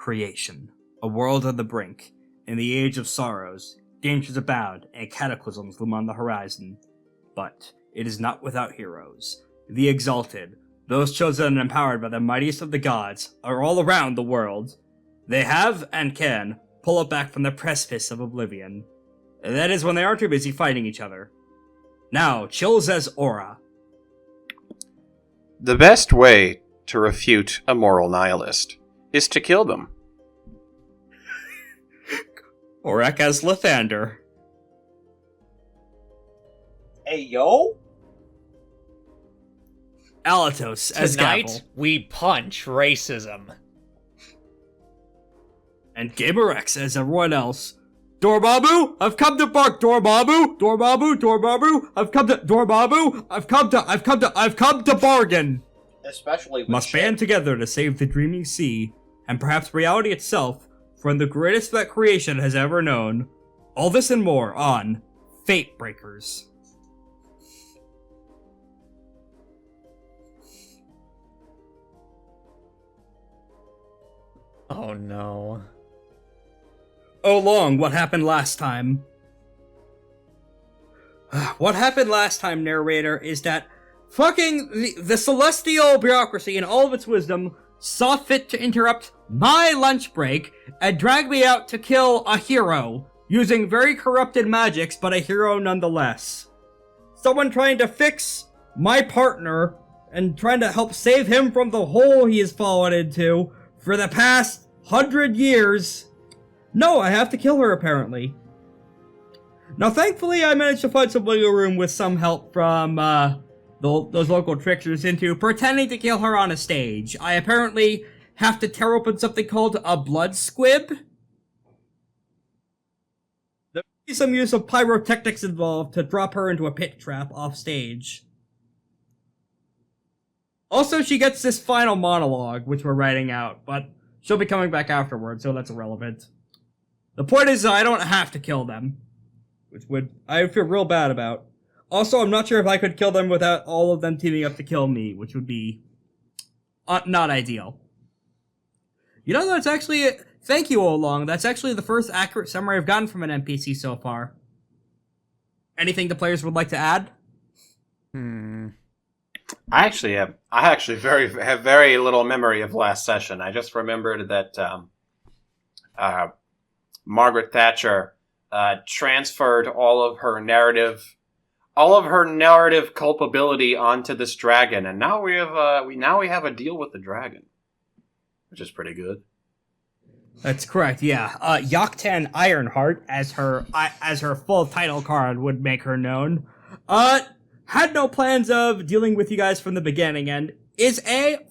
creation, a world on the brink. In the age of sorrows, dangers abound, and cataclysms loom on the horizon. But it is not without heroes. The exalted, those chosen and empowered by the mightiest of the gods, are all around the world. They have, and can, pull it back from the precipice of oblivion. That is when they aren't too busy fighting each other. Now, chills as aura. The best way to refute a moral nihilist is to kill them. Orak as Lythander. Hey, yo! Alatos as Tonight, Gavel. we punch racism. And Gamerex as everyone else. Dormammu, I've come to bark. Dormammu, Dormammu, Dormammu, I've come to Dormammu. I've come to bargain. Especially with Must band together to save the dreaming sea, and perhaps reality itself, from the greatest that creation has ever known. All this and more on FateBreakers. Oh no. Aulong, what happened last time? What happened last time, narrator, is that fucking the celestial bureaucracy in all of its wisdom saw fit to interrupt my lunch break and drag me out to kill a hero, using very corrupted magics, but a hero nonetheless. Someone trying to fix my partner and trying to help save him from the hole he has fallen into for the past 100 years. No, I have to kill her, apparently. Now, thankfully, I managed to find some wiggle room with some help from, those local tricksters into pretending to kill her on a stage. I apparently have to tear open something called a blood squib. There may be some use of pyrotechnics involved to drop her into a pit trap off stage. Also, she gets this final monologue, which we're writing out, but she'll be coming back afterwards, so that's irrelevant. The point is, I don't have to kill them, which I feel real bad about. Also, I'm not sure if I could kill them without all of them teaming up to kill me, which would be not ideal. You know, that's actually... Thank you, Aulong. That's actually the first accurate summary I've gotten from an NPC so far. Anything the players would like to add? I actually have very little memory of last session. I just remembered that Margaret Thatcher transferred all of her narrative culpability onto this dragon, and now we have a deal with the dragon, which is pretty good. That's correct. Yeah, Joktan Ironheart, as her full title card would make her known, had no plans of dealing with you guys from the beginning, and is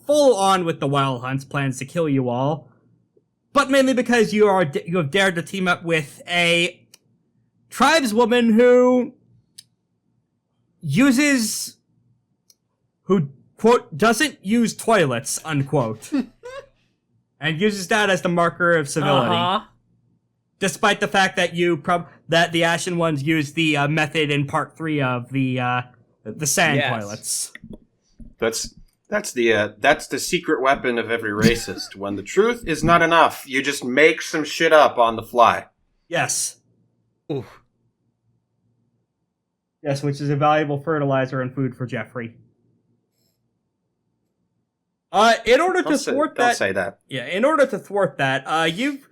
full on with the Wyld Hunt's plans to kill you all, but mainly because you have dared to team up with a tribeswoman who quote doesn't use toilets, unquote, and uses that as the marker of civility. Despite the fact that that the Ashen Ones used the method in part 3 of the sand toilets. That's the secret weapon of every racist. When the truth is not enough, you just make some shit up on the fly. Yes. Oof. Yes, which is a valuable fertilizer and food for Jeffrey. In order to thwart that... Don't say that. Yeah, in order to thwart that, you've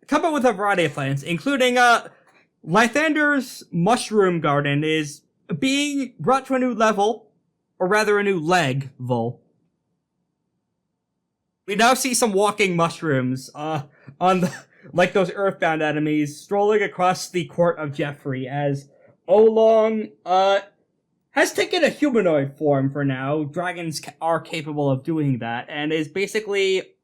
come up with a variety of plans, including, Lythander's mushroom garden is being brought to a new level, or rather a new level. We now see some walking mushrooms, like those earthbound enemies, strolling across the court of Jeffrey as Aulong, has taken a humanoid form for now. Dragons are capable of doing that, and is basically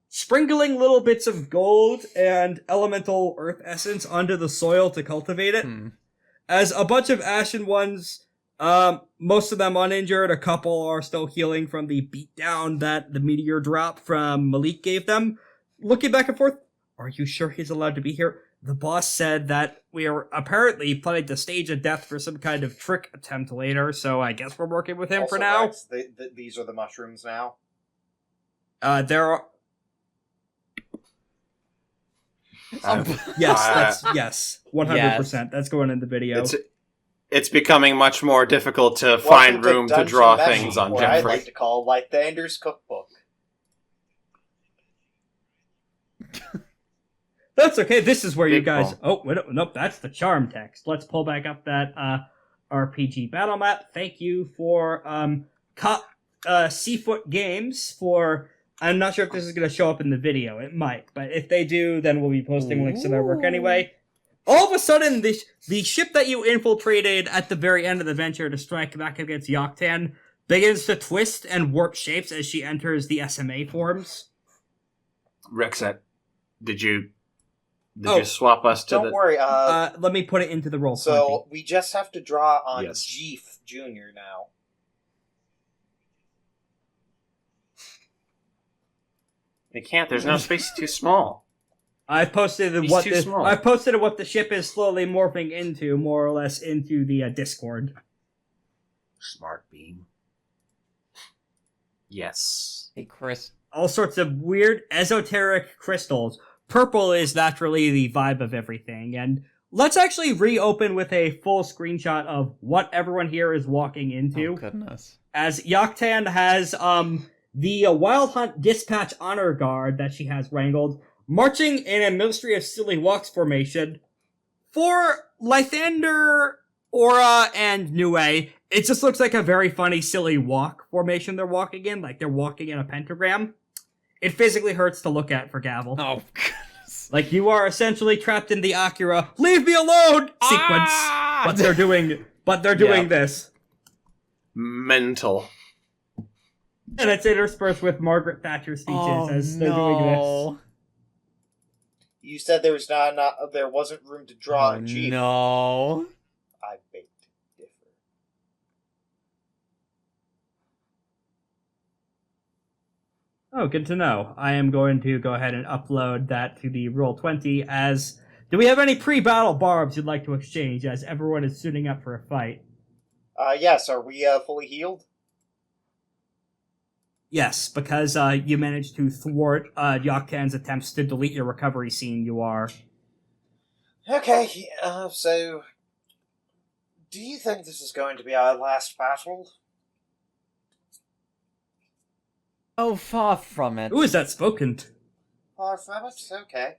sprinkling little bits of gold and elemental earth essence onto the soil to cultivate it. As a bunch of Ashen Ones, most of them uninjured, a couple are still healing from the beatdown that the meteor drop from Malik gave them, looking back and forth. Are you sure he's allowed to be here? The boss said that we are apparently planning to stage a death for some kind of trick attempt later, so I guess we're working with him also, for now. Rex, these are the mushrooms now? There are... Yes, 100%. That's going in the video. It's becoming much more difficult to Welcome find to room to Dungeon draw Meshing, things on what I'd Jeffrey. like to call Lythander's cookbook. That's okay. This is where you Big guys. ball. Oh, wait, nope. That's the charm text. Let's pull back up that RPG battle map. Thank you for Seafoot Games for. I'm not sure if this is going to show up in the video. It might, but if they do, then we'll be posting links to their work anyway. All of a sudden, the ship that you infiltrated at the very end of the venture to strike back against Joktan begins to twist and warp shapes as she enters the SMA forms. Rexet, did you swap us to Don't worry. Let me put it into the roll. So we just have to draw on Yes. Jeef Jr. now. You can't. There's no space. Too small. I've posted He's what too small. I've posted what the ship is slowly morphing into, more or less, into the Discord. Smart beam. Yes. Hey, Chris. All sorts of weird esoteric crystals. Purple is naturally the vibe of everything, and let's actually reopen with a full screenshot of what everyone here is walking into. Oh, goodness. As Joktan has the Wyld Hunt Dispatch Honor Guard that she has wrangled, marching in a Ministry of Silly Walks formation. For Lythander, Aura, and Nue, it just looks like a very funny silly walk formation they're walking in, like they're walking in a pentagram. It physically hurts to look at for Gavel. Oh, goodness. Like, you are essentially trapped in the Akira, leave me alone sequence. But they're doing this. Mental. And it's interspersed with Margaret Thatcher speeches as they're doing this. You said there was there wasn't room to draw on Jeef. No. I beg to differ. Oh, good to know. I am going to go ahead and upload that to the Roll20 as... Do we have any pre-battle barbs you'd like to exchange as everyone is suiting up for a fight? Yes, are we fully healed? Yes, because you managed to thwart Joktan's attempts to delete your recovery scene, you are. Okay, so... Do you think this is going to be our last battle? Oh, far from it. Who is that spoken? Far from it? Okay.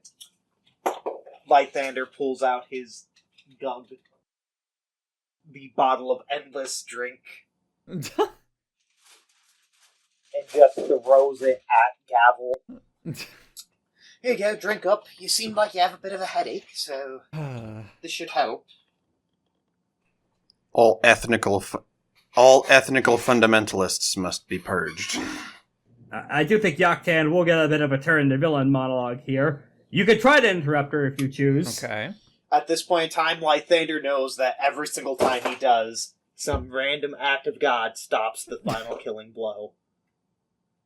Lythander pulls out his gun. The bottle of endless drink. And just throws it at Gavel. Here you go, drink up. You seem like you have a bit of a headache, so this should help. All ethnical fundamentalists must be purged. I do think Joktan will get a bit of a turn to villain monologue here. You could try to interrupt her if you choose. Okay. At this point in time, Lythander knows that every single time he does, some random act of God stops the final killing blow.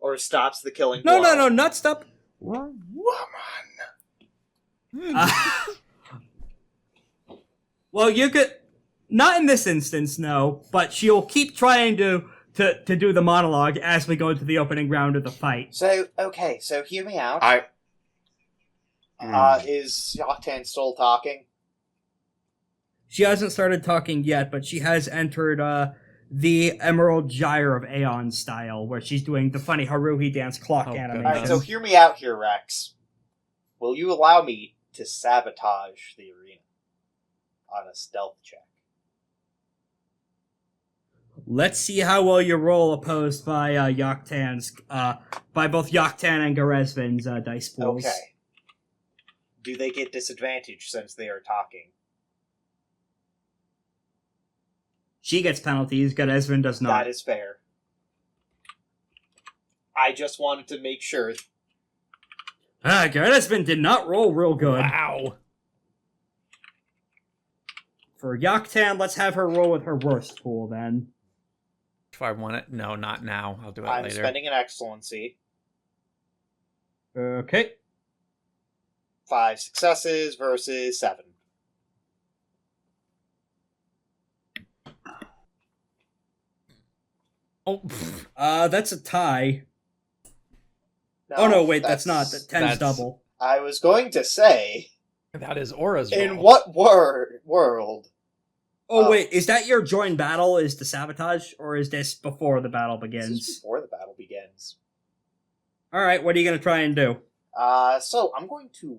Or stops the killing blow. No, not stop. Woman. Well, you could... Not in this instance, no, but she'll keep trying to do the monologue as we go into the opening round of the fight. So, okay, so hear me out. Is Joktan still talking? She hasn't started talking yet, but she has entered the Emerald Gyre of Aeon style, where she's doing the funny Haruhi dance clock animation. Alright, so hear me out here, Rex. Will you allow me to sabotage the arena on a stealth check? Let's see how well you roll opposed by Joktan's, by both Joktan and Geresvin's dice pools. Okay. Do they get disadvantage since they are talking? She gets penalties, Geresvin does not. That is fair. I just wanted to make sure. Geresvin did not roll real good. Wow. For Joktan, let's have her roll with her worst pool, then. If I want it, no, not now. I'll do it I'm later. spending an excellency. Okay. 5 successes versus 7. Oh, That's a tie. Oh no, wait, that's not. The 10's that's- double. I was going to say, That is Aura's In role. what world? Oh, wait, is that your join battle, is the sabotage, or is this before the battle This begins? is before the battle begins. Alright, what are you gonna try and do? So I'm going to...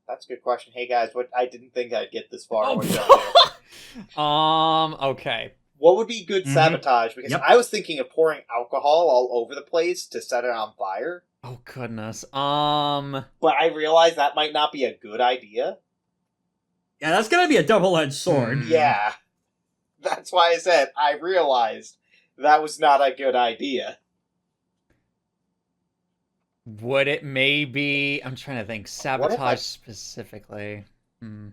That's a good question. Hey guys, I didn't think I'd get this far. Oh. What do you want to do? Okay. What would be good Mhm. sabotage? Because Yep. I was thinking of pouring alcohol all over the place to set it on fire, Oh, goodness. but I realized that might not be a good idea. Yeah, that's gonna be a double-edged sword. Hmm. Yeah. That's why I said I realized that was not a good idea. Would it maybe... I'm trying to think. What if Sabotage I- specifically. Hmm.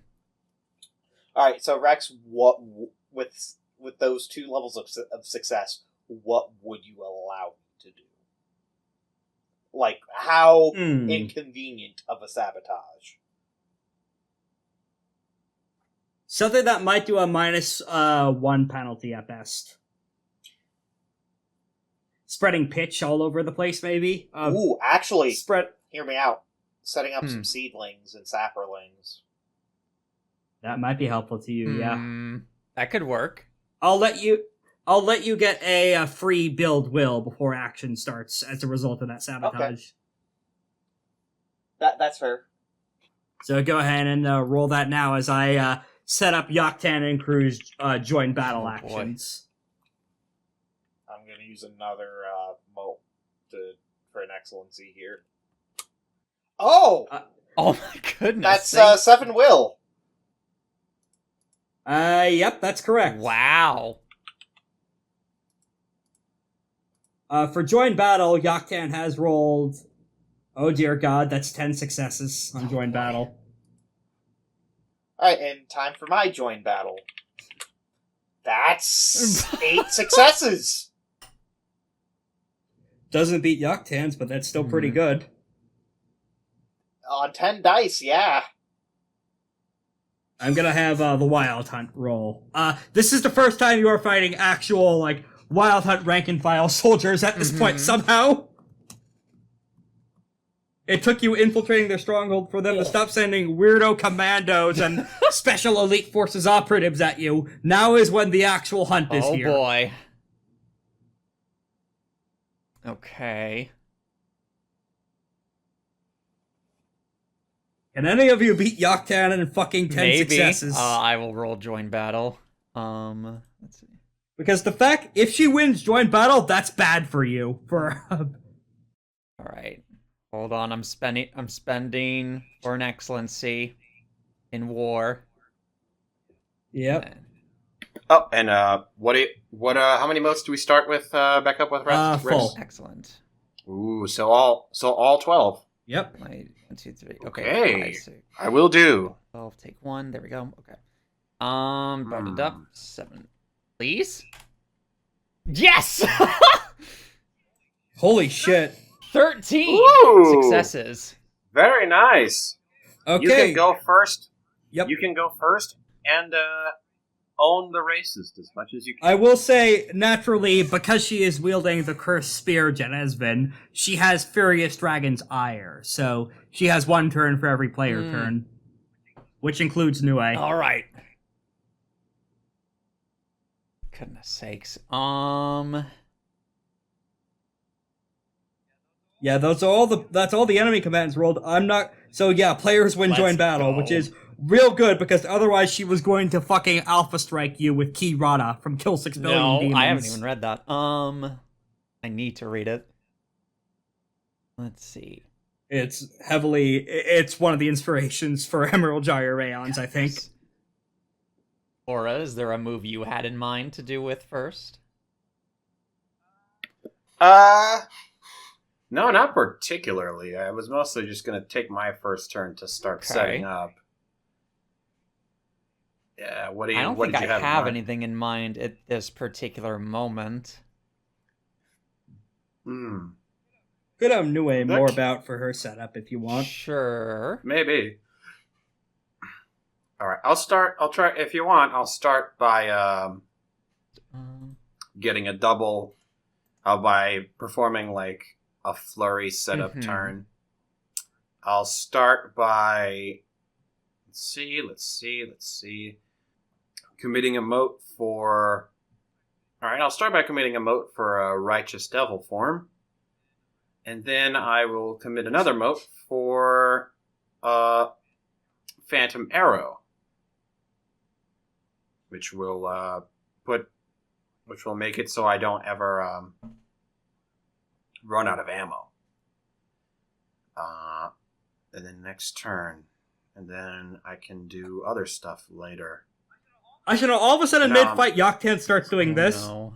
Alright, so Rex, what with those 2 levels of success, what would you allow me to do? Like, how inconvenient of a sabotage? Something that might do a -1 penalty at best. Spreading pitch all over the place, maybe? Ooh, actually, Spread... hear me out. Setting up some seedlings and sapperlings. That might be helpful to you, yeah. That could work. I'll let you get a free build will before action starts as a result of that sabotage. That's fair. So go ahead and roll that now as I set up Joktan and crew's joint battle Oh, boy. actions. I'm going to use another moat for an excellency here. Oh! Oh my goodness. That's 7 will. Yep, that's correct. Wow. For joint battle, Joktan has rolled... Oh dear god, that's 10 successes on joint battle. Alright, and time for my join battle. That's 8 successes! Doesn't beat Joktan's, but that's still pretty good. On 10 dice, yeah. I'm gonna have the Wyld Hunt roll. This is the first time you are fighting actual, like, Wyld Hunt rank and file soldiers at this point somehow. It took you infiltrating their stronghold for them to stop sending weirdo commandos and special elite forces operatives at you. Now is when the actual hunt is here. Oh boy. Okay. Can any of you beat Joktan in fucking 10 Maybe. successes? I will roll join battle. Let's see. Because the fact, if she wins joint battle, that's bad for you. All right. Hold on, I'm spending for an excellency in war. Yep. Oh, and how many motes do we start with? Back up with Rex? Full. Excellent. Ooh, so all 12. Yep. 1, 2, 3. Okay. Okay. 5, 6, I will do. 12. Take 1. There we go. Okay. Brought it up. 7. Please. Yes. Holy shit. 13 Ooh. successes. Very nice. Okay. You can go first. Yep. You can go first and own the racist as much as you can. I will say, naturally, because she is wielding the cursed spear, Geresvin, she has Furious Dragon's Ire, so she has 1 turn for every player turn, which includes Nue. All right. Goodness sakes. Yeah, that's all the enemy commands rolled. So yeah, players win Let's join battle, go. which is real good because otherwise she was going to fucking alpha strike you with Key Rada from Kill 6 Billion No, Demons. I haven't even read that. I need to read it. Let's see. It's one of the inspirations for Emerald Gyre Rayons, I think. Aura, is there a move you had in mind to do with first? No, not particularly. I was mostly just going to take my first turn to start setting up. Yeah, what do you? I don't what think did you I have in mind? anything in mind at this particular moment. Could have Nue more about for her setup if you want. Sure. Maybe. All right, I'll try. If you want, I'll start by getting a double. By performing like a flurry setup turn. I'll start by... Let's see. Committing a mote for... Alright, I'll start by committing a mote for a righteous devil form. And then I will commit another mote for a phantom arrow. Which will make it so I don't ever run out of ammo. And then next turn. And then I can do other stuff later. I should know, all of a sudden mid-fight, Joktan starts doing this. No.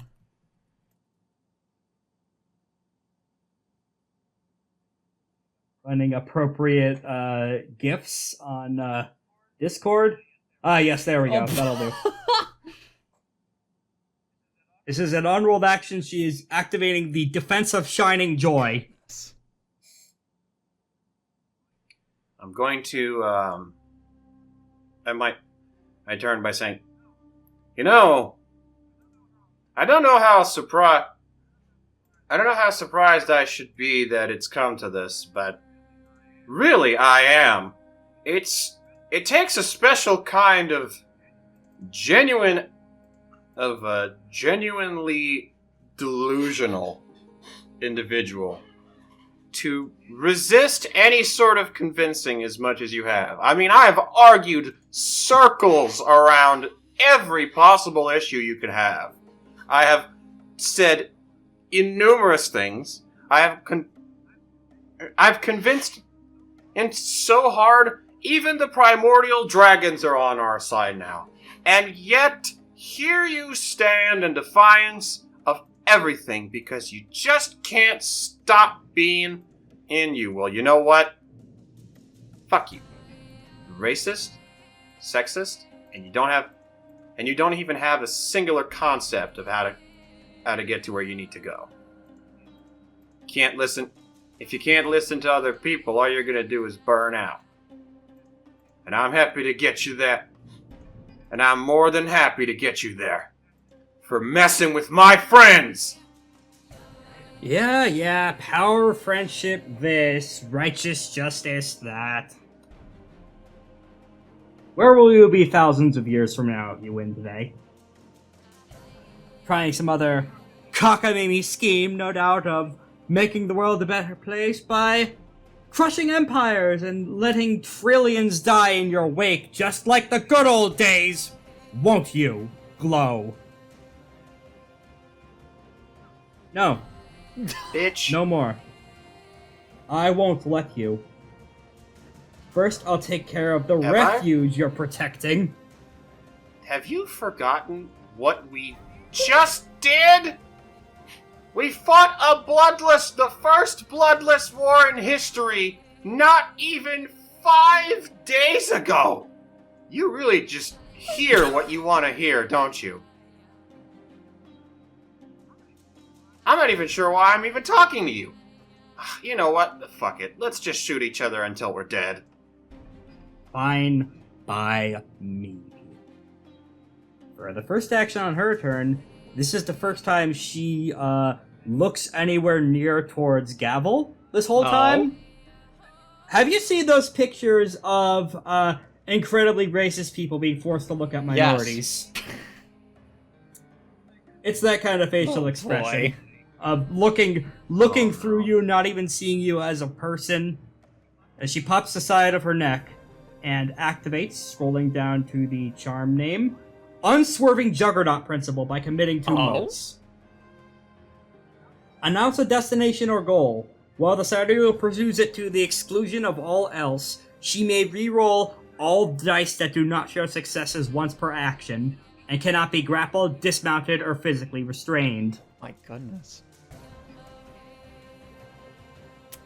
Finding appropriate gifts on Discord. Yes, there we go. That'll do. This is an unrolled action. She is activating the Defense of Shining Joy. I'm going to, I might turn by saying, I don't know how surprised I should be that it's come to this, but really I am. It takes a special kind of genuinely delusional individual to resist any sort of convincing as much as you have. I mean, I have argued circles around every possible issue you could have. I have said innumerous things. I've convinced, and so hard, even the primordial dragons are on our side now. And yet, here you stand in defiance of everything because you just can't stop being in you. Well, you know what? Fuck you. Racist, sexist, and you don't even have a singular concept of how to get to where you need to go. Can't listen. If you can't listen to other people, all you're gonna do is burn out. And I'm happy to get you there. And I'm more than happy to get you there. For messing with my friends! Yeah, power, friendship, this, righteous justice, that. Where will you be thousands of years from now if you win today? Trying some other cockamamie scheme, no doubt, of making the world a better place by crushing empires and letting trillions die in your wake, just like the good old days. Won't you, Glow? No. Bitch. No more. I won't let you. First, I'll take care of the refuge you're protecting. Have you forgotten what we just did? We fought the first bloodless war in history, not even 5 days ago. You really just hear what you want to hear, don't you? I'm not even sure why I'm even talking to you. You know what? Fuck it. Let's just shoot each other until we're dead. Fine by me. For the first action on her turn, this is the first time she looks anywhere near towards Gavel this whole time. Have you seen those pictures of incredibly racist people being forced to look at minorities? Yes. It's that kind of facial expression. Boy. Of looking through you, not even seeing you as a person. As she pops the side of her neck and activates, scrolling down to the charm name, Unswerving Juggernaut Principle by committing 2 motes. Announce a destination or goal. While the Sidereal pursues it to the exclusion of all else, she may re-roll all dice that do not show successes once per action, and cannot be grappled, dismounted, or physically restrained. My goodness.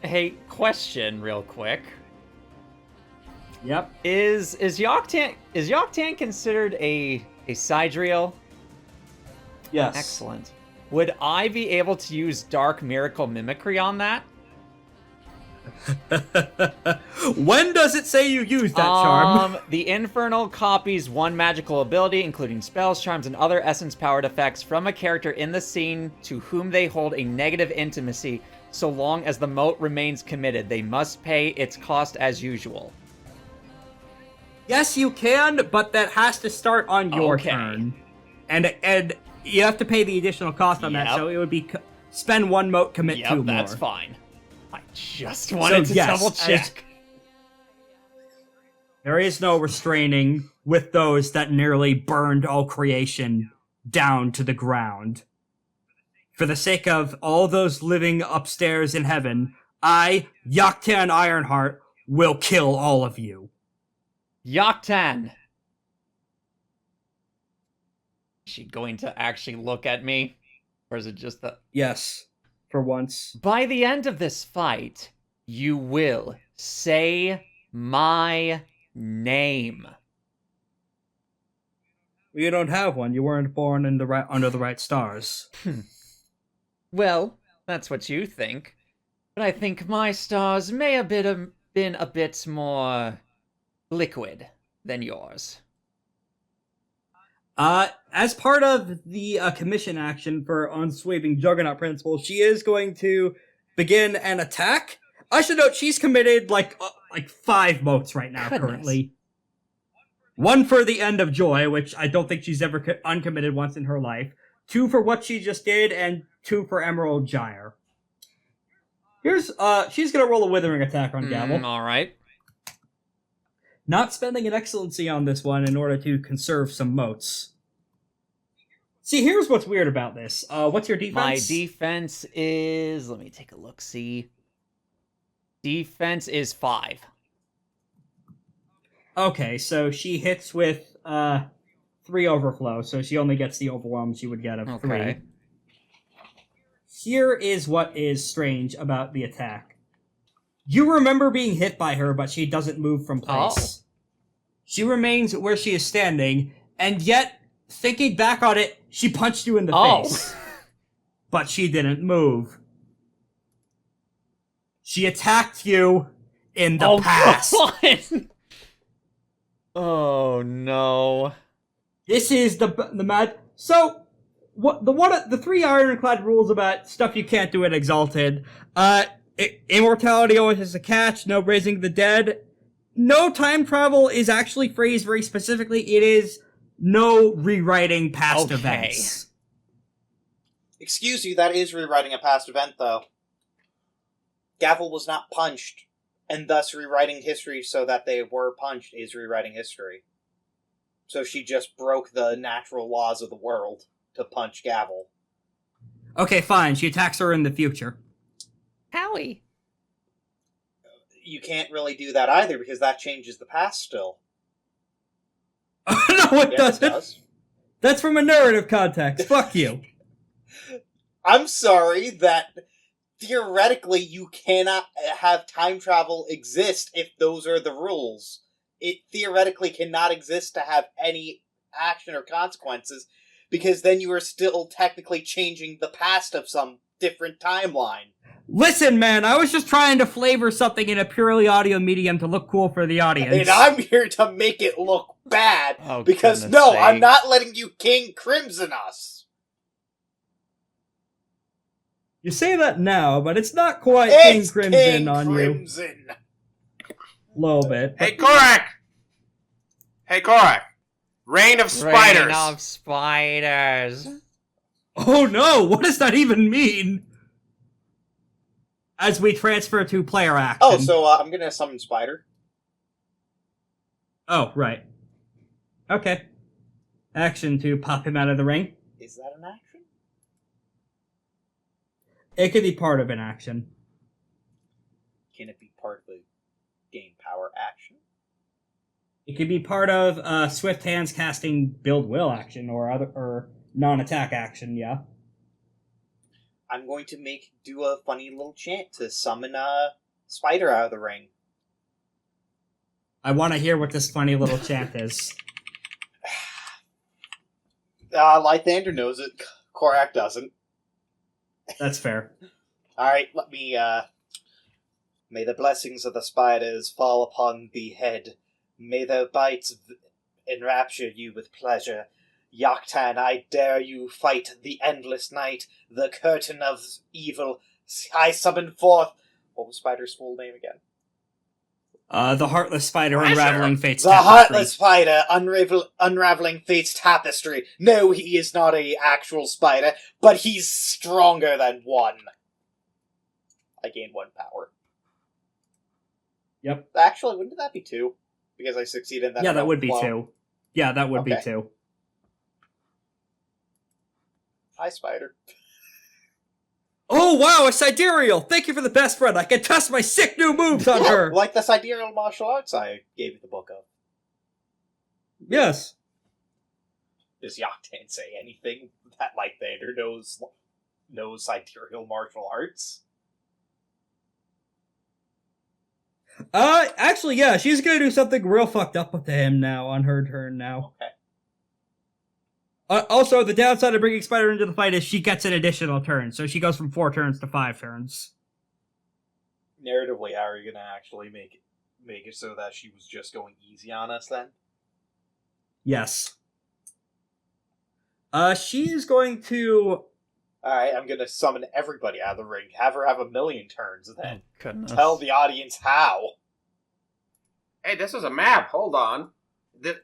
Hey, question real quick. Yep. Is Joktan considered a Sidereal? Yes. Excellent. Would I be able to use Dark Miracle Mimicry on that? When does it say you use that charm? The Infernal copies 1 magical ability, including spells, charms, and other essence-powered effects from a character in the scene to whom they hold a negative intimacy, so long as the moat remains committed. They must pay its cost as usual. Yes, you can, but that has to start on your Okay. turn. And you have to pay the additional cost on that, Yep. so it would be spend 1 moat, commit 2 more. That's fine. I just wanted to yes, double check. There is no restraining with those that nearly burned all creation down to the ground. For the sake of all those living upstairs in heaven, I, Joktan Ironheart, will kill all of you. Joktan! Is she going to actually look at me? Or is it just the... Yes, for once. By the end of this fight, you will say my name. You don't have one. You weren't born in under the right stars. Well, that's what you think. But I think my stars may have been a bit more liquid than yours. As part of the commission action for unsweeping Juggernaut Principle, she is going to begin an attack. I should note she's committed like 5 moats right now. Goodness. Currently. 1 for the End of Joy, which I don't think she's ever uncommitted once in her life. 2 for what she just did, and 2 for Emerald Gyre. She's gonna roll a Withering attack on Gavel. Alright. Not spending an Excellency on this one in order to conserve some moats. See, here's what's weird about this. What's your defense? My defense is... Let me take a look-see. Defense is 5. Okay, so she hits with 3 overflow, so she only gets the overwhelm she would get of 3. Okay. Here is what is strange about the attack. You remember being hit by her, but she doesn't move from place. Oh. She remains where she is standing, and yet, thinking back on it, she punched you in the Oh. face. But she didn't move. She attacked you in the past. God. Oh, no. This is the mad. So, the 3 ironclad rules about stuff you can't do at Exalted. Immortality always has a catch. No raising the dead. No time travel is actually phrased very specifically. It is no rewriting past Okay. events. Excuse you, that is rewriting a past event, though. Gavel was not punched, and thus rewriting history so that they were punched is rewriting history. So she just broke the natural laws of the world to punch Gavel. Okay, fine. She attacks her in the future. Howie. You can't really do that either, because that changes the past still. No, it Yes, doesn't. it does. That's from a narrative context. Fuck you. I'm sorry that theoretically you cannot have time travel exist if those are the rules. It theoretically cannot exist to have any action or consequences, because then you are still technically changing the past of some different timeline. Listen, man, I was just trying to flavor something in a purely audio medium to look cool for the audience. And I'm here to make it look bad, Oh, because goodness no, sake. I'm not letting you King Crimson us. You say that now, but it's not quite It's King Crimson King on Crimson. you. A little bit. Hey, Korak! Hey, Korak! Reign of Spiders! Reign of spiders. Oh no, what does that even mean? As we transfer to player action. Oh, so I'm gonna summon Spider. Oh, right. Okay. Action to pop him out of the ring. Is that an action? It could be part of an action. Can it be part of a gain power action? It could be part of Swift Hands casting Build Will action or non-attack action, yeah. I'm going to do a funny little chant to summon Spider out of the ring. I want to hear what this funny little chant is. Lythander knows it. Korak doesn't. That's fair. Alright, let me, May the blessings of the spiders fall upon thee head. May their bites enrapture you with pleasure. Joktan, I dare you fight the endless night. The curtain of evil I summon forth... What was Spider's full name again? The Heartless Spider unraveling Fate's The tapestry. Heartless Spider unraveling Fate's tapestry. No, he is not a actual spider, but he's stronger than one. I gained 1 power. Yep. Actually, wouldn't that be 2? Because I succeeded in that. Yeah, that would be 2. Yeah, that would be 2. Hi, Spider. Oh, wow, a Sidereal! Thank you for the best friend. I can test my sick new moves on her! Like the Sidereal Martial Arts I gave you the book of. Yes. Does Joktan say anything that Lythander knows Sidereal Martial Arts? Actually, yeah, she's gonna do something real fucked up with him now, on her turn now. Okay. Also, the downside of bringing Spider into the fight is she gets an additional turn, so she goes from 4 turns to 5 turns. Narratively, how are you gonna actually make it so that she was just going easy on us then? Yes. She is going to... Alright, I'm gonna summon everybody out of the ring. Have her have 1,000,000 turns then. Oh, goodness. Tell the audience how. Hey, this is a map. Hold on.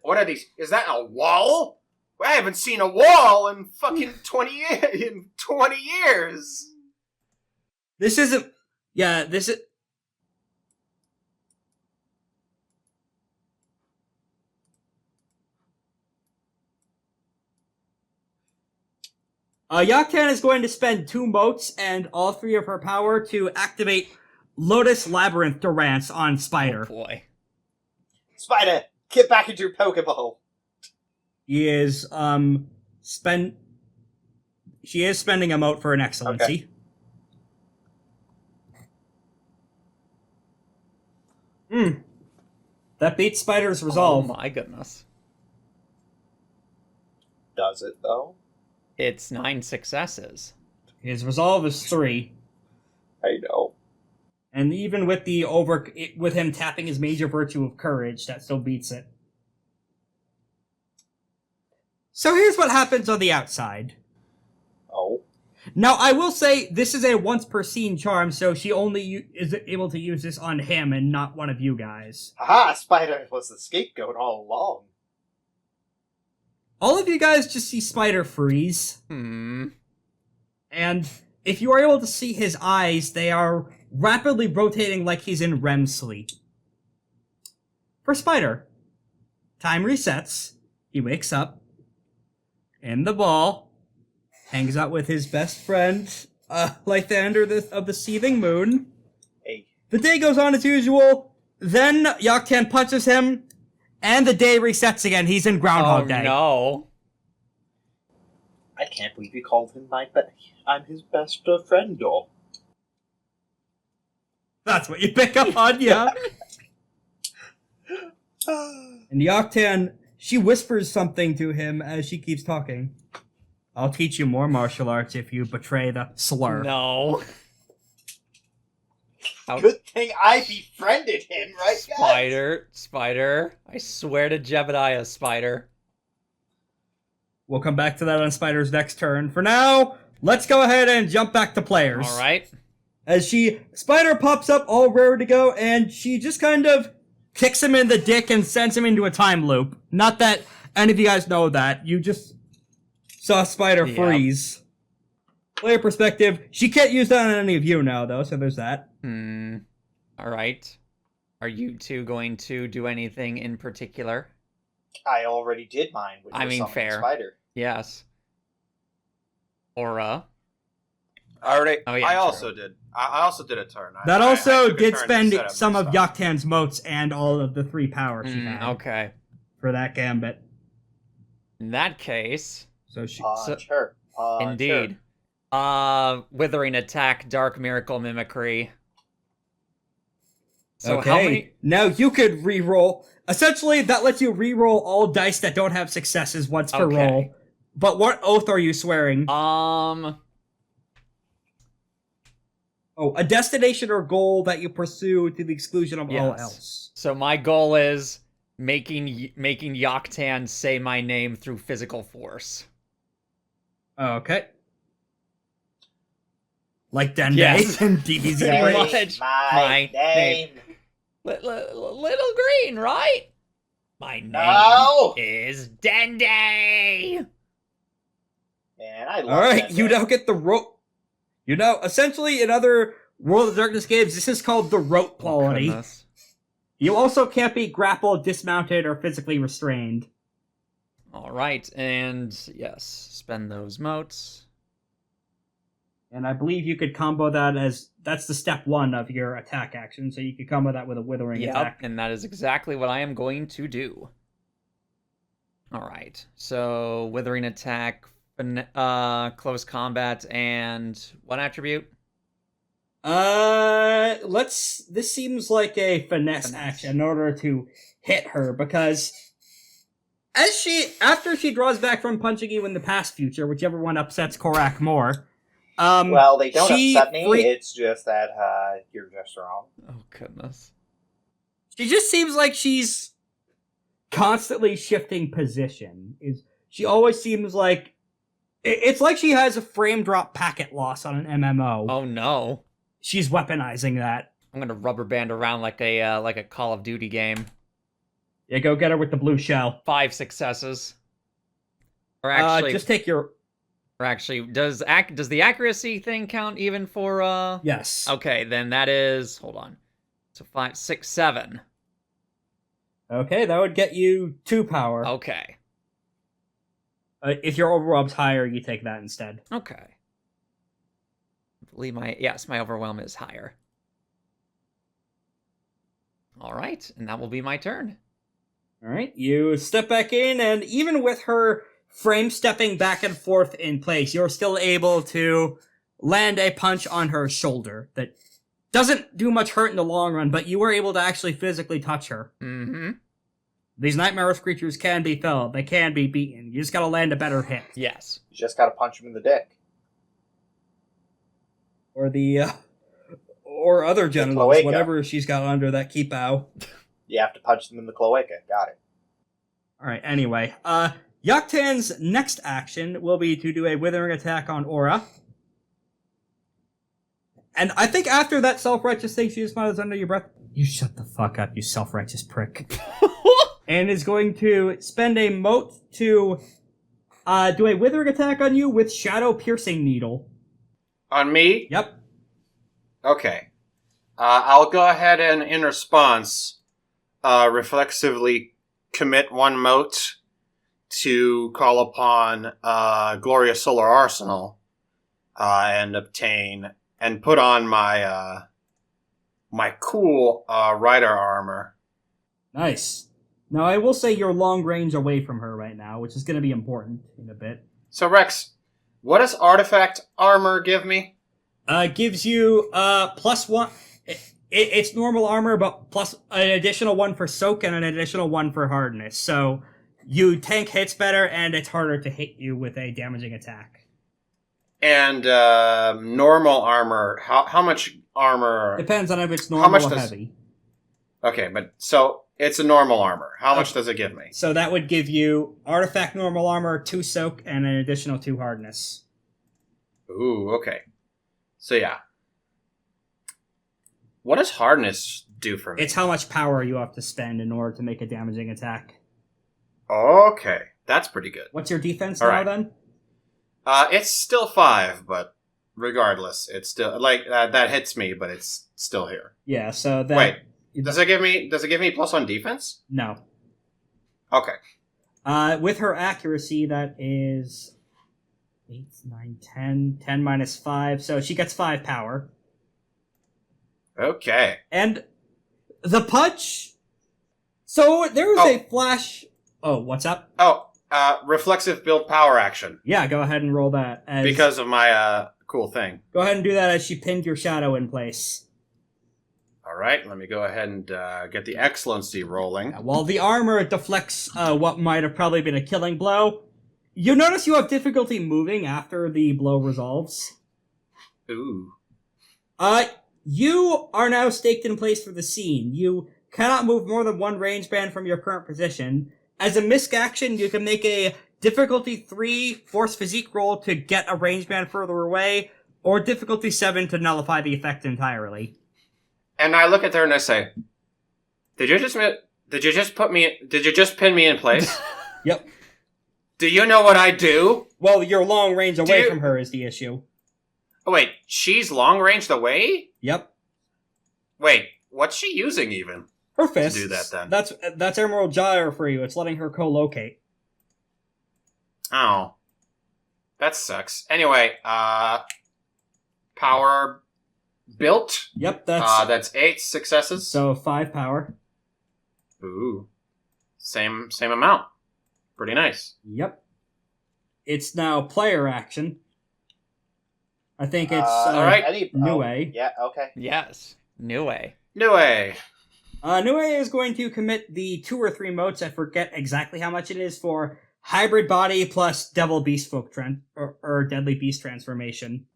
What are these? Is that a wall? I haven't seen a wall in fucking 20 years. This isn't... Yeah, this is... Joktan is going to spend 2 motes and all 3 of her power to activate Lotus Labyrinth Durance on Spider. Oh boy. Spider, get back into your Pokeball. She is, She is spending a mote for an excellency. Okay. That beats Spider's resolve. Oh my goodness. Does it, though? It's 9 successes. His resolve is 3. I know. And even with with him tapping his major virtue of courage, that still beats it. So here's what happens on the outside. Oh. Now, I will say, this is a once-per-scene charm, so she only is able to use this on him and not one of you guys. Haha, Spider was the scapegoat all along. All of you guys just see Spider freeze. And if you are able to see his eyes, they are rapidly rotating like he's in REM sleep. For Spider, time resets. He wakes up in the ball, hangs out with his best friend, Lythander of the Seething Moon. Hey. The day goes on as usual, then Joktan punches him, and the day resets again. He's in Groundhog Day. No. I can't believe you called him I'm his best friend, though. That's what you pick up on, yeah. And Joktan, she whispers something to him as she keeps talking. I'll teach you more martial arts if you betray the slur. No. Good thing I befriended him, right, guys? Spider. I swear to Jebediah, Spider. We'll come back to that on Spider's next turn. For now, let's go ahead and jump back to players. All right. As Spider pops up all ready to go, and she just kind of kicks him in the dick and sends him into a time loop. Not that any of you guys know that. You just saw Spider freeze. Player perspective, she can't use that on any of you now, though, so there's that. All right. Are you two going to do anything in particular? I already did mine, which was fair. Spider. Yes. Aura. Alright, Oh, yeah, I true. also did. I also did a turn. That I also took a did turn spend to set up some my of stuff. Joktan's motes and all of the 3 power she had Okay. for that gambit. In that case, So she... Punch her. Punch indeed. her. Withering attack, dark miracle mimicry. So okay, how many? now you could re-roll. Essentially, that lets you re-roll all dice that don't have successes once per Okay. roll. But what oath are you swearing? A destination or goal that you pursue to the exclusion of all Yes. else. So my goal is making Joktan say my name through physical force. Okay. Like Dende Yes. and DBZ. Pretty Say much. my name. Little Green, right? My name No! is Dende. Man, I love All right, that you name. now get the rope. You know, essentially in other World of Darkness games, this is called the rope quality. Goodness. You also can't be grappled, dismounted, or physically restrained. All right, and yes, spend those motes. And I believe you could combo that as that's the step 1 of your attack action, so you could combo that with a withering Yep, attack. and that is exactly what I am going to do. All right, so withering attack, close combat, and what attribute? This seems like a finesse action in order to hit her, because after she draws back from punching you in the past future, whichever one upsets Korak more. Well, they don't she upset me. free- It's just that you're just wrong. Oh, goodness. She just seems like she's constantly shifting position. She always seems like it's like she has a frame drop packet loss on an MMO. Oh, no. She's weaponizing that. I'm gonna rubber band around like a Call of Duty game. Yeah, go get her with the blue shell. 5 successes. Or actually, just take your... or actually, does the accuracy thing count even for Yes. Okay, then that is, hold on. So 5, 6, 7. Okay, that would get you 2 power. Okay. If your overwhelm's higher, you take that instead. Okay. I believe my overwhelm is higher. All right, and that will be my turn. All right, you step back in, and even with her frame stepping back and forth in place, you're still able to land a punch on her shoulder that doesn't do much hurt in the long run, but you were able to actually physically touch her. Mm-hmm. These Nightmare Earth creatures can be felled. They can be beaten. You just gotta land a better hit. Yes. You just gotta punch him in the dick. Or or other genitals, cloaca. whatever she's got under that keepao. You have to punch them in the cloaca. Got it. Alright, anyway. Joktan's next action will be to do a withering attack on Aura. And I think after that self-righteous thing she just mutters under your breath, you shut the fuck up, you self-righteous prick. And is going to spend a mote to do a withering attack on you with Shadow Piercing Needle. On me? Yep. Okay. I'll go ahead and, in response, reflexively commit 1 mote to call upon Glorious Solar Arsenal and put on my my cool rider armor. Nice. Now, I will say you're long range away from her right now, which is going to be important in a bit. So, Rex, what does artifact armor give me? Gives you +1. It's normal armor, but plus an additional 1 for soak and an additional 1 for hardness. So you tank hits better, and it's harder to hit you with a damaging attack. And normal armor, how much armor? Depends on if it's normal much or does- heavy. Okay, but so it's a normal armor. How much does it give me? So that would give you artifact normal armor, 2 soak, and an additional 2 hardness. Ooh, okay. So yeah. What does hardness do for me? It's how much power you have to spend in order to make a damaging attack. Okay, that's pretty good. What's your defense All now, right. then? It's still 5, but regardless, it's still like that hits me, but it's still here. Yeah, so that... Wait, does it give me +1 defense? No. Okay. With her accuracy, that is 8, 9, 10. 10 minus 5, so she gets 5 power. Okay. And the punch... So there's a flash... Oh, what's up? Oh, reflexive build power action Yeah, go ahead and roll that. because of my cool thing. Go ahead and do that as she pinned your shadow in place. All right, let me go ahead and get the excellency rolling. While the armor deflects what might have probably been a killing blow, you notice you have difficulty moving after the blow resolves. Ooh. You are now staked in place for the scene. You cannot move more than 1 range band from your current position. As a misc action, you can make a difficulty 3 force physique roll to get a range band further away, Or difficulty 7 to nullify the effect entirely. And I look at her and I say, Did you just pin me in place? Yep. Do you know what I do? Well, you're long range away from her is the issue. Oh, wait, she's long ranged away? Yep. Wait, what's she using even? Her fists. To do that, then. That's Emerald Gyre for you. It's letting her co-locate. Oh. That sucks. Anyway, power built? Yep, that's 8 successes. So 5 power. Ooh. Same amount. Pretty nice. Yep. It's now player action. I think it's alright. Nue. Yeah, okay. Yes. Nue. Nue. Nue is going to commit the 2 or 3 motes, I forget exactly how much it is, for Hybrid Body plus Devil Beast Folk or Deadly Beast Transformation.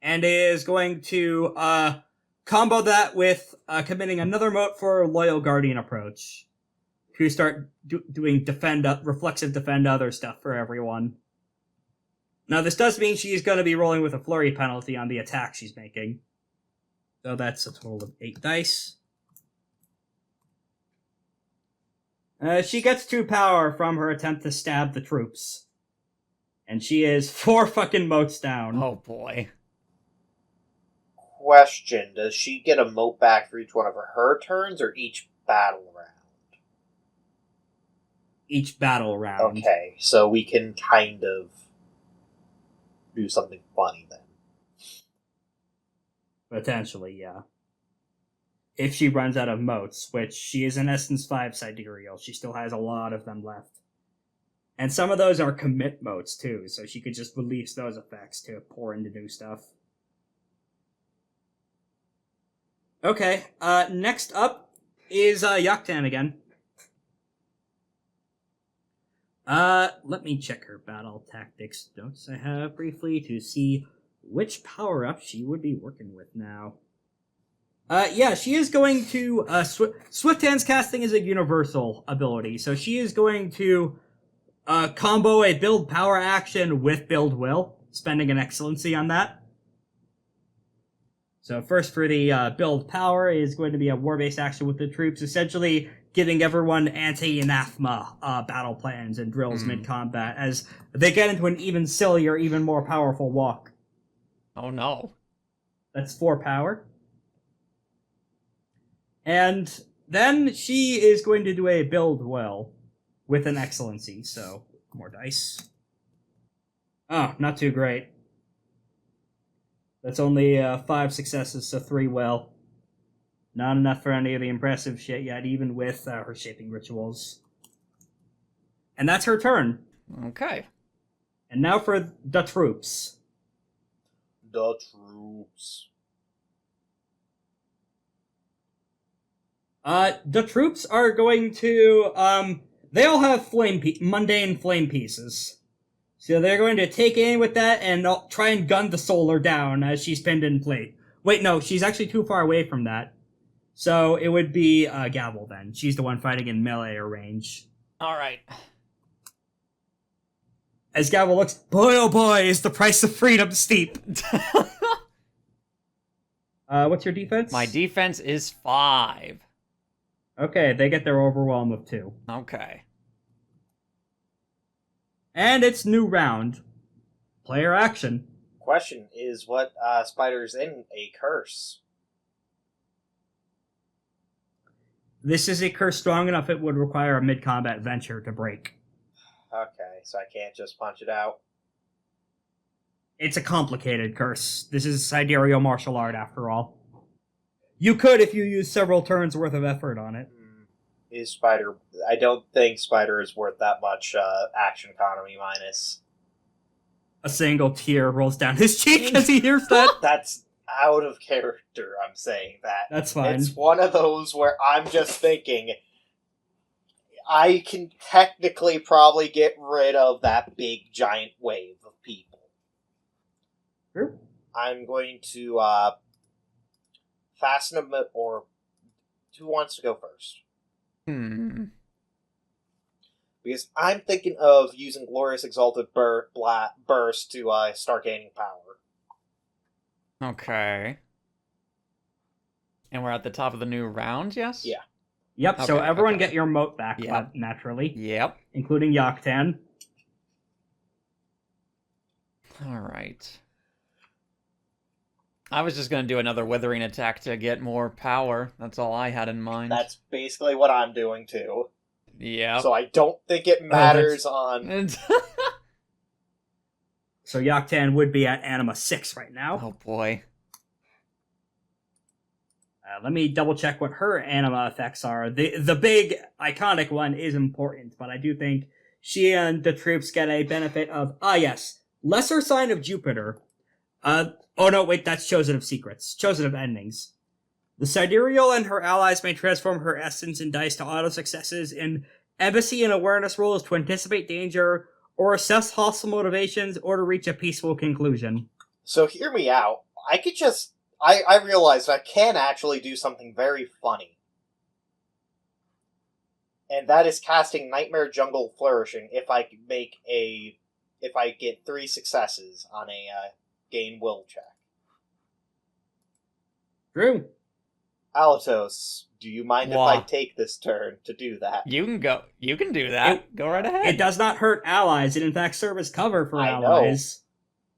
And is going to combo that with committing another mote for Loyal Guardian Approach. To start doing reflexive defend other stuff for everyone. Now this does mean she's going to be rolling with a flurry penalty on the attack she's making. So that's a total of 8 dice. She gets 2 power from her attempt to stab the troops. And she is 4 fucking motes down. Oh boy. Question, does she get a mote back for each one of her turns or each battle round? Each battle round. Okay, so we can kind of do something funny then. Potentially, yeah. If she runs out of motes, which she is in Essence 5 Sidereal, she still has a lot of them left. And some of those are commit motes too, so she could just release those effects to pour into new stuff. Okay, next up is Joktan again. Let me check her battle tactics notes I have briefly to see which power-up she would be working with now. Yeah, she is going to, Swift Hands Casting is a universal ability, so she is going to, combo a build power action with build will, spending an excellency on that. So first for the, build power is going to be a war-based action with the troops, essentially giving everyone anti-anathema, battle plans and drills mid-combat, as they get into an even sillier, even more powerful walk. Oh no. That's 4 power. And then she is going to do a build well with an excellency, so more dice. Oh, not too great. That's only 5 successes, so 3 well. Not enough for any of the impressive shit yet, even with her shaping rituals. And that's her turn. Okay. And now for the troops. The troops. The troops are going to, they all have mundane flame pieces. So they're going to take aim with that and try and gun the Solar down as she's pinned in plate. Wait, no, she's actually too far away from that. So it would be, Gavel then. She's the one fighting in melee or range. Alright. As Gavel looks, boy oh boy, is the price of freedom steep. What's your defense? My defense is 5. Okay, they get their overwhelm of 2. Okay. And it's new round. Player action. Question, is what spider's in a curse? This is a curse strong enough it would require a mid-combat venture to break. Okay, so I can't just punch it out. It's a complicated curse. This is Sidereal Martial Art, after all. You could if you use several turns worth of effort on it. Is Spider... I don't think Spider is worth that much action economy minus. A single tear rolls down his cheek as he hears that. That's out of character, I'm saying that. That's fine. It's one of those where I'm just thinking... I can technically probably get rid of that big giant wave of people. Sure. I'm going to fasten them, or who wants to go first? Because I'm thinking of using Glorious Exalted Burst to start gaining power. Okay. And we're at the top of the new round, yes? Yeah. Yep, so Okay, everyone okay. get your moat back, Yep. naturally, Yep. including Joktan. Alright. I was just gonna do another withering attack to get more power. That's all I had in mind. That's basically what I'm doing too. Yep. So I don't think it matters on. So Joktan would be at Anima 6 right now. Oh boy. Let me double check what her anima effects are. The big iconic one is important, but I do think she and the troops get a benefit of yes, lesser sign of Jupiter. Oh no, wait, that's Chosen of Secrets, Chosen of Endings. The Sidereal and her allies may transform her essence and dice to auto successes in embassy and awareness rolls to anticipate danger or assess hostile motivations or to reach a peaceful conclusion. So hear me out. I could just. I realized I can actually do something very funny. And that is casting Nightmare Jungle Flourishing if I get 3 successes on a gain will check. True. Alatos, do you mind if I take this turn to do that? You can go. You can do that. Go right ahead. It does not hurt allies. It in fact serves as cover for I allies.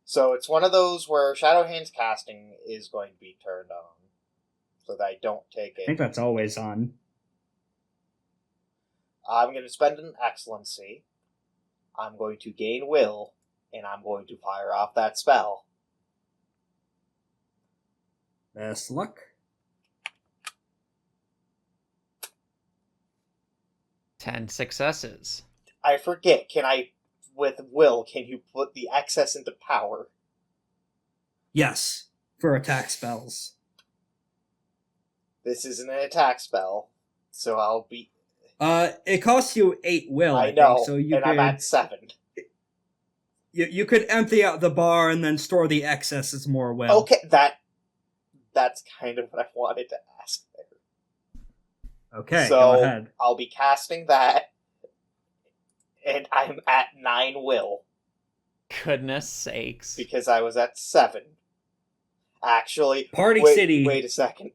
So it's one of those where Shadow Hand's casting is going to be turned on. So that I don't take it. I think that's always on. I'm going to spend an Excellency. I'm going to gain will. And I'm going to fire off that spell. Best luck. 10 successes. I forget, with will, can you put the excess into power? Yes, for attack spells. This isn't an attack spell, so I'll be... It costs you 8 will, I know, think, so you and could, I'm at 7. You could empty out the bar and then store the excess as more will. Okay, that's kind of what I wanted to ask there. Okay, So, go ahead. I'll be casting that, and I'm at 9 will, Goodness sakes. because I was at 7. Actually, Party wait, City. Wait a second.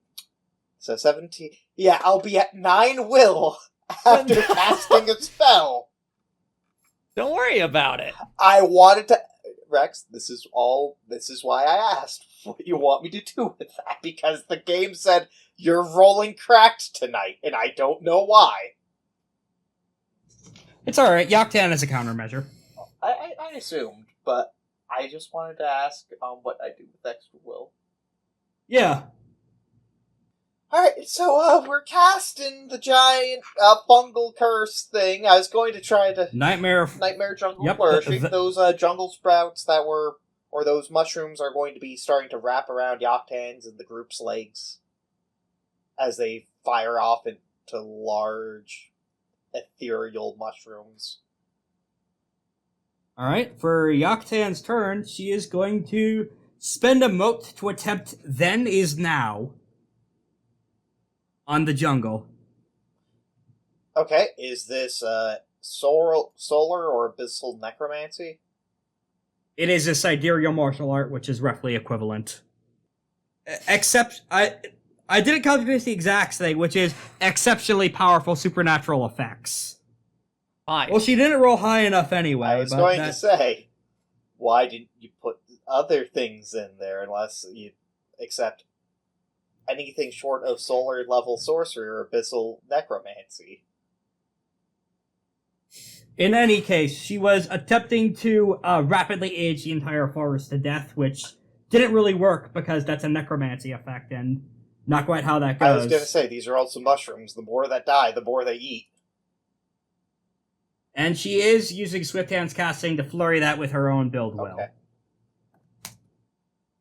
So 17... Yeah, I'll be at 9 will after casting a spell. Don't worry about it. I wanted to... Rex, this is why I asked what you want me to do with that, because the game said you're rolling cracked tonight, and I don't know why. It's alright, Joktan is a countermeasure. I assumed, but I just wanted to ask what I do with extra will. Yeah. Alright, so we're casting the giant fungal curse thing. I was going to try to... Nightmare Jungle Flourishing. Those jungle sprouts or those mushrooms are going to be starting to wrap around Joktan's and the group's legs as they fire off into large ethereal mushrooms. Alright, for Joktan's turn, she is going to spend a moat to attempt Then Is Now on the jungle. Okay, is this solar or abyssal necromancy? It is a sidereal martial art, which is roughly equivalent. Except, I didn't copy paste the exact thing, which is exceptionally powerful supernatural effects. 5. Well, she didn't roll high enough anyway. I was going to say, why didn't you put other things in there unless you accept anything short of solar level sorcery or abyssal necromancy? In any case, she was attempting to rapidly age the entire forest to death, which didn't really work because that's a necromancy effect and not quite how that goes. I was going to say, these are also mushrooms. The more that die, the more they eat. And she is using Swift Hand's casting to flurry that with her own build will. Okay.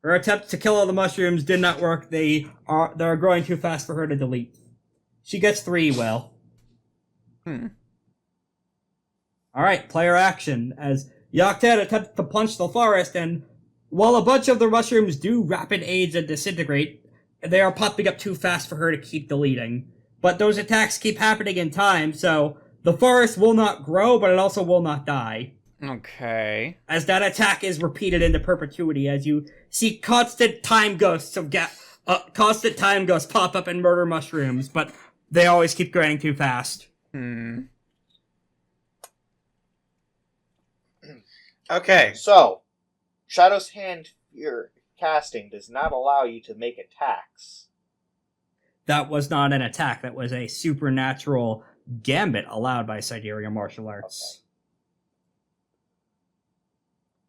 Her attempt to kill all the mushrooms did not work. They're growing too fast for her to delete. She gets 3 will. Alright, player action. As Joktan attempts to punch the forest, and while a bunch of the mushrooms do rapid age and disintegrate, they are popping up too fast for her to keep deleting. But those attacks keep happening in time, so the forest will not grow, but it also will not die. Okay. As that attack is repeated into perpetuity, as you see constant time ghosts pop up and murder mushrooms, but they always keep growing too fast. Okay. So, Shadow's Hand your casting does not allow you to make attacks. That was not an attack. That was a supernatural gambit allowed by Sidereal Martial Arts. Okay.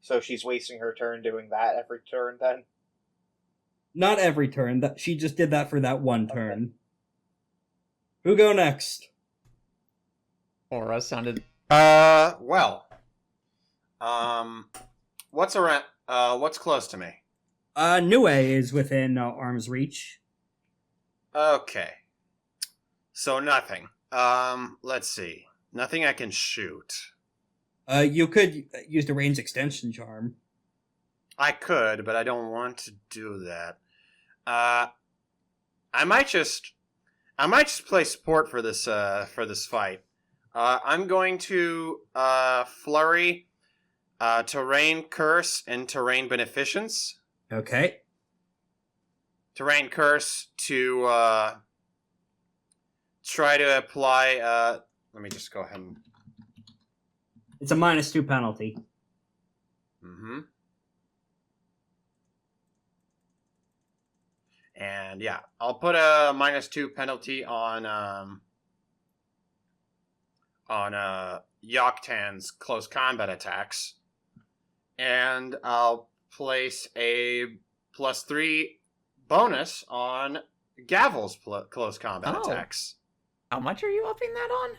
So she's wasting her turn doing that every turn, then? Not every turn. That she just did that for that one turn. Who go next? Aura sounded... Well. What's around, what's close to me? Nue is within arm's reach. Okay. So nothing. Let's see. Nothing I can shoot. You could use the range extension charm. I could, but I don't want to do that. I might just play support for this fight. I'm going to flurry Terrain Curse and Terrain Beneficence. Okay. Terrain Curse to try to apply... let me just go ahead and... It's a -2 penalty. Mm-hmm. And yeah, I'll put a -2 penalty on Joktan's close combat attacks. And I'll place a +3 bonus on Gavel's close combat attacks. How much are you upping that on?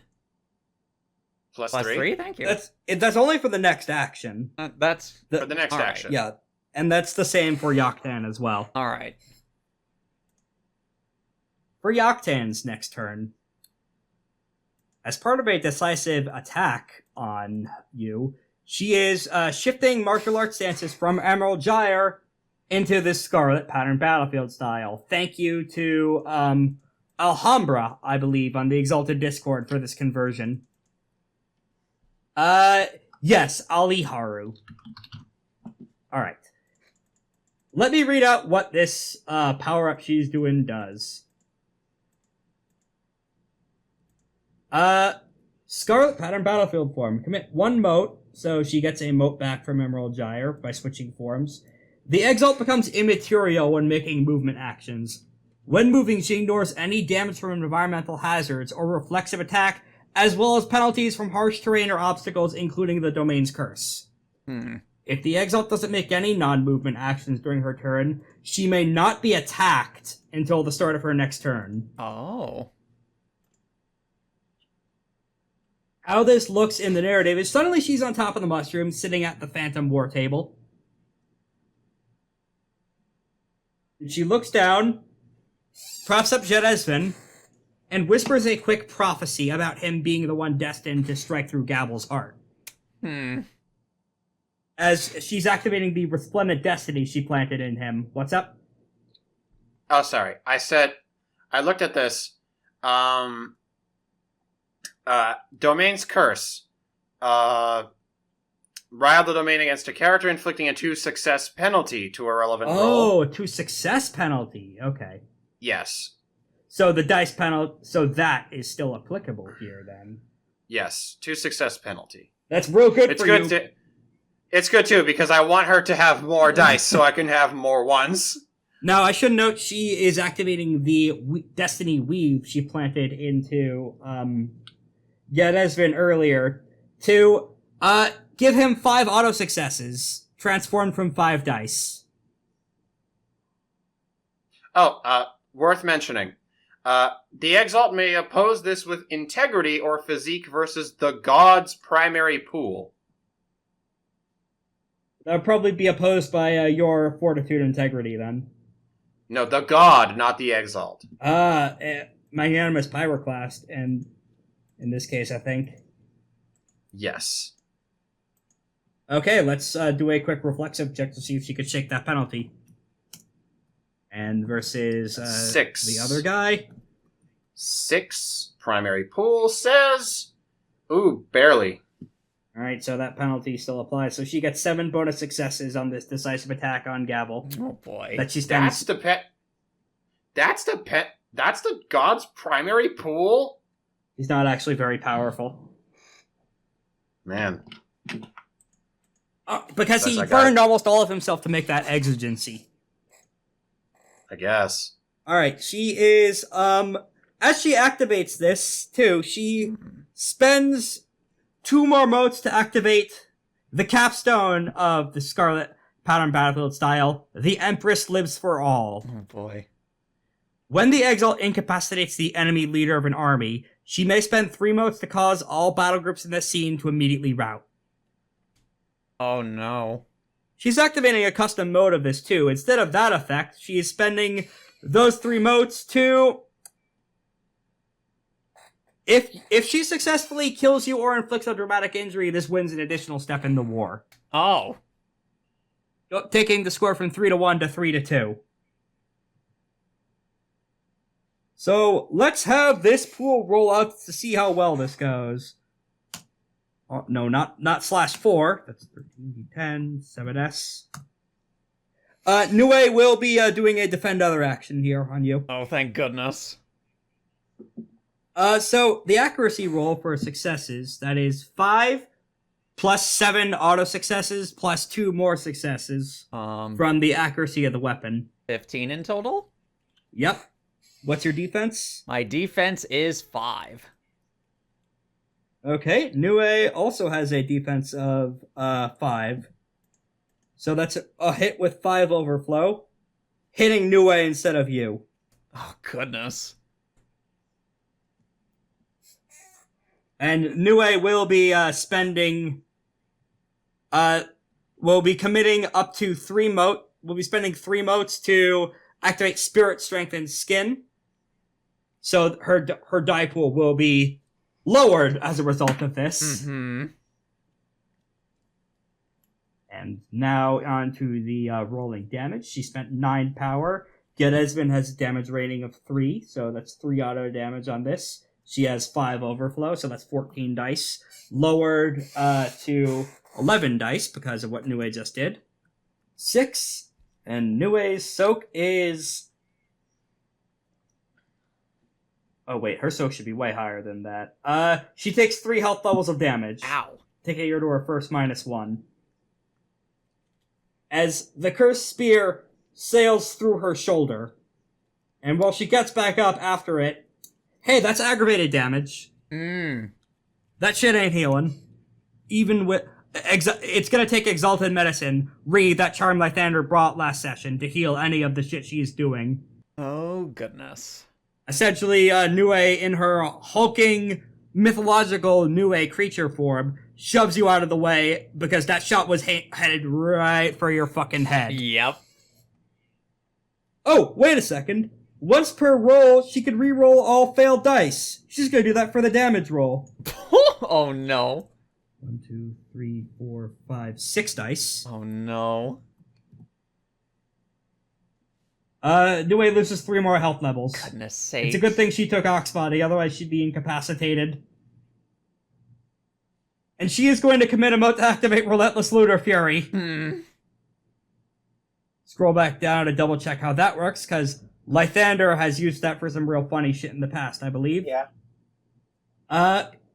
+3? Thank you. That's only for the next action. That's... For the next action. Yeah, and that's the same for Joktan as well. Alright. For Joktan's next turn, as part of a decisive attack on you, she is shifting martial arts stances from Emerald Gyre into this Scarlet Pattern Battlefield style. Thank you to Alhambra, I believe, on the Exalted Discord for this conversion. Yes, Aliharu. Alright. Let me read out what this power-up she's doing does. Scarlet Pattern Battlefield form. Commit 1 mote, so she gets a mote back from Emerald Gyre by switching forms. The Exalt becomes immaterial when making movement actions. When moving, she ignores any damage from environmental hazards or reflexive attack, as well as penalties from harsh terrain or obstacles, including the Domain's Curse. If the Exalt doesn't make any non-movement actions during her turn, she may not be attacked until the start of her next turn. Oh. How this looks in the narrative is suddenly she's on top of the mushroom, sitting at the Phantom War table. And she looks down, props up Geresvin, and whispers a quick prophecy about him being the one destined to strike through Gavel's heart. As she's activating the resplendent destiny she planted in him. What's up? Oh, sorry. I looked at this. Domain's Curse. Rile the domain against a character, inflicting a 2 success penalty to a relevant roll. Oh, a 2 success penalty. Okay. Yes. So the dice penalty, so that is still applicable here then. Yes, 2 success penalty. That's real good It's for good you. It's good too, because I want her to have more dice so I can have more ones. Now, I should note she is activating the Destiny Weave she planted into Geresvin earlier to give him 5 auto successes, transformed from 5 dice. Oh, worth mentioning. The Exalt may oppose this with integrity or physique versus the God's primary pool. That would probably be opposed by your Fortitude Integrity, then. No, the God, not the Exalt. Magnanimous Pyroclast, and in this case, I think. Yes. Okay, let's do a quick reflexive check to see if she could shake that penalty. And versus 6. the other guy. 6. Primary pool says... Ooh, barely. Alright, so that penalty still applies. So she gets 7 bonus successes on this decisive attack on Gavel. Oh boy. That she stands. That's the god's primary pool? He's not actually very powerful. Man. Because he That's burned almost all of himself to make that exigency. I guess. Alright, she is, as she activates this, too, she spends 2 more motes to activate the capstone of the Scarlet Pattern Battlefield style, The Empress Lives for All. Oh boy. When the Exalt incapacitates the enemy leader of an army, she may spend 3 motes to cause all battle groups in the scene to immediately rout. Oh no. She's activating a custom mode of this too. Instead of that effect, she is spending those 3 motes to... If she successfully kills you or inflicts a dramatic injury, this wins an additional step in the war. Oh. Taking the score from 3-1 to 3-2. So, let's have this pool roll out to see how well this goes. Oh, no, not /4. That's 13d10, 7s. Nue will be doing a defend other action here on you. Oh, thank goodness. So, the accuracy roll for successes, that is 5 plus 7 auto successes plus 2 more successes from the accuracy of the weapon. 15 in total? Yep. What's your defense? My defense is 5. Okay, Nue also has a defense of 5. So that's a hit with 5 overflow, hitting Nue instead of you. Oh, goodness. And Nue will be will be committing up to 3 mote. We'll be spending 3 motes to activate Spirit, Strength, and Skin. So her die pool will be lowered as a result of this. Mm-hmm. And now on to the rolling damage. She spent 9 power. Geresvin has a damage rating of 3, so that's 3 auto damage on this. She has 5 overflow, so that's 14 dice. Lowered to 11 dice because of what Nue just did. 6. And Nue's soak is... Oh wait, her soak should be way higher than that. She takes 3 health levels of damage. Ow. Taking her to her first -1. As the cursed spear sails through her shoulder. And while she gets back up after it, hey, that's aggravated damage. That shit ain't healing. Even with... it's gonna take Exalted Medicine, read that charm Lythander brought last session, to heal any of the shit she's doing. Oh, goodness. Essentially, Nue, in her hulking, mythological Nue creature form, shoves you out of the way because that shot was headed right for your fucking head. Yep. Oh, wait a second. Once per roll, she could re-roll all failed dice. She's gonna do that for the damage roll. Oh, no. 1, 2, 3, 4, 5, 6 dice. Oh, no. Nue loses 3 more health levels. Goodness sake. It's a good thing she took Oxbody, otherwise she'd be incapacitated. And she is going to commit a mote to activate Relentless Lunar Fury. Scroll back down to double check how that works, because Lythander has used that for some real funny shit in the past, I believe. Yeah.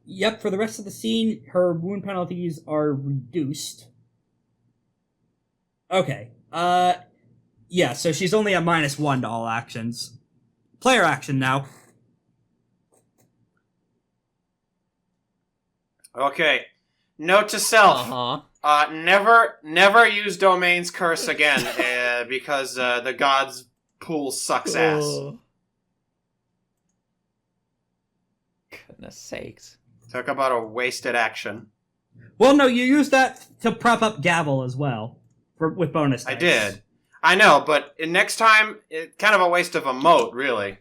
Yep, for the rest of the scene, her wound penalties are reduced. Okay. Yeah, so she's only at -1 to all actions. Player action now. Okay. Note to self. Never use Domain's Curse again, because the god's pool sucks ass. Goodness sakes. Talk about a wasted action. Well, no, you used that to prop up Gavel as well, with bonus dice. I did. I know, but next time, it kind of a waste of a mote, really.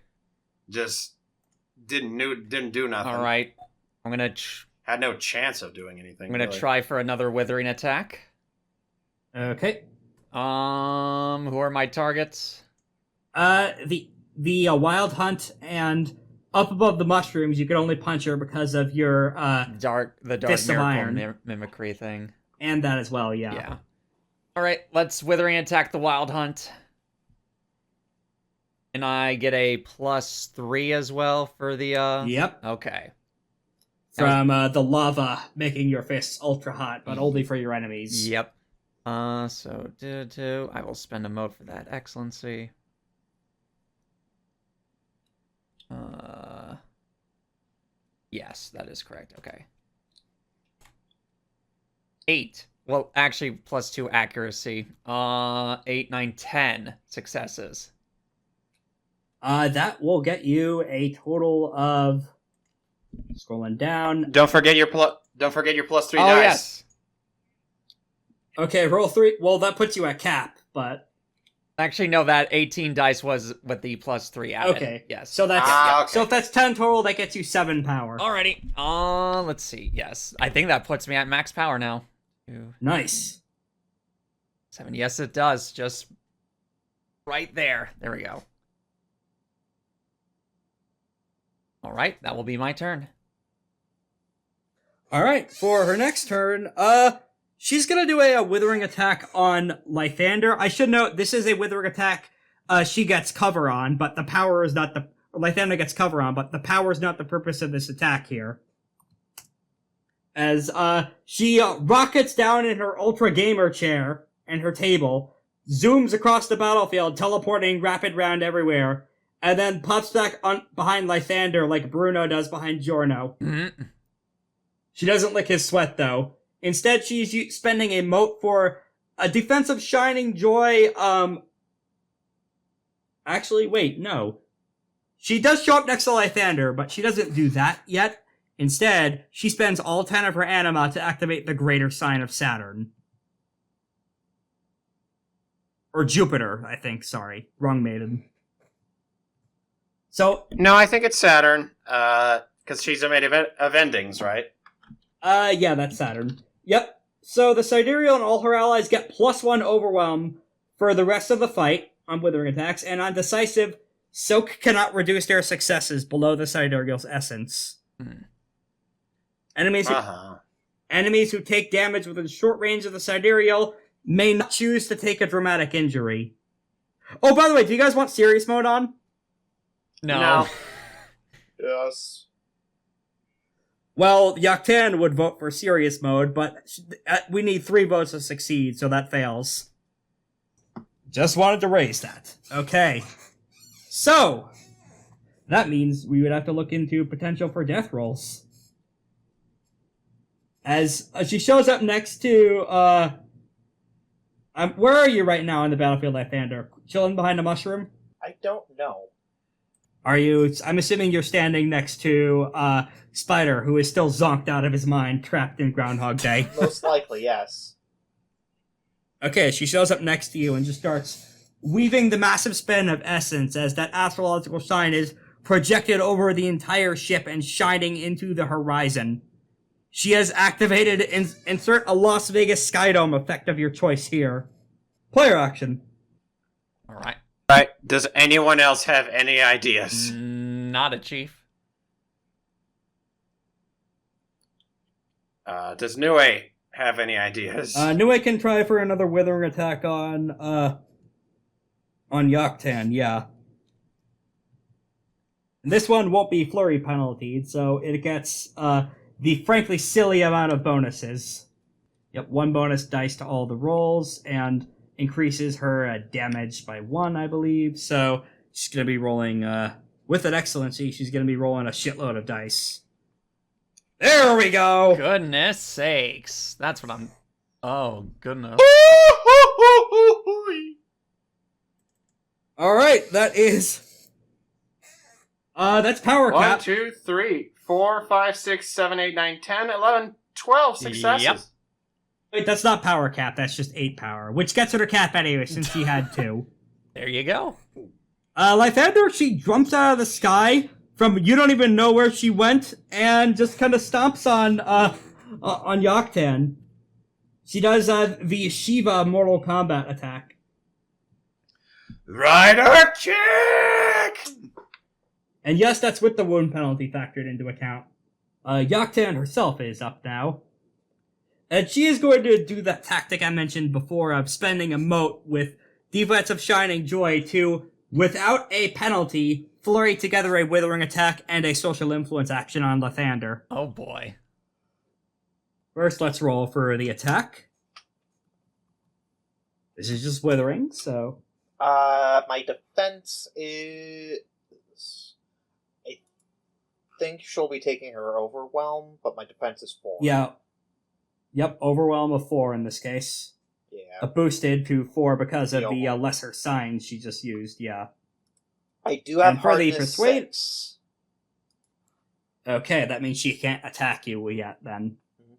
Just didn't do nothing. All right. I'm gonna had no chance of doing anything. I'm gonna really. try for another withering attack. Okay. Who are my targets? The Wyld Hunt and up above the mushrooms, you can only punch her because of your the dark Fist of miracle Iron. mimicry thing. And that as well, Yeah. All right, let's withering attack the Wyld Hunt. And I get a +3 as well for the Yep. Okay. From the lava making your fists ultra hot, but only for your enemies. Yep. So I will spend a mode for that. Excellency. Yes, that is correct. Okay. 8. Well, actually, +2 accuracy. 8, 9, 10 successes. That will get you a total of, scrolling down. Don't forget your +3 dice. Yes. Okay, roll 3. Well, that puts you at cap, but Actually, no, that 18 dice was with the +3 added. okay. Yes. So that's okay. so if that's 10 total, that gets you 7 power. Alrighty. Let's see. Yes. I think that puts me at max power now. 2, Nice. 7. Yes, it does. Just right there. There we go. Alright, that will be my turn. All right, for her next turn, she's gonna do a withering attack on Lythander. I should note this is a withering attack. She gets cover on, but the power is not the Lythander gets cover on, but the power is not the purpose of this attack here. As she rockets down in her ultra gamer chair and her table, zooms across the battlefield, teleporting rapid round everywhere, and then pops back on behind Lythander like Bruno does behind Giorno. Mm-hmm. She doesn't lick his sweat, though. Instead, she's spending a mote for a defensive Shining Joy, Actually, wait, no. She does show up next to Lythander, but she doesn't do that yet. Instead, she spends all 10 of her anima to activate the Greater Sign of Saturn. Or Jupiter, I think, sorry. Wrong maiden. So, No, I think it's Saturn, because she's a made of endings, right? yeah, that's Saturn. Yep. So the Sidereal and all her allies get +1 overwhelm for the rest of the fight on withering attacks, and on decisive, Soak cannot reduce their successes below the Sidereal's essence. Enemies who take damage within short range of the Sidereal may not choose to take a dramatic injury. Oh, by the way, do you guys want serious mode on? No. Yes. Well, Joktan would vote for serious mode, but we need 3 votes to succeed, so that fails. Just wanted to raise that. Okay. So, that means we would have to look into potential for death rolls. As she shows up next to, where are you right now on the battlefield, Lythander? Chilling behind a mushroom? I don't know. Are you, I'm assuming you're standing next to, Spider, who is still zonked out of his mind, trapped in Groundhog Day. Most likely, yes. Okay, she shows up next to you and just starts weaving the massive span of essence as that astrological shine is projected over the entire ship and shining into the horizon. She has activated insert a Las Vegas Skydome effect of your choice here. Player action. Alright. Right. Does anyone else have any ideas? Not a chief. Does Nue have any ideas? Nue can try for another withering attack on Joktan, yeah. And this one won't be flurry penaltied, so it gets, the frankly silly amount of bonuses. Yep, 1 bonus dice to all the rolls, and increases her damage by 1, I believe. So she's going to be rolling, with an excellency, she's going to be rolling a shitload of dice. There we go! Goodness sakes. That's what I'm... Oh, goodness. Alright, that is... that's power 1, cap. 2, 3, 4, 5, 6, 7, 8, 9, 10, 11, 12 successes. Yep. Wait, that's not power cap, that's just 8 power, which gets her to cap anyway, since she had 2. There you go. Lythander, she jumps out of the sky from you don't even know where she went, and just kind of stomps on Joktan. She does the Shiva Mortal Kombat attack. Rider kick! And yes, that's with the wound penalty factored into account. Joktan herself is up now. And she is going to do that tactic I mentioned before of spending a mote with Defense of Shining Joy to, without a penalty, flurry together a Withering attack and a Social Influence action on Lythander. Oh boy. First, let's roll for the attack. This is just Withering, so... My defense is... I think she'll be taking her Overwhelm, but my defense is 4. Yeah. Yep, Overwhelm of 4 in this case. Yeah. Boosted to 4 because of the Yeah. lesser signs she just used, yeah. I do have And for the hardness persuade- 6. Okay, that means she can't attack you yet, then. Mhm.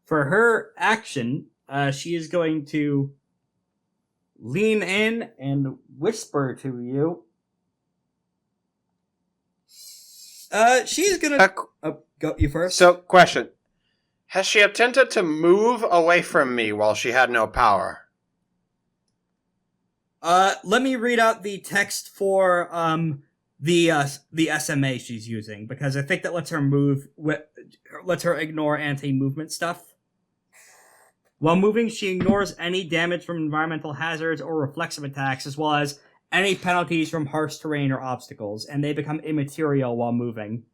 For her action, she is going to lean in and whisper to you. She's gonna... go you first. So, question. Has she attempted to move away from me while she had no power? Let me read out the text for, the SMA she's using, because I think that lets her ignore anti-movement stuff. While moving, she ignores any damage from environmental hazards or reflexive attacks, as well as any penalties from harsh terrain or obstacles, and they become immaterial while moving.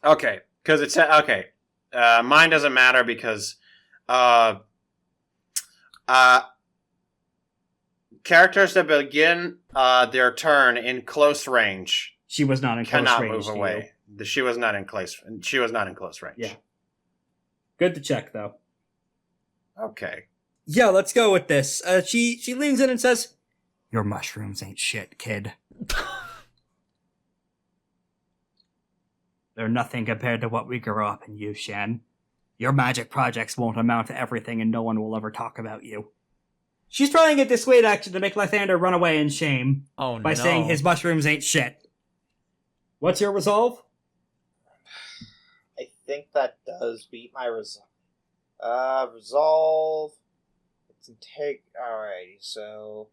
Okay, because it's... Okay. Mine doesn't matter because... characters that begin their turn in close range She was not in close cannot range move to away. She was not in close range. Yeah. Good to check, though. Okay. Yeah, let's go with this. She leans in and says, "Your mushrooms ain't shit, kid. They're nothing compared to what we grew up in, you, Shen. Your magic projects won't amount to everything and no one will ever talk about you." She's trying a dissuade action to make Lythander run away in shame Oh by no. saying his mushrooms ain't shit. What's your resolve? I think that does beat my resolve. Resolve. It's Alrighty, so...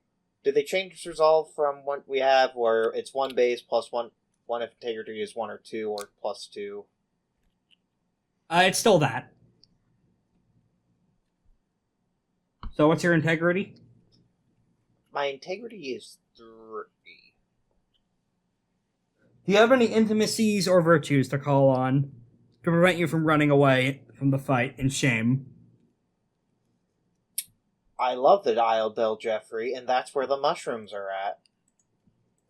Did they change resolve from what we have, where it's 1 base plus 1 if integrity is 1 or 2, or plus 2? It's still that. So what's your integrity? My integrity is 3. Do you have any intimacies or virtues to call on to prevent you from running away from the fight in shame? I love the Isle Jeffrey, and that's where the mushrooms are at.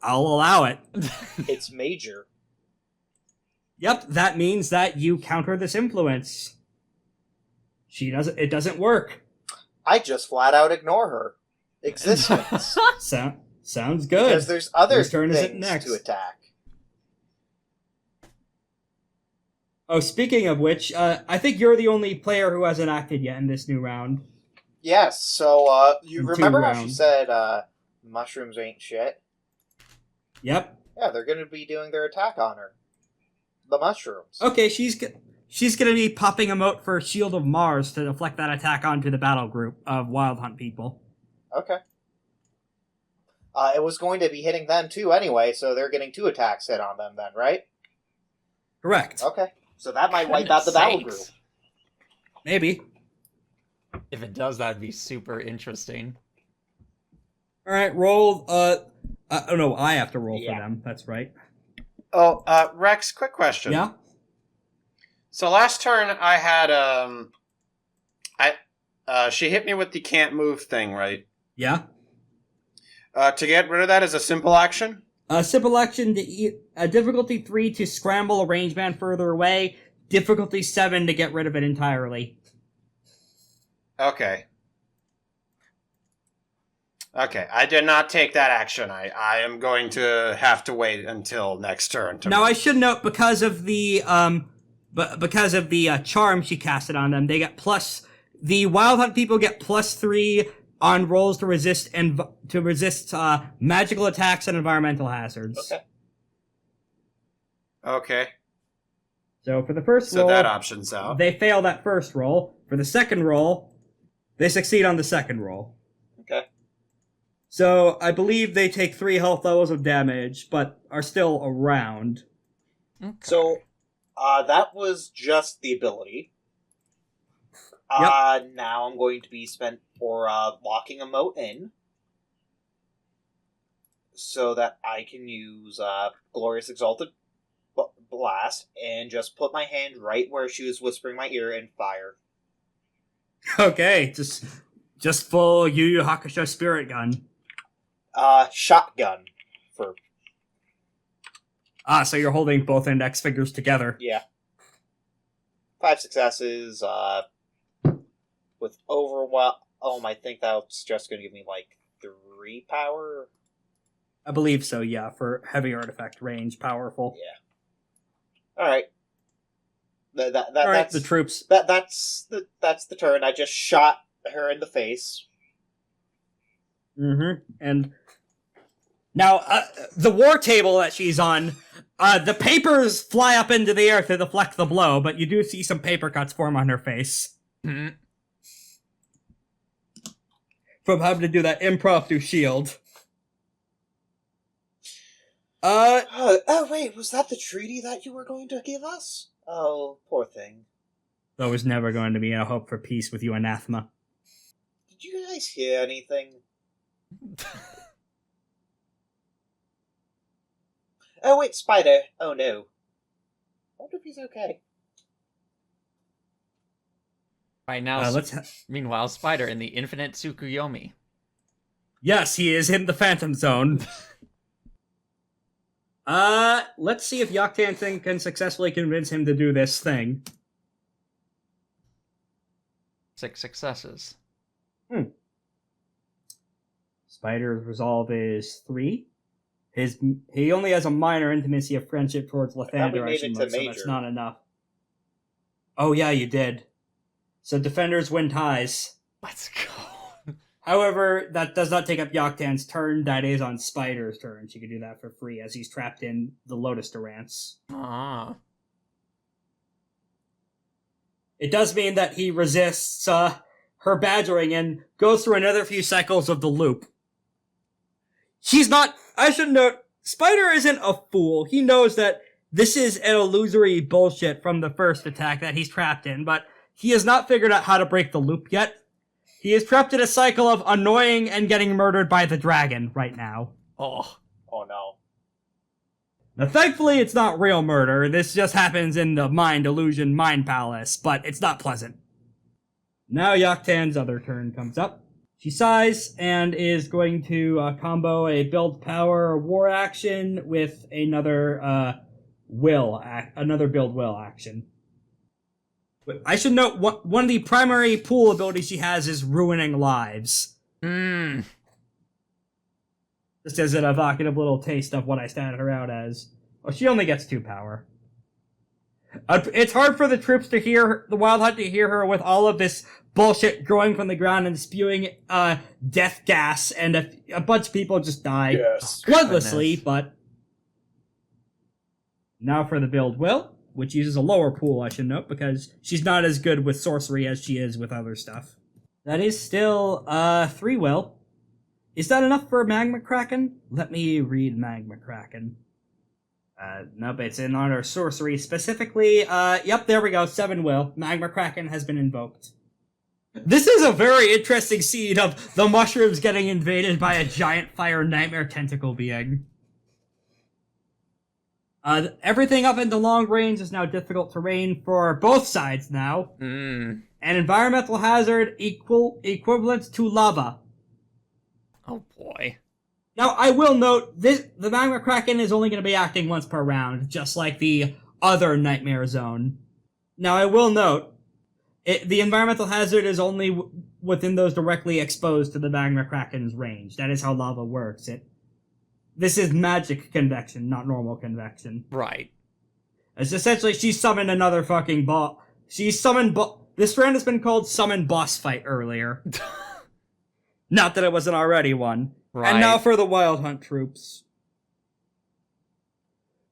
I'll allow it. It's major. Yep, that means that you counter this influence. It doesn't work. I just flat out ignore her existence. Sounds good. Because there's other Whose turn is it things next? to attack. Oh, speaking of which, I think you're the only player who hasn't acted yet in this new round. Yes, so, you In 2 remember how she rounds. said, mushrooms ain't shit? Yep. Yeah, they're gonna be doing their attack on her. The mushrooms. Okay, she's gonna be popping a mote for Shield of Mars to deflect that attack onto the battle group of Wyld Hunt people. Okay. It was going to be hitting them too anyway, so they're getting 2 attacks hit on them then, right? Correct. Okay. So that might wipe out the battle group. Maybe. If it does, that'd be super interesting. Alright, roll, oh no, I have to roll Yeah. for them, that's right. Oh, Rex, quick question. Yeah? So last turn I had, she hit me with the can't move thing, right? Yeah? To get rid of that is a simple action? Simple action to difficulty 3 to scramble a range band further away, difficulty 7 to get rid of it entirely. Okay. Okay, I did not take that action. I am going to have to wait until next turn. Now I should note, because of the charm she casted on them, they get the Wyld Hunt people get +3 on rolls to resist magical attacks and environmental hazards. Okay. Okay, So for the first so roll, that option's out. they fail that first roll. For the second roll, they succeed on the second roll. Okay. So I believe they take 3 health levels of damage, but are still around. Okay. So, that was just the ability. Now I'm going to be spent for locking a mote in, so that I can use Glorious Exalted Blast and just put my hand right where she was whispering my ear and fire. Okay, just full Yu Yu Hakusho Spirit Gun. Shotgun for... So you're holding both index fingers together. Yeah. 5 successes, with Overwhelm, I think that's just going to give me, 3 power? I believe so, yeah, for heavy artifact range, powerful. Yeah. Alright. Alright, That's the troops. That's the turn. I just shot her in the face. Mm-hmm. And now, the war table that she's on, the papers fly up into the air to deflect the blow, but you do see some paper cuts form on her face. Mhm. From having to do that impromptu shield. Wait, was that the treaty that you were going to give us? Oh, poor thing. There was never going to be a hope for peace with you, Anathema. Did you guys hear anything? Oh, wait, Spider. Oh, no. I wonder if he's okay. Right now, Let's meanwhile, Spider in the infinite Tsukuyomi. Yes, he is in the Phantom Zone. Let's see if Joktan can successfully convince him to do this thing. 6 successes. Spider's resolve is 3. He only has a minor intimacy of friendship towards Lythander, I should note, so that's not enough. Oh yeah, you did. So defenders win ties. Let's go. However, that does not take up Joktan's turn. That is on Spider's turn. She can do that for free as he's trapped in the Lotus Durance. Ah. It does mean that he resists her badgering and goes through another few cycles of the loop. He's not... I should note, Spider isn't a fool. He knows that this is an illusory bullshit from the first attack that he's trapped in, but he has not figured out how to break the loop yet. He is trapped in a cycle of annoying and getting murdered by the dragon right now. Oh. Oh, no. Now, thankfully, it's not real murder. This just happens in the mind illusion mind palace, but it's not pleasant. Now Joktan's other turn comes up. She sighs and is going to combo a build power war action with another another build will action. But I should note one of the primary pool abilities she has is ruining lives. Hmm. Just as an evocative little taste of what I statted her out as. Oh, she only gets 2 power. It's hard for the troops to hear the Wyld Hunt to hear her with all of this bullshit growing from the ground and spewing death gas, and a bunch of people just die Yes. bloodlessly. But now for the build will, which uses a lower pool, I should note, because she's not as good with sorcery as she is with other stuff. That is still 3 will. Is that enough for Magma Kraken? Let me read Magma Kraken. Nope, it's in honor of sorcery specifically. Yep, there we go, 7 will. Magma Kraken has been invoked. This is a very interesting scene of the mushrooms getting invaded by a giant fire nightmare tentacle being. Everything up into long range is now difficult terrain for both sides now. Hmm. An environmental hazard equivalent to lava. Oh boy. Now, I will note, the Magma Kraken is only going to be acting once per round, just like the other Nightmare Zone. Now, I will note, the environmental hazard is only within those directly exposed to the Magma Kraken's range. That is how lava works. This is magic convection, not normal convection. Right. It's essentially, she summoned another fucking boss. This round has been called Summon Boss Fight earlier. Not that it wasn't already one. Right. And now for the Wyld Hunt troops.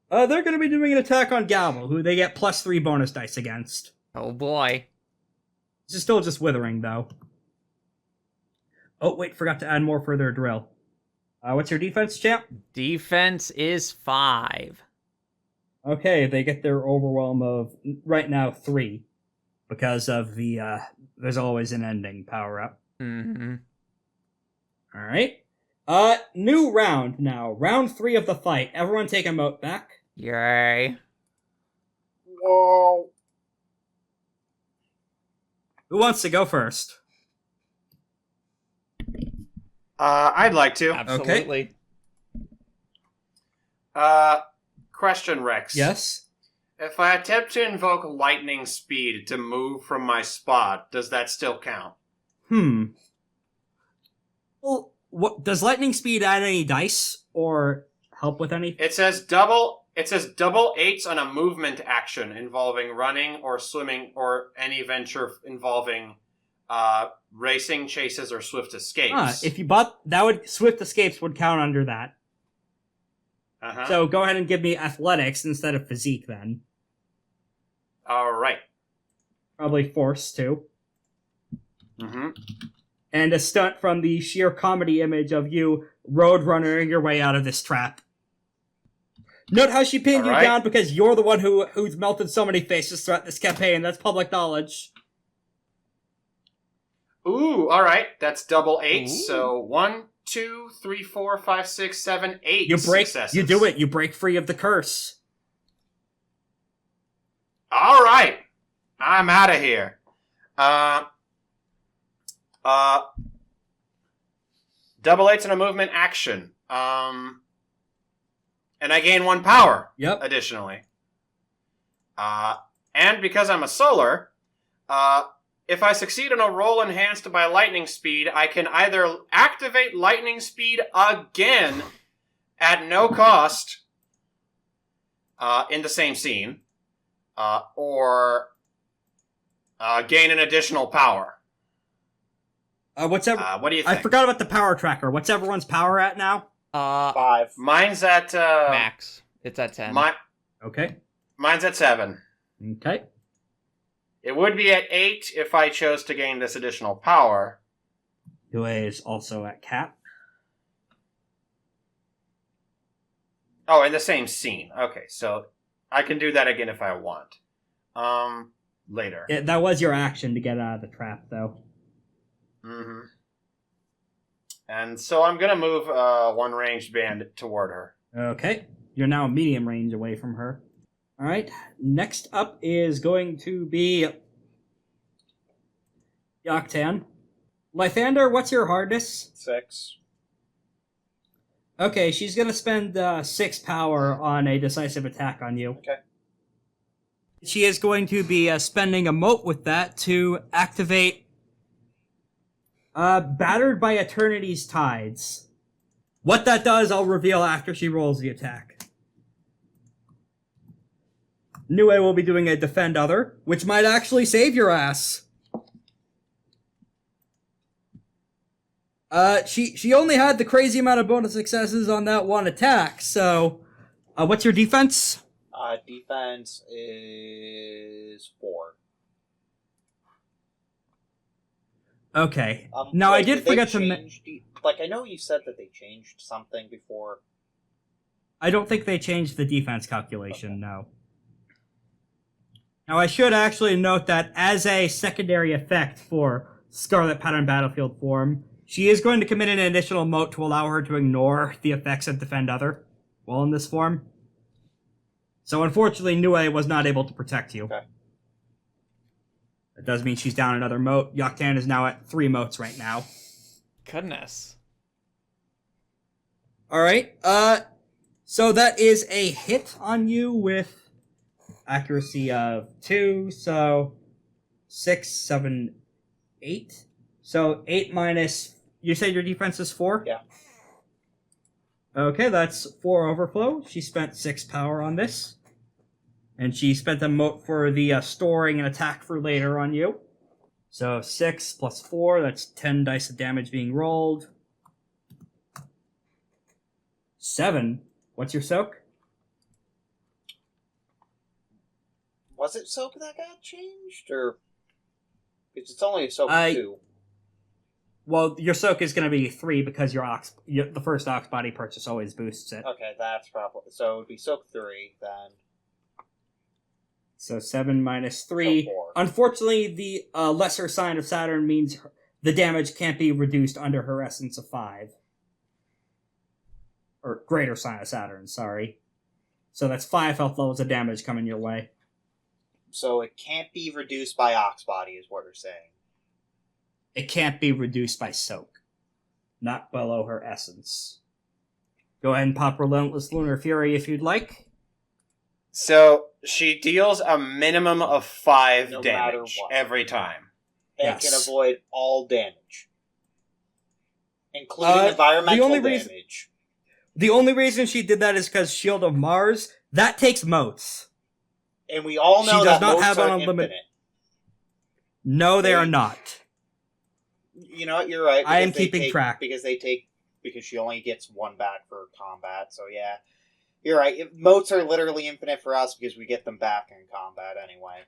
They're going to be doing an attack on Gavel, who they get +3 bonus dice against. Oh boy. This is still just withering, though. Oh, wait, forgot to add more for their drill. What's your defense, champ? Defense is 5. Okay, they get their overwhelm of, right now, 3. Because of the, there's always an ending power-up. Mm-hmm. Alright. New round now. Round 3 of the fight. Everyone take a mote back. Yay. Whoa. Who wants to go first? I'd like to. Absolutely. Question, Rex. Yes? If I attempt to invoke lightning speed to move from my spot, does that still count? Well, what does lightning speed add any dice or help with anything? It says double 8s on a movement action involving running or swimming or any venture involving racing, chases, or swift escapes. If you bought that, would swift escapes would count under that. Uh-huh. So go ahead and give me athletics instead of physique then. All right. Probably force too. Mm-hmm. And a stunt from the sheer comedy image of you roadrunner your way out of this trap. Note how she pinned you Alright. down because you're the one who's melted so many faces throughout this campaign. That's public knowledge. Ooh, all right. That's double 8. Ooh. So 1, 2, 3, 4, 5, 6, 7, 8 You break. successes. You do it. You break free of the curse. All right. I'm out of here. Double 8's in a movement action. And I gain 1 power. Yep. Additionally. And because I'm a solar, if I succeed in a roll enhanced by lightning speed, I can either activate lightning speed again at no cost in the same scene, or gain an additional power. Whatever. What do you think? I forgot about the power tracker. What's everyone's power at now? 5. Mine's at Max. It's at 10. Okay. Mine's at 7. Okay. It would be at 8 if I chose to gain this additional power. Yue is also at cap. Oh, in the same scene. Okay, so I can do that again if I want. Later. That was your action to get out of the trap, though. Mm-hmm. And so I'm gonna move 1 ranged band toward her. Okay. You're now medium range away from her. Alright. Next up is going to be Joktan. Lythander, what's your hardness? 6. Okay, she's gonna spend 6 power on a decisive attack on you. Okay. She is going to be spending a mote with that to activate Battered by Eternity's Tides. What that does, I'll reveal after she rolls the attack. Nue will be doing a Defend Other, which might actually save your ass. She only had the crazy amount of bonus successes on that one attack, so... what's your defense? Defense is 4. Okay. Now, I did forget to... I know you said that they changed something before. I don't think they changed the defense calculation, no. Now, I should actually note that as a secondary effect for Scarlet Pattern Battlefield form, she is going to commit an additional mote to allow her to ignore the effects of Defend Other while in this form. So, unfortunately, Nue was not able to protect you. Okay. That does mean she's down another mote. Joktan is now at 3 motes right now. Goodness. Alright, so that is a hit on you with accuracy of 2, so 6, 7, 8. So 8 minus, you said your defense is 4? Yeah. Okay, that's 4 overflow. She spent 6 power on this. And she spent a mote for the storing and attack for later on you. So 6 plus 4, that's 10 dice of damage being rolled. 7. What's your soak? Was it soap that got changed, or because it's only a soap 2? Well, your soak is going to be 3 because the first ox body purchase always boosts it. Okay, that's probably... So it would be soak 3, then... So 7 minus 3. So 4. Unfortunately, the lesser sign of Saturn means the damage can't be reduced under her essence of 5. Or greater sign of Saturn, sorry. So that's 5 health levels of damage coming your way. So it can't be reduced by ox body, is what you're saying. It can't be reduced by soak. Not below her essence. Go ahead and pop Relentless Lunar Fury if you'd like. So she deals a minimum of 5 No matter damage what. every time. And Yes. can avoid all damage. Including environmental only reason- damage. The only reason she did that is because Shield of Mars, that takes motes. And we all know She does that not motes have are an unlimited- infinite. No, they are They- not. You know what, you're right. I am because they keeping take- track. Because she only gets 1 back for combat, so yeah. You're right. Motes are literally infinite for us because we get them back in combat anyway.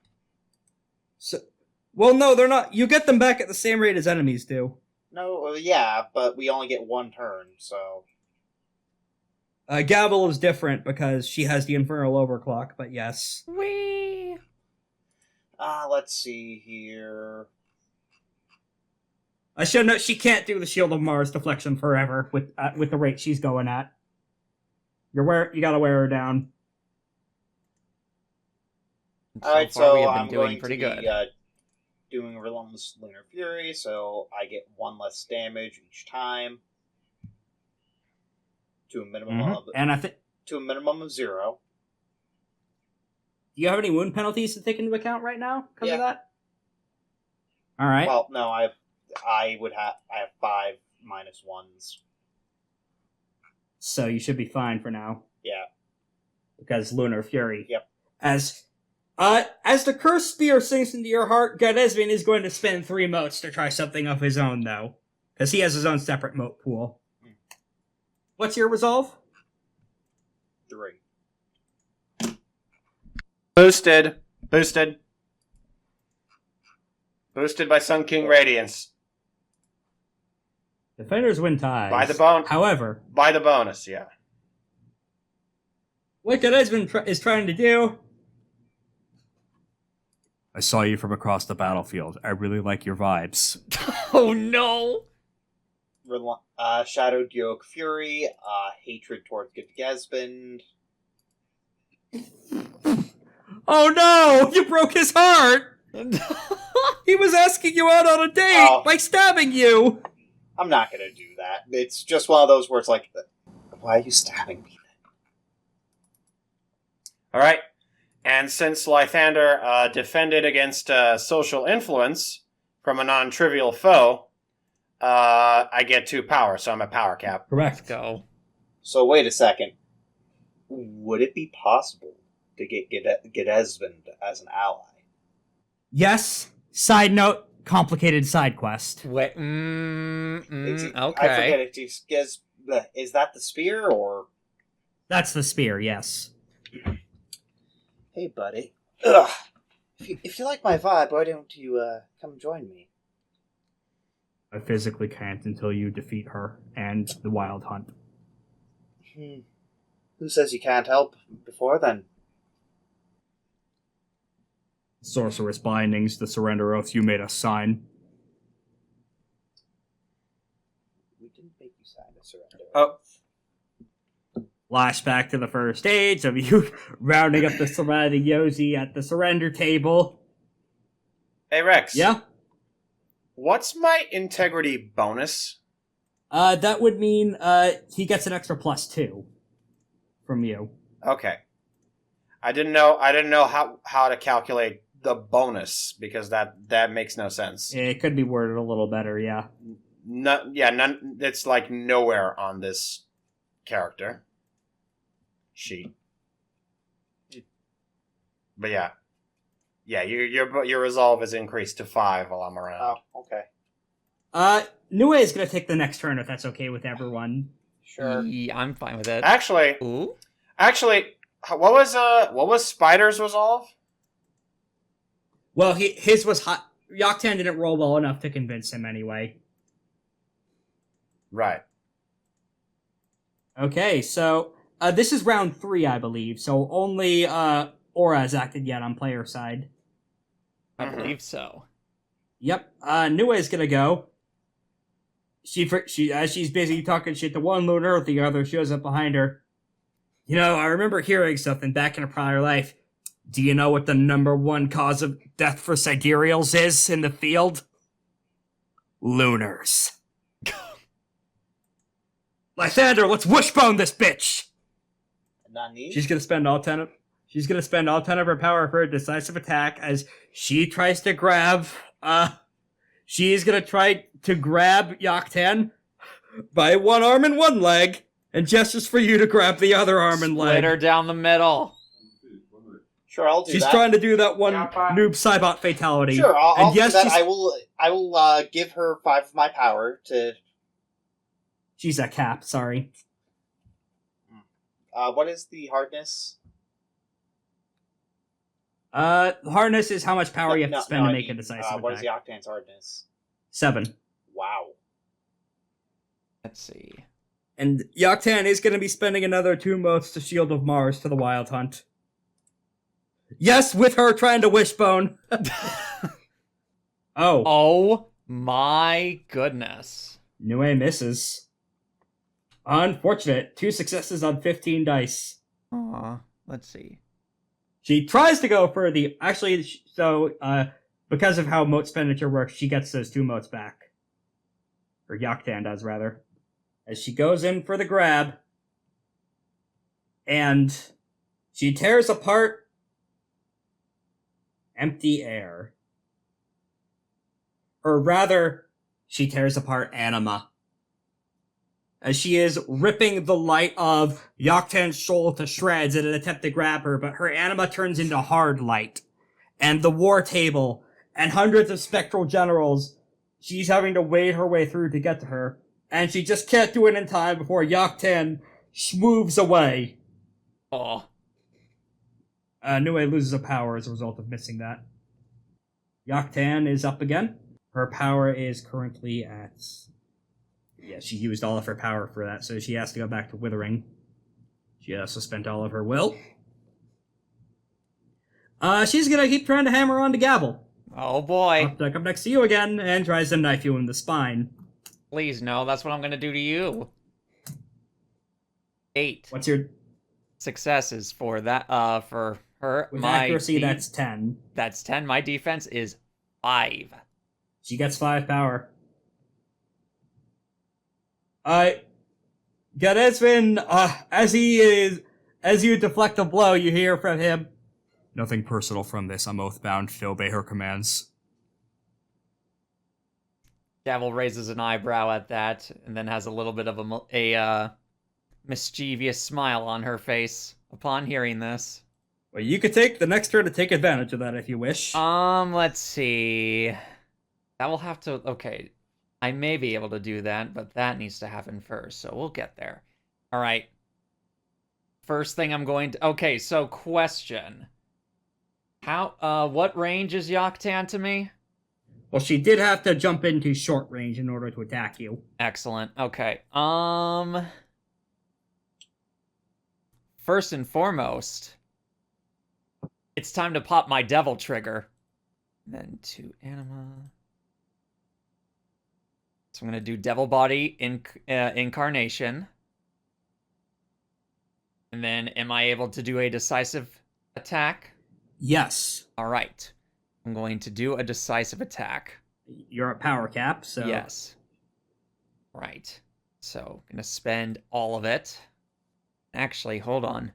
Well, no, they're not. You get them back at the same rate as enemies do. No, yeah, but we only get 1 turn, so... Gavel is different because she has the Infernal Overclock, but yes. Whee! Let's see here... I should note she can't do the Shield of Mars deflection forever with the rate she's going at. You gotta wear her down. Alright, far, we so have been I'm doing going pretty to good. be doing Relentless Lunar Fury, so I get 1 less damage each time. To a minimum of And I think, to a minimum of 0. do you have any wound penalties to take into account right now because Yeah. of that? All right. Well, no, I have 5 minus 1s. So you should be fine for now. Yeah. Because Lunar Fury. Yep. As the cursed spear sinks into your heart, Geresvin is going to spend 3 motes to try something of his own, though. Because he has his own separate mote pool. What's your resolve? 3. Boosted by Sun King Radiance. Defenders win ties. By the bone. However, By the bonus, yeah. what Geresvin is trying to do... I saw you from across the battlefield. I really like your vibes. Oh no! Shadowed Yoke Fury, hatred towards Geresvin. Oh no! You broke his heart! He was asking you out on a date by stabbing you! I'm not gonna do that. It's just one of those where it's like, why are you stabbing me then? Alright. And since Lythander defended against social influence from a non-trivial foe, I get 2 power, so I'm at power cap. Correct. Go. So wait a second. Would it be possible to get Geresvin as an ally? Yes. Side note, complicated side quest. Wait. I Okay. forget it. Is that the spear or? That's the spear, yes. Hey, buddy. Ugh. If you like my vibe, why don't you come join me? I physically can't until you defeat her and the Wyld Hunt. Who says you can't help before then? Sorceress bindings, the surrender oath you made us sign. We didn't make you sign a surrender. Oh. Flashback to the first stage of you rounding up the surrounding Yozi at the surrender table. Hey, Rex. Yeah? What's my integrity bonus? That would mean, he gets an extra +2 from you. Okay. I didn't know how to calculate the bonus, because that makes no sense. It could be worded a little better, yeah. None. It's like nowhere on this character sheet. But yeah, your resolve is increased to 5 while I'm around. Oh, okay. Nue is gonna take the next turn if that's okay with everyone. Sure. Yeah, I'm fine with it. Actually, Ooh. what was Spider's resolve? Well, his was hot. Joktan didn't roll well enough to convince him anyway. Right. Okay, so this is round 3, I believe. So only Aura has acted yet on player side. I believe so. Yep. Nue's gonna go. She as she's busy talking shit to one Lunar, the other shows up behind her. You know, I remember hearing something back in a prior life. Do you know what the #1 cause of death for Sidereals is in the field? Lunars. Lythander, let's wishbone this bitch! Nani? She's gonna spend all 10 of her power for a decisive attack as she tries to grab she's gonna try to grab Joktan by one arm and one leg, and gestures for you to grab the other arm and leg. Split her down the middle. Sure, I'll do She's that. trying to do that one noob Cybot fatality. Sure, I'll yes, do that. I will give her 5 of my power to... She's at cap, sorry. What is the hardness? Hardness is how much power you have to spend to make a decisive attack. What is Joktan's hardness? 7. Wow. Let's see. And Joktan is going to be spending another 2 motes to Shield of Mars to the Wyld Hunt. Yes, with her trying to wishbone. Oh. Oh my goodness. Nue misses. Unfortunate. 2 successes on 15 dice. Aw, let's see. She tries to go for the... Actually, so, because of how mote expenditure works, she gets those 2 motes back. Or Joktan does, rather. As she goes in for the grab. And she tears apart empty air. Or rather, she tears apart anima. As she is ripping the light of Joktan's soul to shreds in an attempt to grab her, but her anima turns into hard light. And the war table, and hundreds of spectral generals, she's having to wade her way through to get to her. And she just can't do it in time before Joktan moves away. Aw. Nue loses a power as a result of missing that. Joktan is up again. Her power is currently at... Yeah, she used all of her power for that, so she has to go back to Withering. She also spent all of her will. She's gonna keep trying to hammer on to Gavel. Oh boy. Come next to you again, and tries to knife you in the spine. Please, no, that's what I'm gonna do to you. 8 What's your... successes for that, for her. With My accuracy, that's 10. That's 10. My defense is 5. She gets 5 power. Geresvin, as you deflect a blow, you hear from him, "Nothing personal from this. I'm oath-bound to obey her commands." Gavel raises an eyebrow at that, and then has a little bit of a mischievous smile on her face upon hearing this. Well, you could take the next turn to take advantage of that if you wish. Let's see. That will have to... Okay. I may be able to do that, but that needs to happen first, so we'll get there. Alright. First thing I'm going to... Okay, so question. What range is Joktan to me? Well, she did have to jump into short range in order to attack you. Excellent. Okay. First and foremost, it's time to pop my devil trigger. Then 2 anima. So I'm going to do Devil Body Incarnation. And then am I able to do a decisive attack? Yes. All right. I'm going to do a decisive attack. You're at power cap, so... Yes. Right. So I'm going to spend all of it. Actually, hold on.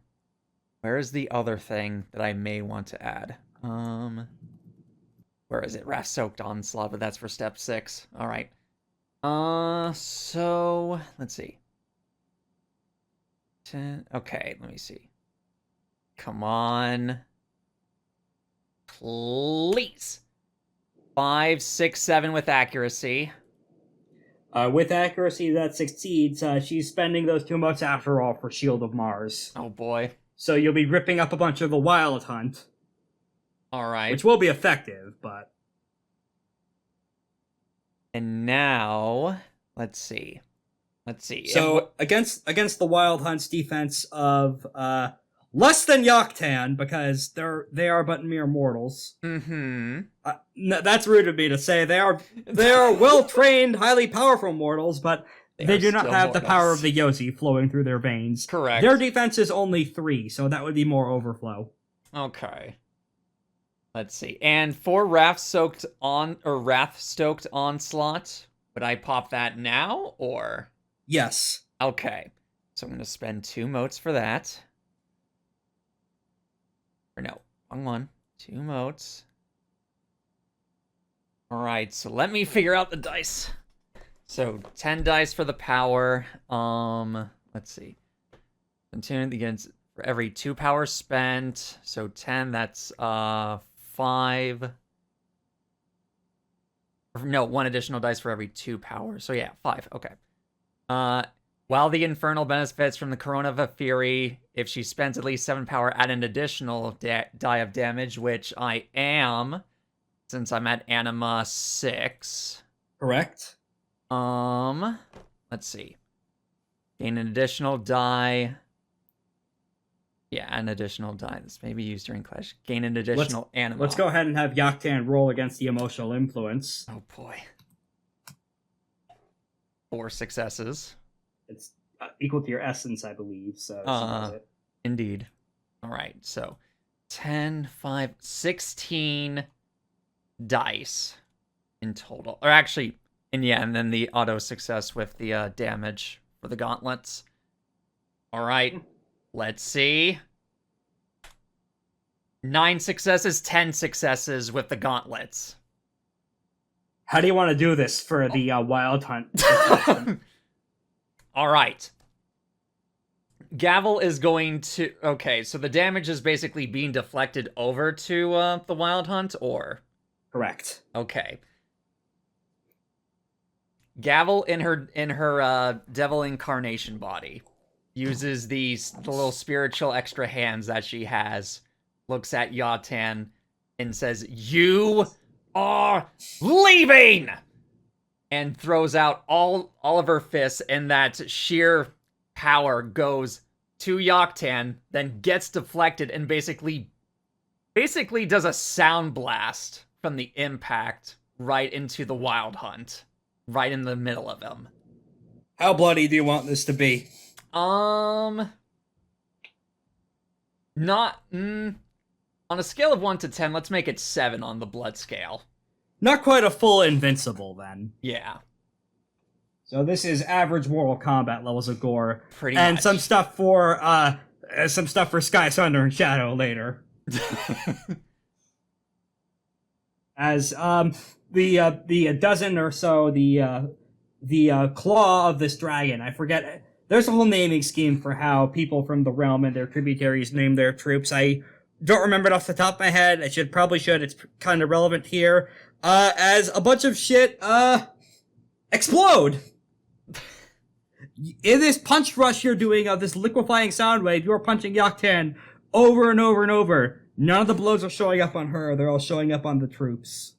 Where is the other thing that I may want to add? Where is it? Wrath-Soaked Onslaught, but that's for step 6. All right. So, let's see. 10, okay, let me see. Come on. Please. 5, 6, 7 with accuracy. With accuracy, that succeeds. She's spending those 2 motes after all for Shield of Mars. Oh boy. So you'll be ripping up a bunch of the Wyld Hunt. Alright. Which will be effective, but... And now, let's see. Let's see. So against the Wyld Hunt's defense of less than Joktan, because they are but mere mortals. Mm-hmm. No, that's rude of me to say. They are well trained, highly powerful mortals, but they do not have the power of the Yozi flowing through their veins. Correct. Their defense is only 3, so that would be more overflow. Okay. Let's see. And for Wrath-Stoked Onslaught, would I pop that now, or? Yes. Okay. So I'm going to spend 2 motes for that. Or no, wrong one. 2 motes. Alright, so let me figure out the dice. So 10 dice for the power. Let's see. Continue against for every 2 power spent. So 10, that's 5. No, 1 additional dice for every 2 power. So yeah, 5. Okay. While the Infernal benefits from the Corona of Fury, if she spends at least 7 power, add an additional die of damage, which I am, since I'm at Anima 6. Correct. Let's see. Gain an additional die. Yeah, an additional die. This may be used during clash. Gain an additional Anima. Let's go ahead and have Joktan roll against the emotional influence. Oh boy. 4 successes. It's equal to your essence, I believe, so she does it. Indeed. All right, so 10, 5, 16 dice in total. Or actually, and then the auto success with the damage for the gauntlets. All right, let's see. 9 successes, 10 successes with the gauntlets. How do you want to do this for the Wyld Hunt? All right. Gavel is going to... Okay, so the damage is basically being deflected over to the Wyld Hunt, or? Correct. Okay. Gavel in her devil incarnation body uses the little spiritual extra hands that she has, looks at Joktan, and says, "You are leaving!" And throws out all of her fists, and that sheer power goes to Joktan, then gets deflected, and basically does a sound blast from the impact right into the Wyld Hunt, right in the middle of him. How bloody do you want this to be? Not on a scale of 1 to 10, let's make it 7 on the blood scale. Not quite a full invincible, then. Yeah. So this is average Mortal Kombat levels of gore. Pretty and much. some stuff for Sky, Thunder, and Shadow later. As the dozen or so, the claw of this dragon, I forget. There's a whole naming scheme for how people from the realm and their tributaries name their troops. I don't remember it off the top of my head. I probably should. It's kind of relevant here. As a bunch of shit, explode! In this punch rush you're doing of this liquefying sound wave, you're punching Joktan over and over and over. None of the blows are showing up on her, they're all showing up on the troops.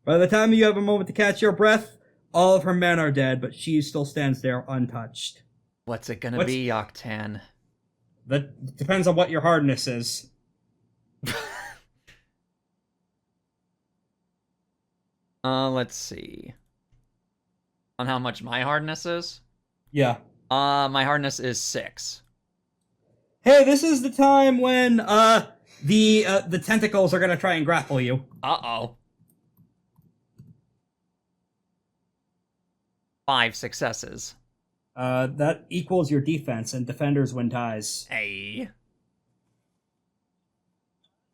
By the time you have a moment to catch your breath, all of her men are dead, but she still stands there untouched. What's it gonna be, Joktan? That depends on what your hardness is. Let's see. On how much my hardness is? Yeah. My hardness is 6. Hey, this is the time when, the tentacles are gonna try and grapple you. Uh-oh. 5 successes. That equals your defense, and defenders win ties. Hey.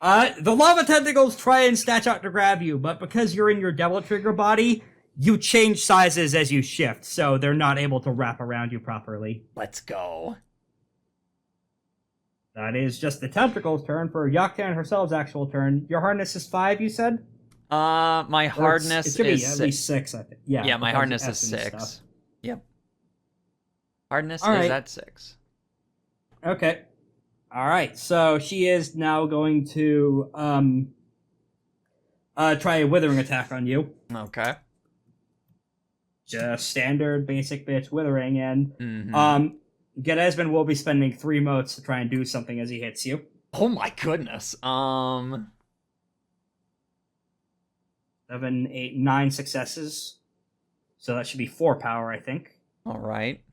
The lava tentacles try and snatch out to grab you, but because you're in your devil trigger body, you change sizes as you shift, so they're not able to wrap around you properly. Let's go. That is just the tentacles' turn. For Joktan herself's actual turn, your hardness is 5, you said? My hardness it should be is at 6. least 6, I think. Yeah, my hardness is essence 6. stuff. Yep. Hardness All is right. at 6. Okay. Alright, so she is now going to, try a withering attack on you. Okay. Just standard, basic bitch withering, and Mhm. Geresvin will be spending 3 motes to try and do something as he hits you. Oh my goodness. 7, 8, 9 successes. So that should be 4 power, I think. All right.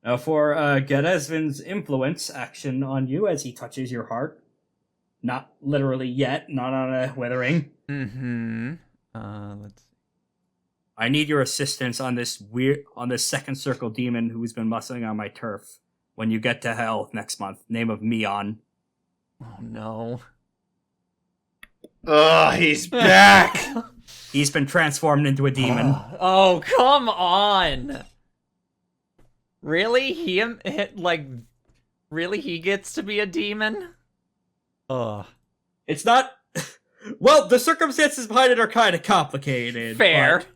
Now for Geresvin's influence action on you as he touches your heart. Not literally yet, not on a withering. Mm-hmm. Let's see. I need your assistance on this second circle demon who's been muscling on my turf. When you get to hell next month, name of Meon. Oh no. Ugh, he's back! He's been transformed into a demon. Oh, come on! Really? Really he gets to be a demon? Ugh. It's not... Well, the circumstances behind it are kind of complicated. Fair. but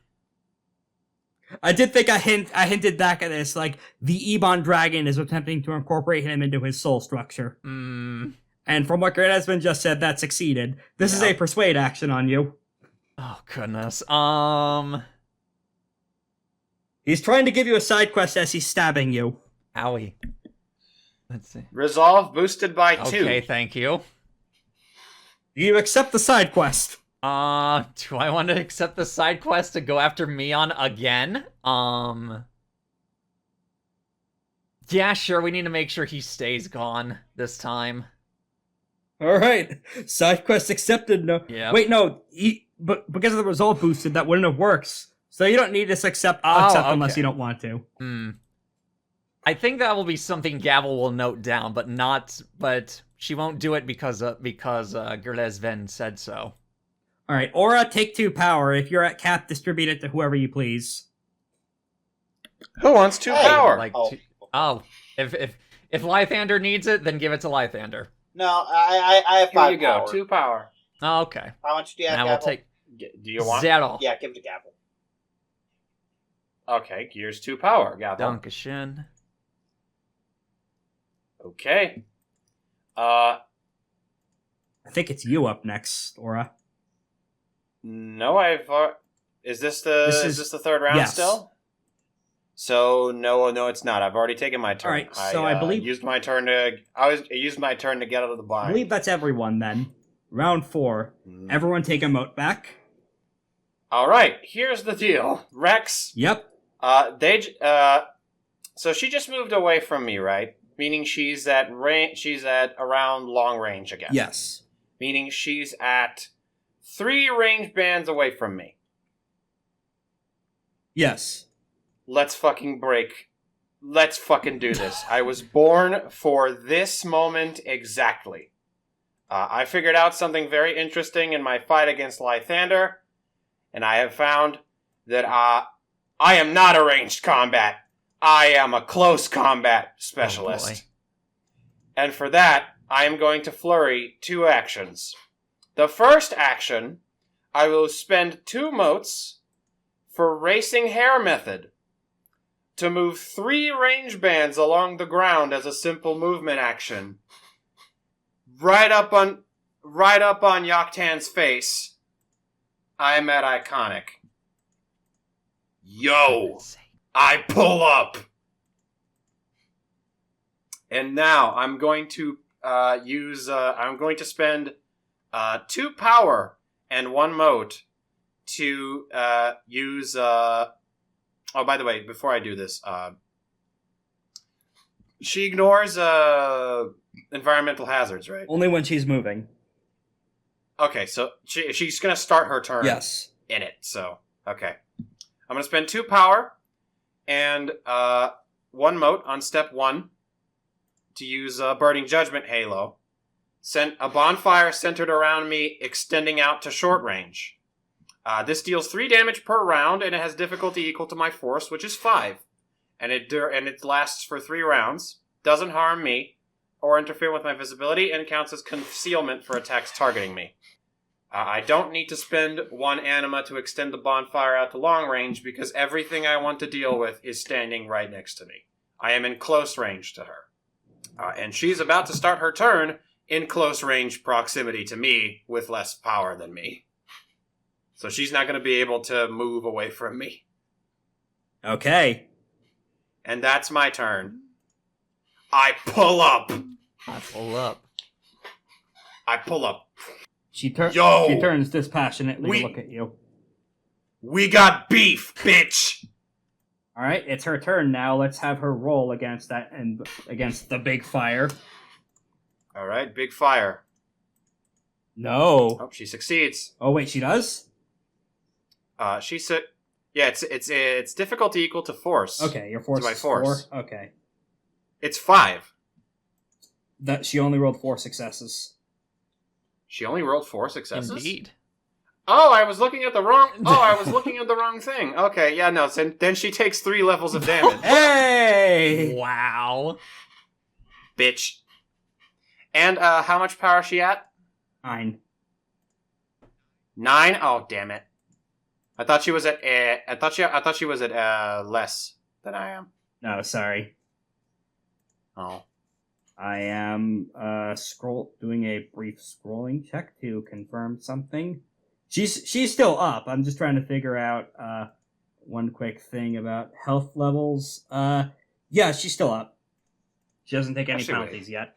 I did think I hinted back at this, like, the Ebon dragon is attempting to incorporate him into his soul structure. Mm. And from what Geresvin just said, that succeeded. This is a persuade action on you. Oh, goodness. He's trying to give you a side quest as he's stabbing you. Owie. Let's see. Resolve boosted by 2. Okay, thank you. You accept the side quest. Do I want to accept the side quest to go after Meon again? Yeah, sure, we need to make sure he stays gone this time. Alright. Side quest accepted. No. Yep. Wait, no. But because of the result boosted, that wouldn't have worked. So you don't need to accept okay. unless you don't want to. I think that will be something Gavel will note down, but she won't do it because Geresvin said so. Alright, Aura, take 2 power. If you're at cap, distribute it to whoever you please. Who wants 2 power? If Lythander needs it, then give it to Lythander. No, I have 5 Here you go, power. 2 power. Oh, okay. How much do you have, Now Gavel? we'll take Do you want? 0. Yeah, give it to Gavel. Okay, here's 2 power, Gavel. Dankeschön. Okay. I think it's you up next, Aura. No, is this the third round yes. still? So no, it's not. I've already taken my turn. All right, so I believe used my turn to get out of the I bind. believe that's everyone then. Round 4. Everyone take a mote back. All right, here's the deal, Rex. Yep. So she just moved away from me, right? Meaning she's at around long range again. Yes. Meaning she's at 3 range bands away from me. Yes. Let's fucking do this. I was born for this moment exactly. I figured out something very interesting in my fight against Lythander, and I have found that I am not a ranged combat. I am a close combat specialist. Oh boy. And for that, I am going to flurry 2 actions. The first action, I will spend 2 motes for Racing Hare method to move 3 range bands along the ground as a simple movement action. Right up on Joktan's face. I am at Iconic. Yo! I pull up! And now I'm going to spend 2 power and 1 mote to use oh, by the way, before I do this, she ignores environmental hazards, right? Only when she's moving. Okay, so she's gonna start her turn Yes. in it, so okay. I'm gonna spend 2 power and 1 mote on step 1 to use Burning Judgment Halo. Sent a bonfire centered around me, extending out to short range. This deals 3 damage per round, and it has difficulty equal to my force, which is 5. And it lasts for 3 rounds. Doesn't harm me or interfere with my visibility, and counts as concealment for attacks targeting me. I don't need to spend 1 anima to extend the bonfire out to long range because everything I want to deal with is standing right next to me. I am in close range to her. And she's about to start her turn in close range proximity to me with less power than me. So she's not going to be able to move away from me. Okay. And that's my turn. I pull up. I pull up. I pull up. She Yo! She turns dispassionately We- to look at you. We got beef, bitch! All right, it's her turn now. Let's have her roll against that and against the big fire. All right, big fire. No. Oh, she succeeds. Oh wait, she does. She said, "Yeah, it's difficulty equal to force. Okay, your force. To my is force. 4. Okay. It's 5. That she only rolled 4 successes. She only rolled 4 successes. Indeed. Oh, I was looking at the wrong. Oh, I was looking at the wrong thing. Okay, yeah, no. So then she takes 3 levels of damage, Hey! Wow. bitch. And how much power is she at? 9. 9. Oh, damn it! I thought she was at. I thought she was at less than I am. No, sorry. Oh. I am doing a brief scrolling check to confirm something. She's still up. I'm just trying to figure out one quick thing about health levels. Yeah, she's still up. She doesn't take any Actually, wait. penalties yet.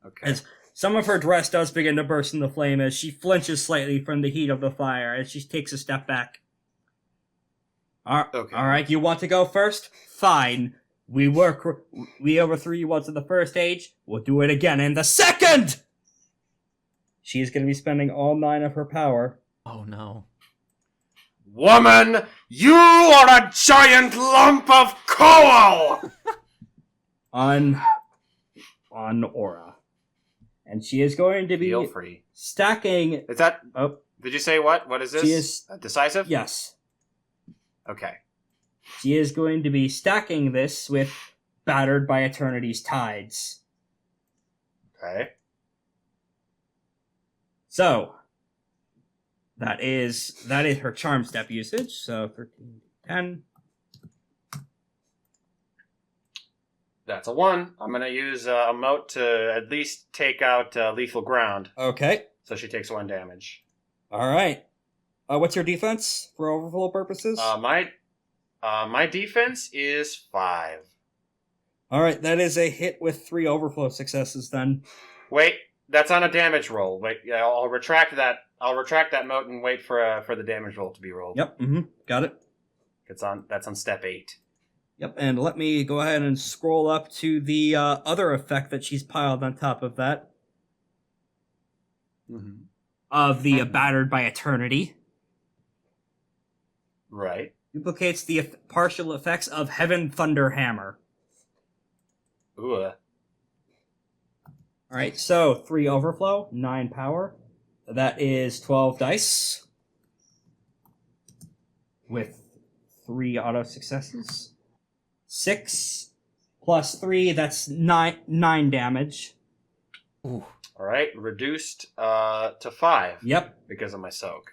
Okay. As some of her dress does begin to burst into flame as she flinches slightly from the heat of the fire as she takes a step back. Okay. All right, you want to go first? Fine. We overthrew you once in the first stage. We'll do it again in the second! She's going to be spending all 9 of her power. Oh no. Woman, you are a giant lump of coal! on Aura. And she is going to be Feel free. stacking... Is that... Oh, Did you say what? What is this? She is... Decisive? Yes. Okay. She is going to be stacking this with Battered by Eternity's Tides. Okay. So, that is her charm step usage. So 13, 10. That's a 1. I'm going to use a moat to at least take out lethal ground. Okay. So she takes 1 damage. All right. What's your defense for overflow purposes? My defense is 5. All right, that is a hit with 3 overflow successes then. Wait, that's on a damage roll. Wait, yeah, I'll retract that. I'll retract that moat and wait for the damage roll to be rolled. Yep, got it. That's on step 8. Yep, and let me go ahead and scroll up to the other effect that she's piled on top of that. Mm-hmm. Of the Battered by Eternity. Right. Duplicates the partial effects of Heaven Thunder Hammer. Ooh. Alright, so 3 overflow, 9 power. That is 12 dice. With 3 auto successes. 6 plus 3, that's 9 damage. Ooh. All right, reduced to 5. Yep, Because of my soak.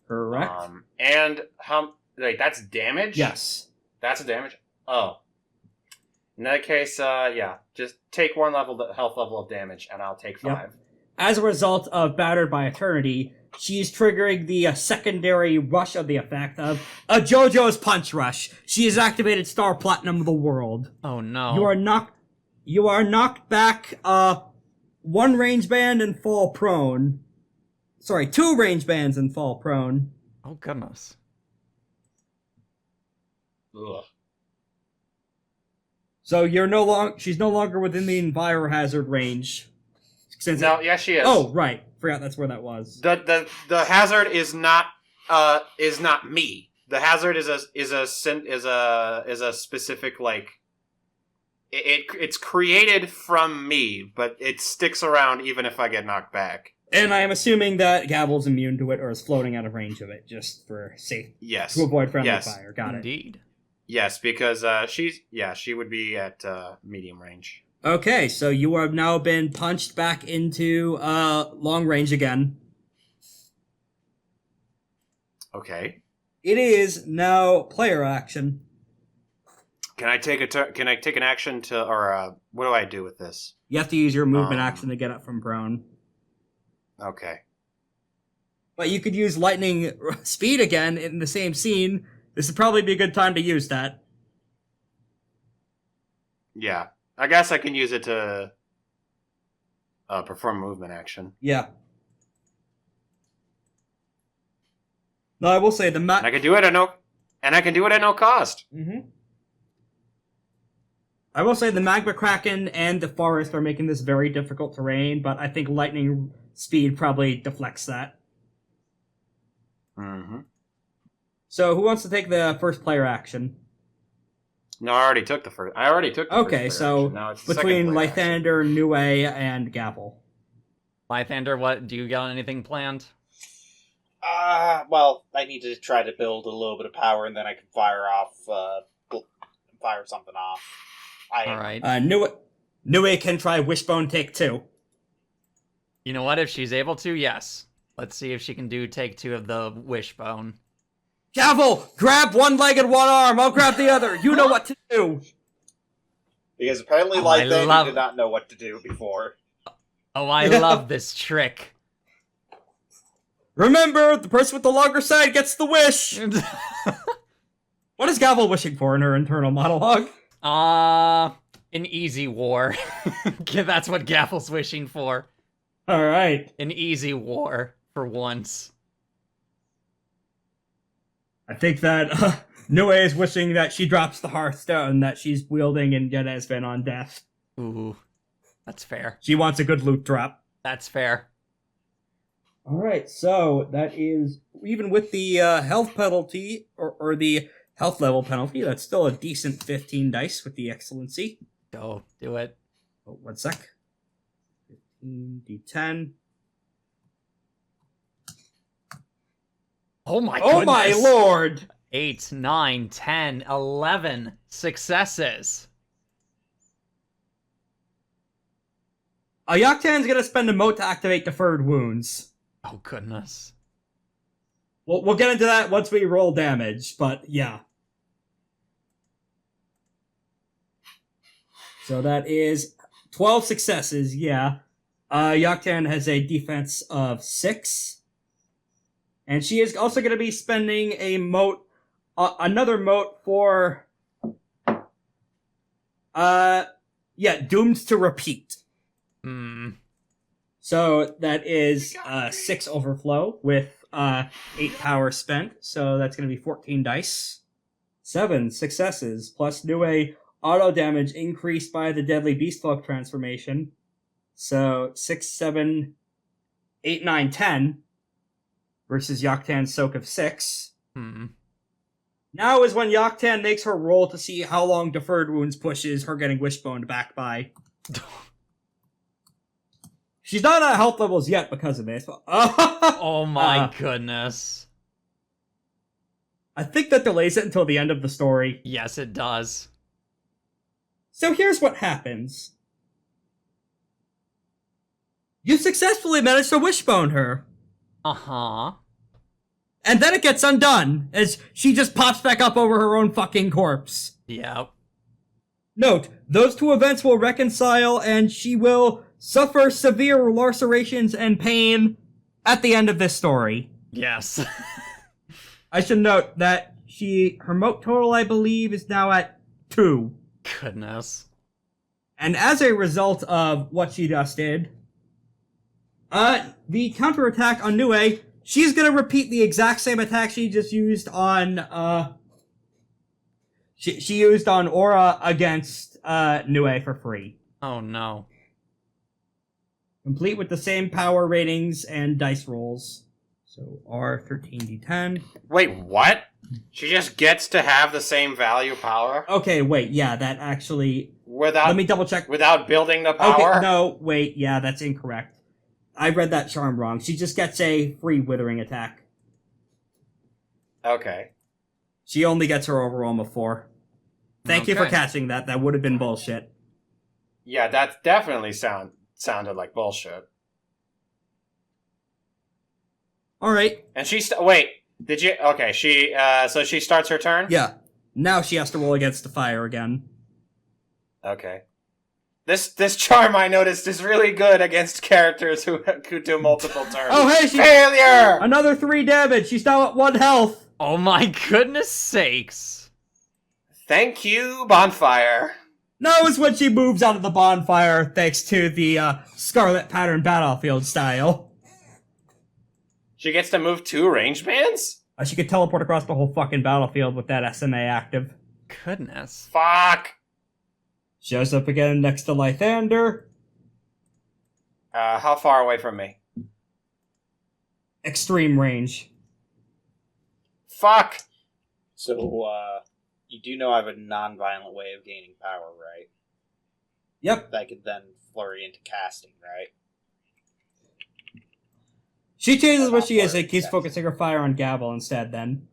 correct. And wait, that's damage? Yes. That's a damage? Oh. In that case, yeah, just take 1 health level of damage, and I'll take 5. Yep. As a result of Battered by Eternity, she's triggering the secondary rush of the effect of a JoJo's Punch Rush. She has activated Star Platinum of the World. Oh no. You are knocked back 1 range band and fall prone. Sorry, 2 range bands and fall prone. Oh goodness. Ugh. So she's no longer within the envirohazard range. No, yeah, she is. Oh, right. Forgot that's where that was. The hazard is not me. The hazard is a specific, like, it's created from me, but it sticks around even if I get knocked back. And I am assuming that Gavel's immune to it or is floating out of range of it just for safe Yes. to avoid friendly Yes. fire. Got it. Indeed. Yes, because she would be at medium range. Okay, so you have now been punched back into long range again. Okay. It is now player action. Can I take Can I take an action or what do I do with this? You have to use your movement action to get up from prone. Okay. But you could use lightning speed again in the same scene. This would probably be a good time to use that. Yeah. I guess I can use it to perform a movement action. Yeah. No, I will say the And I can do it at no cost. Mm-hmm. I will say the Magma Kraken and the Forest are making this very difficult terrain, but I think lightning speed probably deflects that. Mm-hmm. So who wants to take the first player action? No, I already took the first. Okay, first so action. Now it's the between second player action. Lythander, Nue, and Gavel. Lythander, what do you got anything planned? Well, I need to try to build a little bit of power, and then I can fire something off. All right. Nue can try Wishbone take 2. You know what? If she's able to, yes. Let's see if she can do take 2 of the wishbone. Gavel, grab one leg and one arm. I'll grab the other. You know what to do. Because apparently Lythander did not know what to do before. Oh, I love this trick. Remember, the person with the longer side gets the wish. What is Gavel wishing for in her internal monologue? An easy war. That's what Gavel's wishing for. All right. An easy war for once. I think that Nue is wishing that she drops the Hearthstone that she's wielding in Geresvin on death. Ooh, that's fair. She wants a good loot drop. That's fair. All right, so that is, even with the health penalty, or the health level penalty, that's still a decent 15 dice with the excellency. Go, do it. Oh, 1 sec. 15 d10. Oh my goodness. Oh my lord! 8, 9, 10, 11 successes. Joktan's gonna spend a mote to activate Deferred Wounds. Oh goodness. We'll get into that once we roll damage, but yeah. So that is 12 successes, yeah. Joktan has a defense of 6. And she is also going to be spending a mote, another mote for, doomed to repeat. So that is 6 overflow with 8 power spent. So that's going to be 14 dice. 7 successes plus Nue auto damage increased by the Deadly Beastfolk transformation. So 6, 7, 8, 9, 10 versus Joktan's soak of 6. Now is when Joktan makes her roll to see how long Deferred Wounds pushes her getting wishboned back by. She's not at health levels yet because of this. Oh my goodness. I think that delays it until the end of the story. Yes, it does. So here's what happens. You successfully managed to wishbone her. Uh-huh. And then it gets undone, as she just pops back up over her own fucking corpse. Yep. Note, those two events will reconcile, and she will suffer severe lacerations and pain at the end of this story. Yes. I should note that her mote total, I believe, is now at 2. Goodness. And as a result of what she just did, the counterattack on Nue, she's gonna repeat the exact same attack she just used on, she used on Aura against, Nue for free. Oh no. Complete with the same power ratings and dice rolls. So R13d10. Wait, what? She just gets to have the same value power? Okay, wait, yeah, that actually... Without... Let me double check. Without building the power? Okay, no, wait, yeah, that's incorrect. I read that charm wrong. She just gets a free withering attack. Okay. She only gets her overwhelm of 4. Thank you for catching that. That would have been bullshit. Yeah, that definitely sounded like bullshit. Alright. And wait, did you... Okay, so she starts her turn? Yeah. Now she has to roll against the fire again. Okay. This charm I noticed is really good against characters who do multiple turns. Oh, hey, she... Failure! Another 3 damage. She's now at 1 health. Oh my goodness sakes. Thank you, Bonfire. Now is when she moves out of the bonfire, thanks to the Scarlet Pattern Battlefield style. She gets to move 2 range bands? She could teleport across the whole fucking battlefield with that SMA active. Goodness. Fuck. Shows up again next to Lythander. How far away from me? Extreme range. Fuck. So, you do know I have a non-violent way of gaining power, right? Yep. That I could then flurry into casting, right? She changes what she is Flurry, and keeps yes. focusing her fire on Gavel instead then.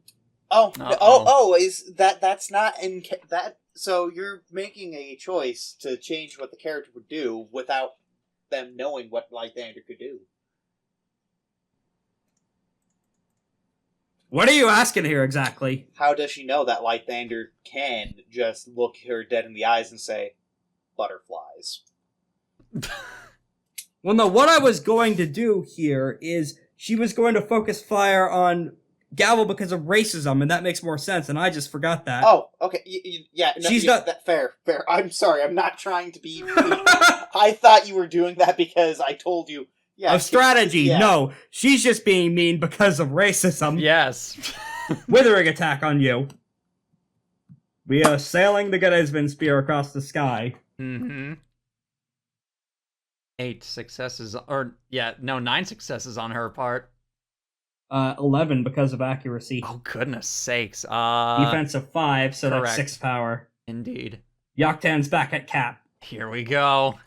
Oh, Uh-oh. is that's not in that? So you're making a choice to change what the character would do without them knowing what Lythander could do. What are you asking here exactly? How does she know that Lythander can just look her dead in the eyes and say, "Butterflies"? Well, no, what I was going to do here is she was going to focus fire on Gavel because of racism, and that makes more sense, and I just forgot that. Oh, okay, yeah. No, She's yeah, not- that fair. I'm sorry. I'm not trying to be. I thought you were doing that because I told you. Yeah, Of strategy, yeah. no. She's just being mean because of racism. Yes. Withering attack on you. We are sailing the Geresvin spear across the sky. Mm-hmm. 8 successes, or, 9 successes on her part. 11 because of accuracy. Oh, goodness sakes. Defense of 5, so correct. that's 6 power. Indeed. Joktan's back at cap. Here we go.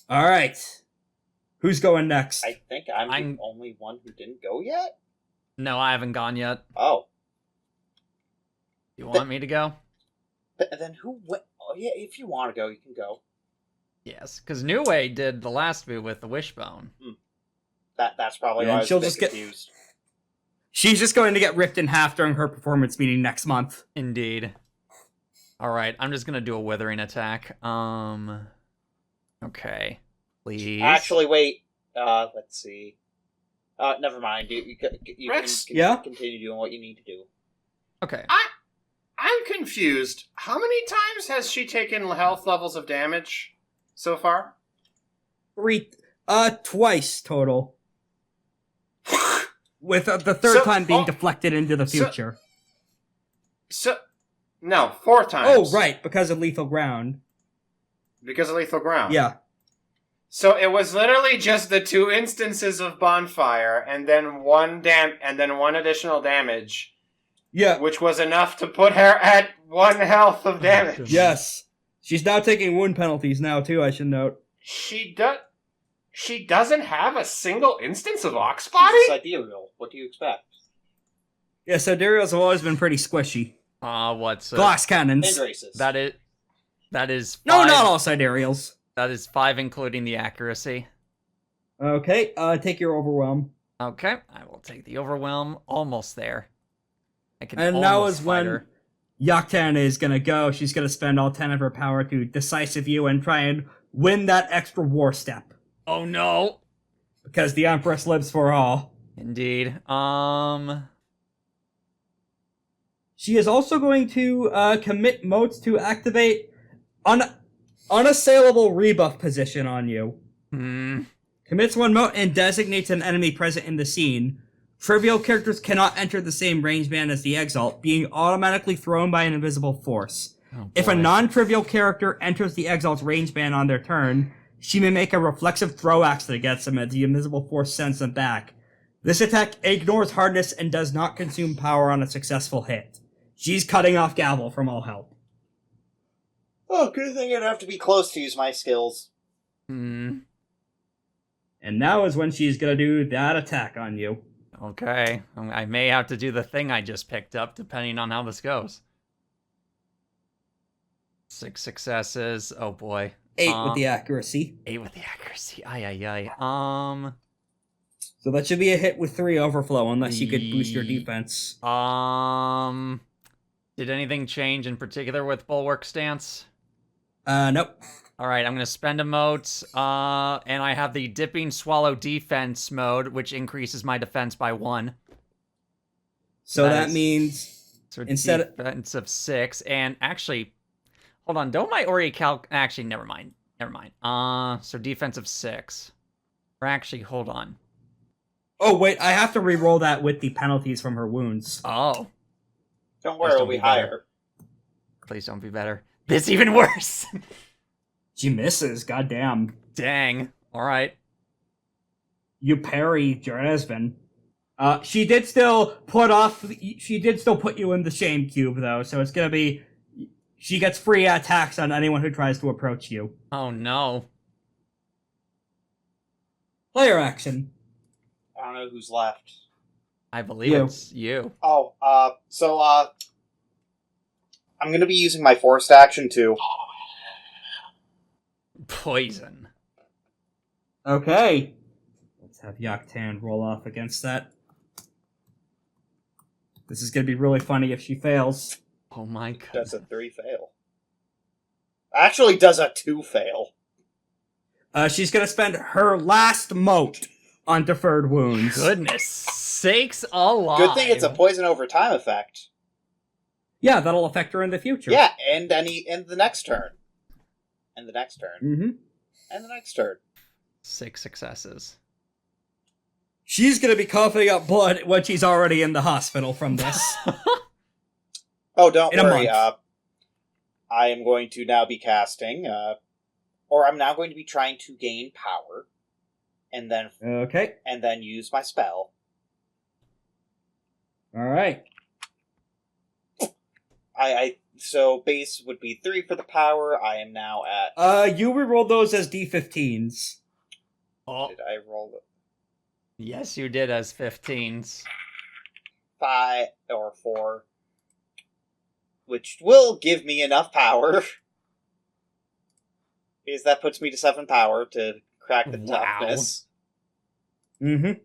Alright. Who's going next? I think I'm the only one who didn't go yet. No, I haven't gone yet. Oh, You want me to go? but then who went? Oh yeah, if you want to go, you can go. Yes, because New Way did the last move with the wishbone. That's probably Yeah, why I and was she'll a bit just get- confused. She's just going to get ripped in half during her performance meeting next month. Indeed. Alright, I'm just gonna do a withering attack. Okay. Please. Actually, wait. Let's see. Never mind. You Rex? can Yeah? continue doing what you need to do. Okay. I'm confused. How many times has she taken health levels of damage so far? 3, twice total. With the third So- time being oh, deflected into the so- future. No, 4 times. Oh, right, because of lethal ground. Because of lethal ground. Yeah. So it was literally just the 2 instances of bonfire, and then one additional damage, Yeah. which was enough to put her at 1 health of damage. goodness. Yes. She's now taking wound penalties now, too, I should note. She doesn't have a single instance of Ox She's Body? a Sidereal. What do you expect? Yeah, Sidereals have always been pretty squishy. What's Glass cannons. And races. That is 5. No, not all Sidereals. That is 5 including the accuracy. Okay, take your overwhelm. Okay, I will take the overwhelm. Almost there. I can And now almost is fight when her. Joktan is gonna go. She's gonna spend all 10 of her power to decisive you and try and win that extra war step. Oh no! Because the Empress lives for all. Indeed. She is also going to commit motes to activate unassailable rebuff position on you. Commits 1 mote and designates an enemy present in the scene. Trivial characters cannot enter the same range band as the Exalt, being automatically thrown by an invisible force. Oh, If a boy. non-trivial character enters the Exalt's range band on their turn, she may make a reflexive throw action against them as the invisible force sends them back. This attack ignores hardness and does not consume power on a successful hit. She's cutting off Gavel from all help. Oh, good thing I'd have to be close to use my skills. And now is when she's gonna do that attack on you. Okay. I may have to do the thing I just picked up, depending on how this goes. 6 successes. Oh boy. 8 with the accuracy. 8 with the accuracy. Ay. So that should be a hit with 3 overflow unless you could boost your defense. Did anything change in particular with Bulwark Stance? Nope. All right, I'm going to spend a mote, and I have the Dipping Swallow defense mode, which increases my defense by 1. So that means So instead of... defense of 6, and actually, hold on, don't my Ori actually, never mind. So defense of 6. Or actually, hold on. Oh, wait, I have to re-roll that with the penalties from her wounds. Oh. Don't worry, it'll be higher. Please don't be better. This even worse. She misses, goddamn. Dang. All right. You parry Geresvin. She did still put you in the shame cube, though, so it's gonna be... She gets free attacks on anyone who tries to approach you. Oh, no. Player action. I don't know who's left. I believe it's you. Oh, I'm gonna be using my forced action too. Poison. Okay. Let's have Joktan roll off against that. This is gonna be really funny if she fails. Oh my god. Does a 3 fail? Actually, does a 2 fail? She's gonna spend her last mote on deferred wounds. Goodness sakes alive. Good thing it's a poison over time effect. Yeah, that'll affect her in the future. Yeah, and the next turn. And the next turn. Mm-hmm. And the next turn. 6 successes. She's gonna be coughing up blood when she's already in the hospital from this. Oh, don't worry. I am going to now be casting, or I'm now going to be trying to gain power, and then use my spell. All right. So base would be 3 for the power. I am now at. You rerolled those as D15s. Oh. Did I roll it? Yes, you did as 15s. 5 or 4. Which will give me enough power. Because that puts me to 7 power to crack the toughness. Mm-hmm.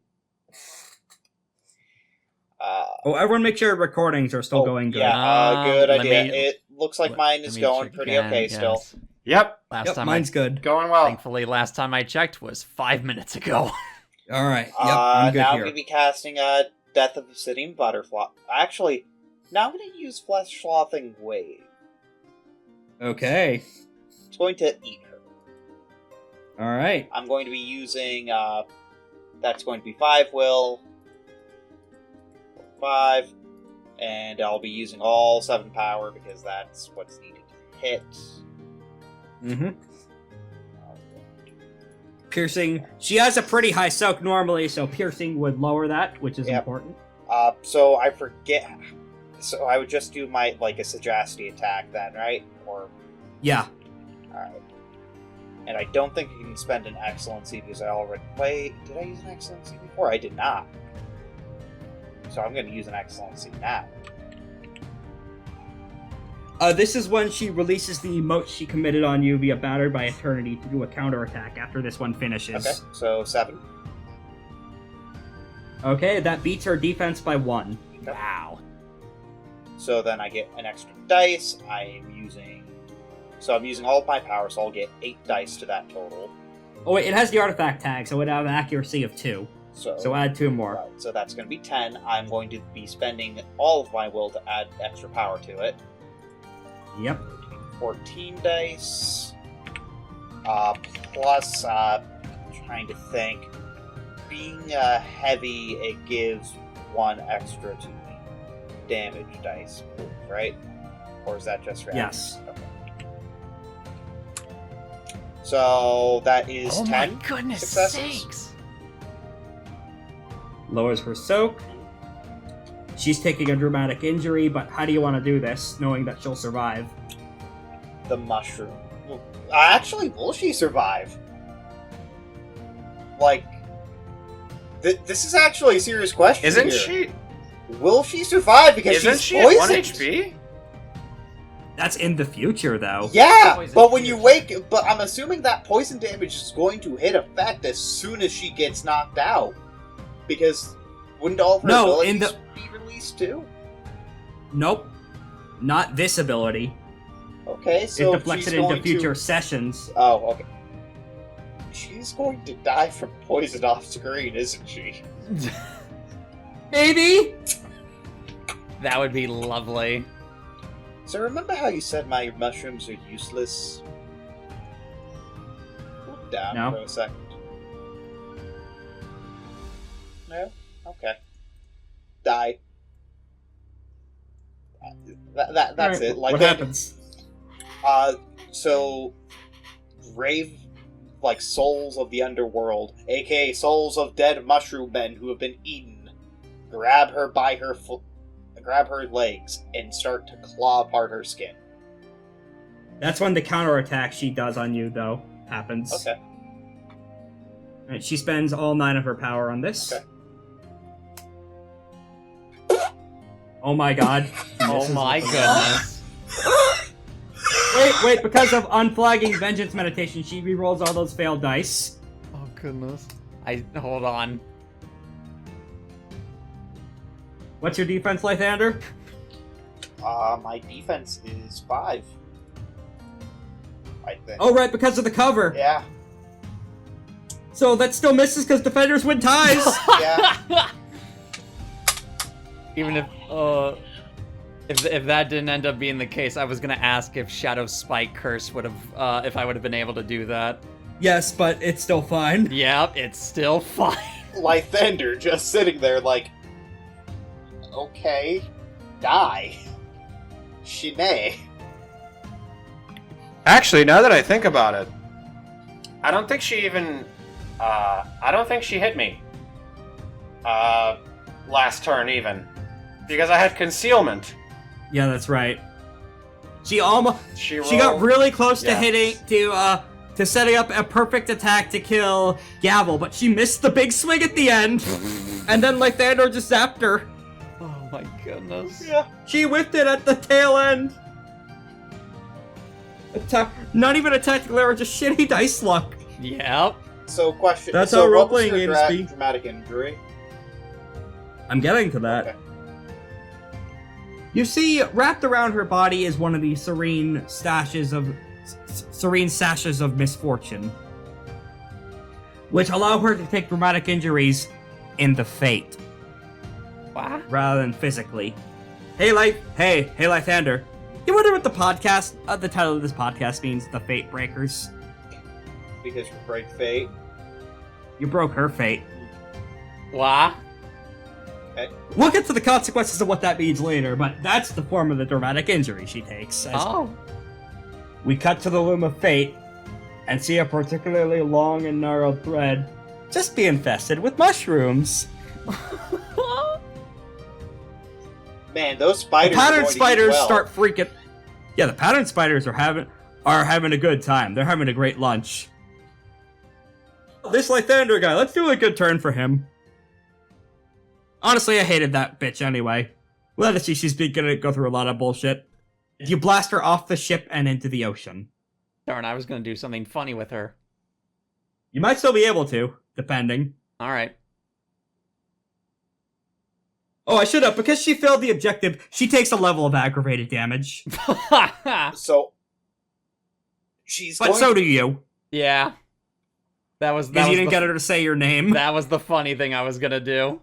Everyone make sure recordings are still going good. Yeah, good idea. It looks like mine is going pretty okay still. Yep. Mine's good. Going well. Thankfully, last time I checked was 5 minutes ago. All right. Yep, I'm good now here. I'm going to be casting Death of the Sitting Butterfly. Actually, now I'm going to use Flesh Sloughing Wave. Okay. It's going to eat her. All right. I'm going to be using, that's going to be 5 will, 5, and I'll be using all 7 power because that's what's needed to hit. Mm-hmm. Piercing. She has a pretty high soak normally, so piercing would lower that, which is important. So I forget. So I would just do my, a sagacity attack then, right? Or. Yeah. Alright. And I don't think you can spend an excellency because I already. Wait, did I use an excellency before? I did not. So I'm going to use an excellency now. This is when she releases the emote she committed on you via Battered by Eternity to do a counterattack after this one finishes. Okay, so 7. Okay, that beats her defense by 1. Okay. Wow. So then I get an extra dice. I'm using all of my power, so I'll get 8 dice to that total. Oh wait, it has the artifact tag, so it would have an accuracy of 2. So add 2 more. Right, so that's going to be 10. I'm going to be spending all of my will to add extra power to it. Yep. 14 dice. Plus, trying to think. Being heavy, it gives 1 extra to the damage dice, right? Or is that just for Yes. Okay. So that is 10 my goodness successes. sakes. Lowers her soak. She's taking a dramatic injury, but how do you want to do this, knowing that she'll survive? The mushroom. Actually, will she survive? This is actually a serious question. Isn't here. she? Will she survive because Isn't she's she at poisoned? 1 HP? That's in the future, though. Yeah, Poison but when damage. you wake, but I'm assuming that poison damage is going to hit effect as soon as she gets knocked out, because wouldn't all of her abilities be released too? Nope. Not this ability. Okay, so it deflects she's it into going future to... sessions. Oh, okay. She's going to die from poison off screen, isn't she? Maybe? That would be lovely. So remember how you said my mushrooms are useless? Look down No. for a second. No? Okay. Die. That's Alright, it. Like what that- happens? So grave, like, souls of the underworld, aka souls of dead mushroom men who have been eaten, grab her by her grab her legs and start to claw apart her skin. That's when the counterattack she does on you, though, happens. Okay. Alright, she spends all 9 of her power on this. Okay. Oh my god. Oh Misses my with the- goodness. Wait, because of unflagging vengeance meditation, she rerolls all those failed dice. Oh goodness. Hold on. What's your defense, Lythander? My defense is 5. I think. Oh, right, because of the cover. Yeah. So that still misses because defenders win ties. Yeah. Even if that didn't end up being the case, I was gonna ask if Shadow Spike Curse would have if I would have been able to do that. Yes, but it's still fine. Yep, it's still fine. Lythander just sitting there like, okay, die. Shine. Actually, now that I think about it, I don't think she even... I don't think she hit me. Last turn, even. Because I had concealment. Yeah, that's right. She almost... She got really close to Yes. hitting... to setting up a perfect attack to kill Gavel, but she missed the big swing at the end. And then Lythander just zapped her. Oh my goodness. Yeah. She whiffed it at the tail end. Not even a tactical error, just shitty dice luck. Yep. So, question. That's so how what was role-playing your games be. dramatic injury? I'm getting to that. Okay. You see, wrapped around her body is one of the serene sashes of misfortune, which allow her to take dramatic injuries in the fate What? rather than physically. Hey, Lythander. You wonder what the title of this podcast means? The FateBreakers. Because you break fate. You broke her fate. What? We'll get to the consequences of what that means later, but that's the form of the dramatic injury she takes. As Oh. we cut to the loom of fate and see a particularly long and gnarled thread just be infested with mushrooms. Man, those The spiders. pattern are going to eat spiders well. start freaking. Yeah, the pattern spiders are having a good time. They're having a great lunch. This Lythander guy, let's do a good turn for him. Honestly, I hated that bitch anyway. Well, let's see, she's gonna go through a lot of bullshit. You blast her off the ship and into the ocean. Darn, I was gonna do something funny with her. You might still be able to, depending. Alright. Oh, I should have. Because she failed the objective, she takes a level of aggravated damage. So she's But going. so do you. Yeah. That was Because you didn't the, get her to say your name. That was the funny thing I was gonna do.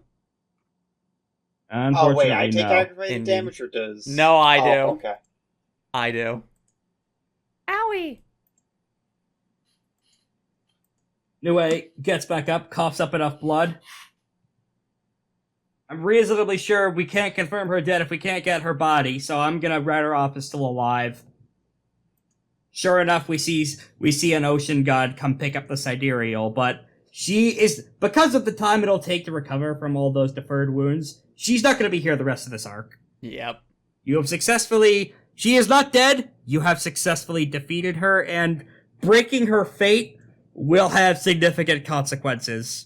Oh wait, I Unfortunately, take no. aggravated Indeed. damage or does? No, I Oh, do. Okay. I do. Owie! Nue gets back up, coughs up enough blood. I'm reasonably sure we can't confirm her dead if we can't get her body, so I'm gonna write her off as still alive. Sure enough, we see an ocean god come pick up the Sidereal, but she is, because of the time it'll take to recover from all those deferred wounds, she's not gonna be here the rest of this arc. Yep. She is not dead, you have successfully defeated her, and breaking her fate will have significant consequences.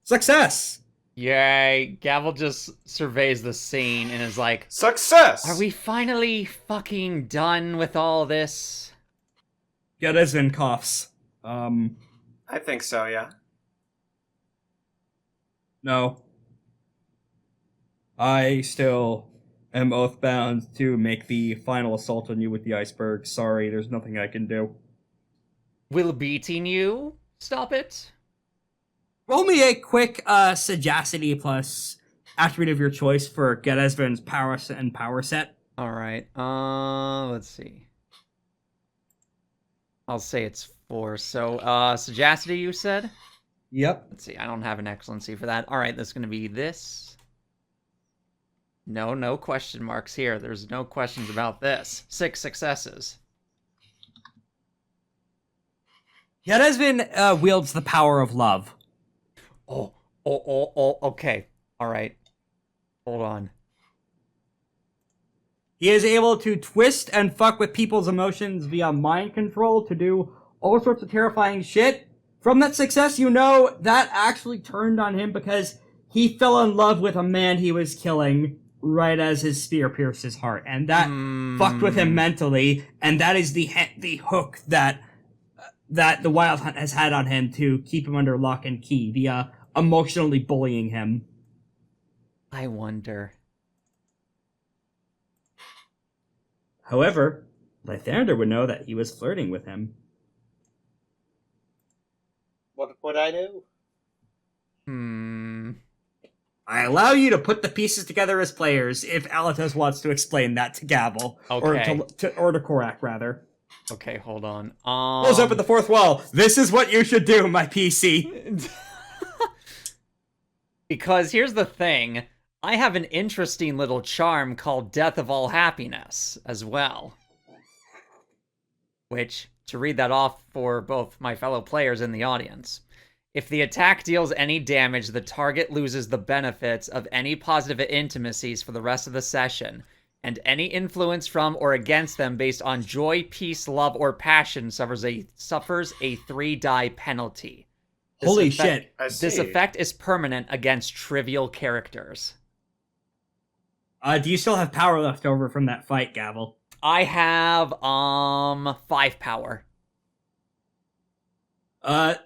Success! Yay. Gavel just surveys the scene and is like, Success! are we finally fucking done with all this? Geresvin coughs. I think so, yeah. No. I still am oathbound to make the final assault on you with the iceberg. Sorry, there's nothing I can do. Will beating you stop it? Roll me a quick sagacity plus attribute of your choice for Geresvin's power set. All right. Let's see. I'll say it's 4. So, sagacity, you said? Yep. Let's see. I don't have an excellency for that. All right, that's going to be this. No question marks here. There's no questions about this. 6 successes. Geresvin wields the power of love. Oh, okay. All right. Hold on. He is able to twist and fuck with people's emotions via mind control to do all sorts of terrifying shit. From that success, you know that actually turned on him because he fell in love with a man he was killing right as his spear pierced his heart. And that fucked with him mentally, and that is the hook that the Wyld Hunt has had on him to keep him under lock and key via emotionally bullying him. I wonder. However, Lythander would know that he was flirting with him. What would I do? I allow you to put the pieces together as players if Alatos wants to explain that to Gavel. Okay. Or to Korak, rather. Okay, hold on. Close up at the fourth wall. This is what you should do, my PC. Because here's the thing. I have an interesting little charm called Death of All Happiness as well. Which, to read that off for both my fellow players and the audience. If the attack deals any damage, the target loses the benefits of any positive intimacies for the rest of the session, and any influence from or against them based on joy, peace, love, or passion suffers a 3-die penalty. Holy shit. This effect is permanent against trivial characters. Do you still have power left over from that fight, Gavel? I have 5 power.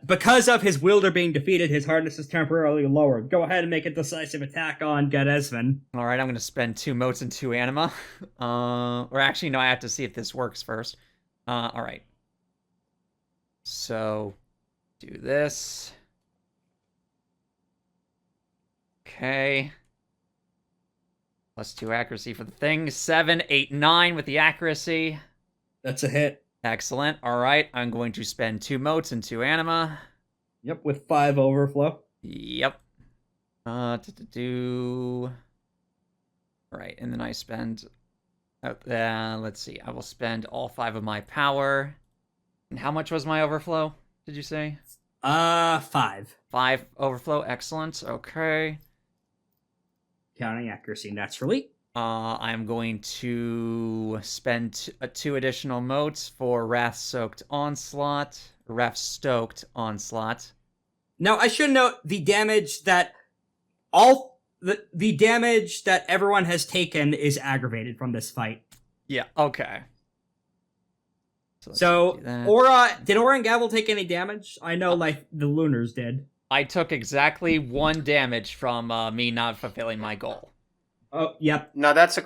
Because of his wielder being defeated, his hardness is temporarily lowered. Go ahead and make a decisive attack on Geresvin. Alright, I'm going to spend 2 motes and 2 anima. Or actually, no, I have to see if this works first. Alright. So, do this. Okay. Plus 2 accuracy for the thing. 7, 8, 9 with the accuracy. That's a hit. Excellent. Alright, I'm going to spend 2 motes and 2 anima. Yep, with 5 overflow. Yep. Alright, and then I spend... let's see. I will spend all 5 of my power. And how much was my overflow, did you say? 5. 5 overflow. Excellent. Okay. Counting accuracy naturally. I'm going to spend 2 additional motes for Wrath-Stoked Onslaught. Now, I should note the damage that the damage that everyone has taken is aggravated from this fight. Yeah, okay. So did Aura and Gavel take any damage? I know, like, the Lunars did. I took exactly 1 damage from me not fulfilling my goal. Oh, yep. Now that is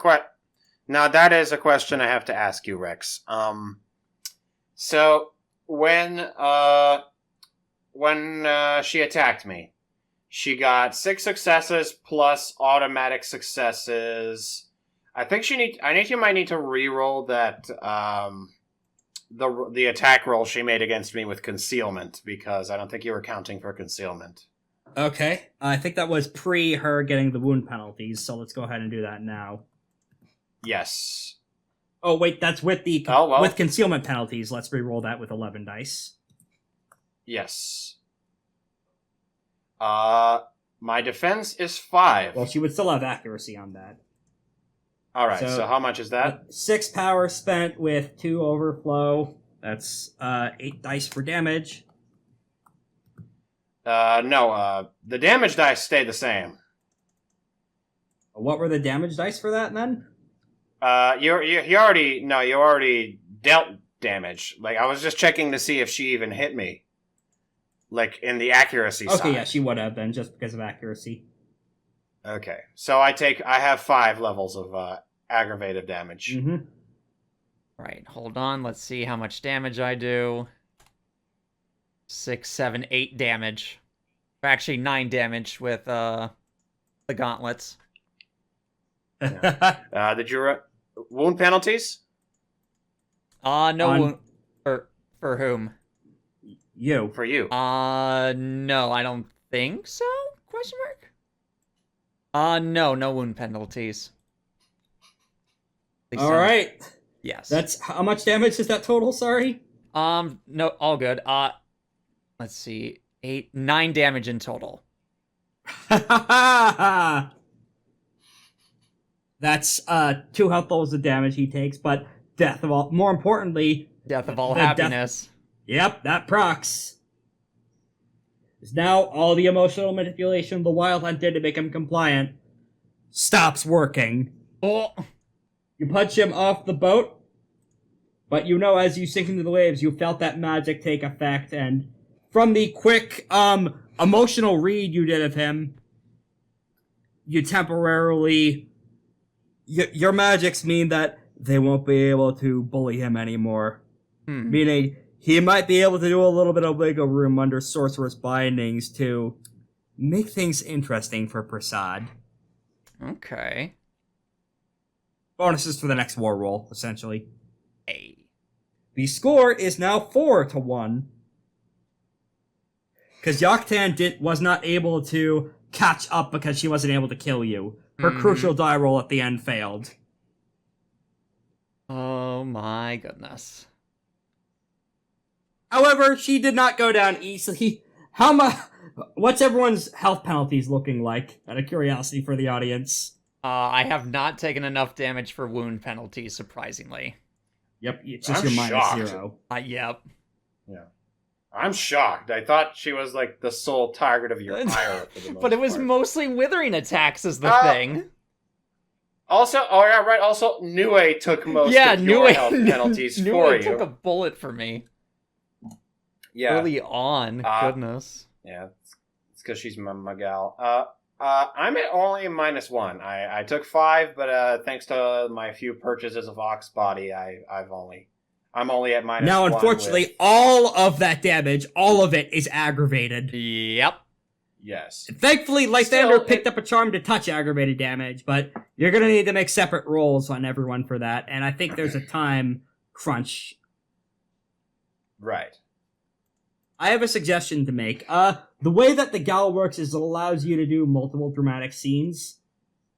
a question I have to ask you, Rex. So when she attacked me, she got 6 successes plus automatic successes. I think you might need to re-roll that the attack roll she made against me with concealment, because I don't think you were counting for concealment. Okay. I think that was pre her getting the wound penalties, so let's go ahead and do that now. Yes. Oh, wait, that's with the with concealment penalties. Let's re-roll that with 11 dice. Yes. My defense is 5. Well, she would still have accuracy on that. Alright, so how much is that? 6 power spent with 2 overflow. That's 8 dice for damage. No, the damage dice stay the same. What were the damage dice for that, then? You already dealt damage. Like, I was just checking to see if she even hit me. Like, in the accuracy side. Okay, yeah, she would have then, just because of accuracy. Okay, so I have 5 levels of aggravated damage. Mm-hmm. Right, hold on. Let's see how much damage I do. 6, 7, 8 damage. Actually, 9 damage with the gauntlets. Did you wound penalties? No On- wound for whom? You. For you. No, I don't think so? Question mark? No wound penalties. At least All right. Yes. That's how much damage is that total? Sorry. No, all good. Let's see. 9 damage in total. That's 2 health levels of damage he takes, but death of all. More importantly, Death of all the happiness. Yep, that procs. Is now all the emotional manipulation of the Wyld Hunt did to make him compliant stops working. Oh. You punch him off the boat, but you know as you sink into the waves, you felt that magic take effect, and from the quick emotional read you did of him, you temporarily your magics mean that they won't be able to bully him anymore. Meaning he might be able to do a little bit of wiggle room under sorceress bindings to make things interesting for Prasad. Okay. Bonuses for the next war roll, essentially. Hey. The score is now 4-1. Because Joktan was not able to catch up because she wasn't able to kill you. Her crucial die roll at the end failed. Oh my goodness. However, she did not go down easily. How much? What's everyone's health penalties looking like? Out of curiosity for the audience. I have not taken enough damage for wound penalties, surprisingly. Yep, it's just I'm your shocked. -0. Yep. Yeah. I'm shocked. I thought she was like the sole target of your ire for the most But it was part. mostly withering attacks is the thing. Also, oh yeah, right. Also, Nue took most of your health penalties for you. took a bullet for me Yeah, early on. Goodness. yeah. It's because she's my gal. I'm at only -1. I took 5, but thanks to my few purchases of Ox Body, I'm only at -1. Now, unfortunately, all of that damage, all of it is aggravated. Yep. Yes. Thankfully, Lythander Still, picked up a charm to touch aggravated damage, but you're gonna need to make separate rolls on everyone for that, and I think there's a time crunch. Right. I have a suggestion to make. The way that the Gavel works is it allows you to do multiple dramatic scenes.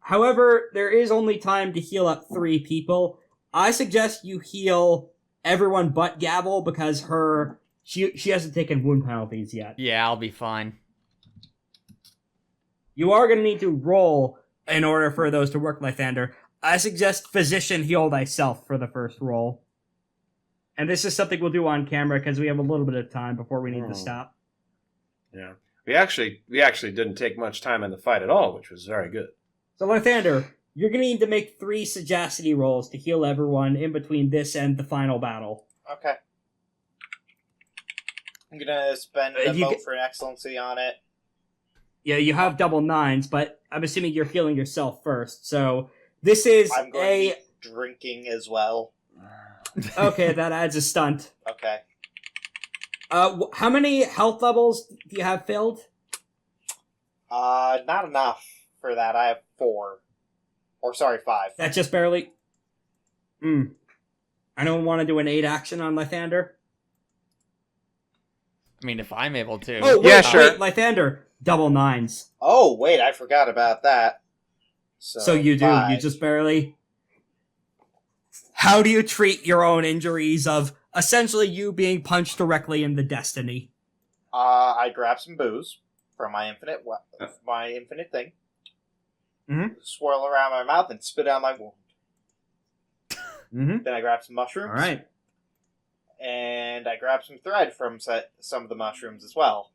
However, there is only time to heal up 3 people. I suggest you heal everyone but Gavel because she hasn't taken wound penalties yet. Yeah, I'll be fine. You are going to need to roll in order for those to work, Lythander. I suggest physician heal thyself for the first roll. And this is something we'll do on camera because we have a little bit of time before we need to stop. Yeah. We actually didn't take much time in the fight at all, which was very good. So, Lythander, you're going to need to make 3 sagacity rolls to heal everyone in between this and the final battle. Okay. I'm gonna spend a vote for an excellency on it. Yeah, you have double 9s, but I'm assuming you're healing yourself first. So, this is I'm going to be drinking as well. Okay, that adds a stunt. Okay. How many health levels do you have filled? Not enough for that. I have 4. Or, sorry, 5. That just barely... I don't want to do an 8 action on Lythander. I mean, if I'm able to. Oh, wait, Yeah, sure. wait, Lythander. Double 9s. Oh, wait, I forgot about that. So you do. 5. You just barely... How do you treat your own injuries of essentially you being punched directly in the destiny? I grab some booze from my infinite thing. Mhm. Swirl around my mouth and spit out my wound. Mm-hmm. Then I grab some mushrooms. All right. And I grab some thread from some of the mushrooms as well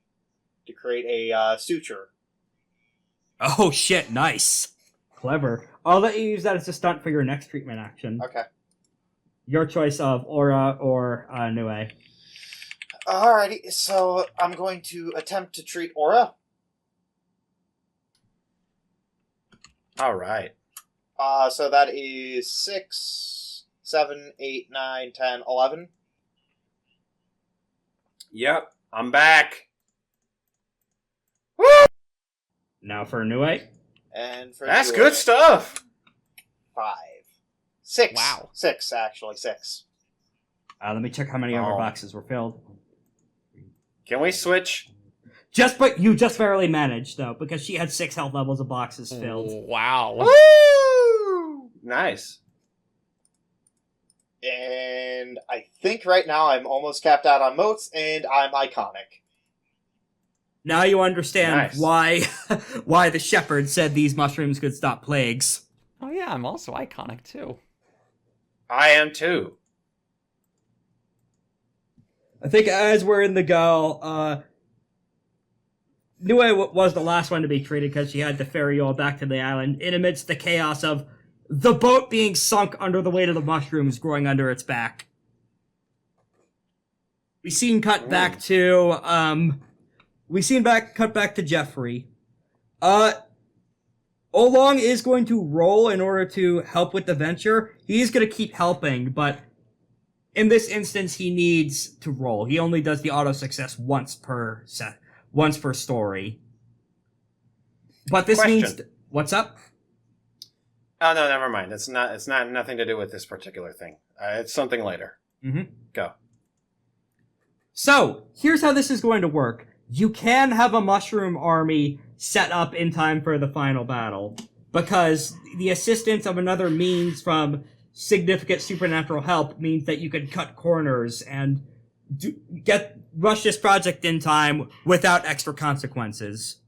to create a suture. Oh, shit. Nice. Clever. I'll let you use that as a stunt for your next treatment action. Okay. Your choice of Aura or Nue. Alrighty, so I'm going to attempt to treat Aura. All right. So that is 6, 7, 8, 9, 10, 11. Yep, I'm back. Now for Nue. And for That's you, good stuff. 5. 6. Wow. 6, actually. 6. Let me check how many of our Oh. boxes were filled. Can we switch? But you just barely managed, though, because she had 6 health levels of boxes filled. Wow. Woo! Nice. And I think right now I'm almost capped out on moats, and I'm iconic. Now you understand Nice. why the shepherd said these mushrooms could stop plagues. Oh yeah, I'm also iconic too. I am too. I think as we're in the go, Nue was the last one to be treated because she had to ferry you all back to the island in amidst the chaos of the boat being sunk under the weight of the mushrooms growing under its back. We seen cut back to cut back to Jeffrey. Aulong is going to roll in order to help with the venture. He's going to keep helping, but in this instance, he needs to roll. He only does the auto success once per story. But this Question. means what's up? Oh no, never mind. It's not nothing to do with this particular thing. It's something later. Mm-hmm. Go. So here's how this is going to work. You can have a mushroom army set up in time for the final battle, because the assistance of another means from significant supernatural help means that you can cut corners and rush this project in time without extra consequences.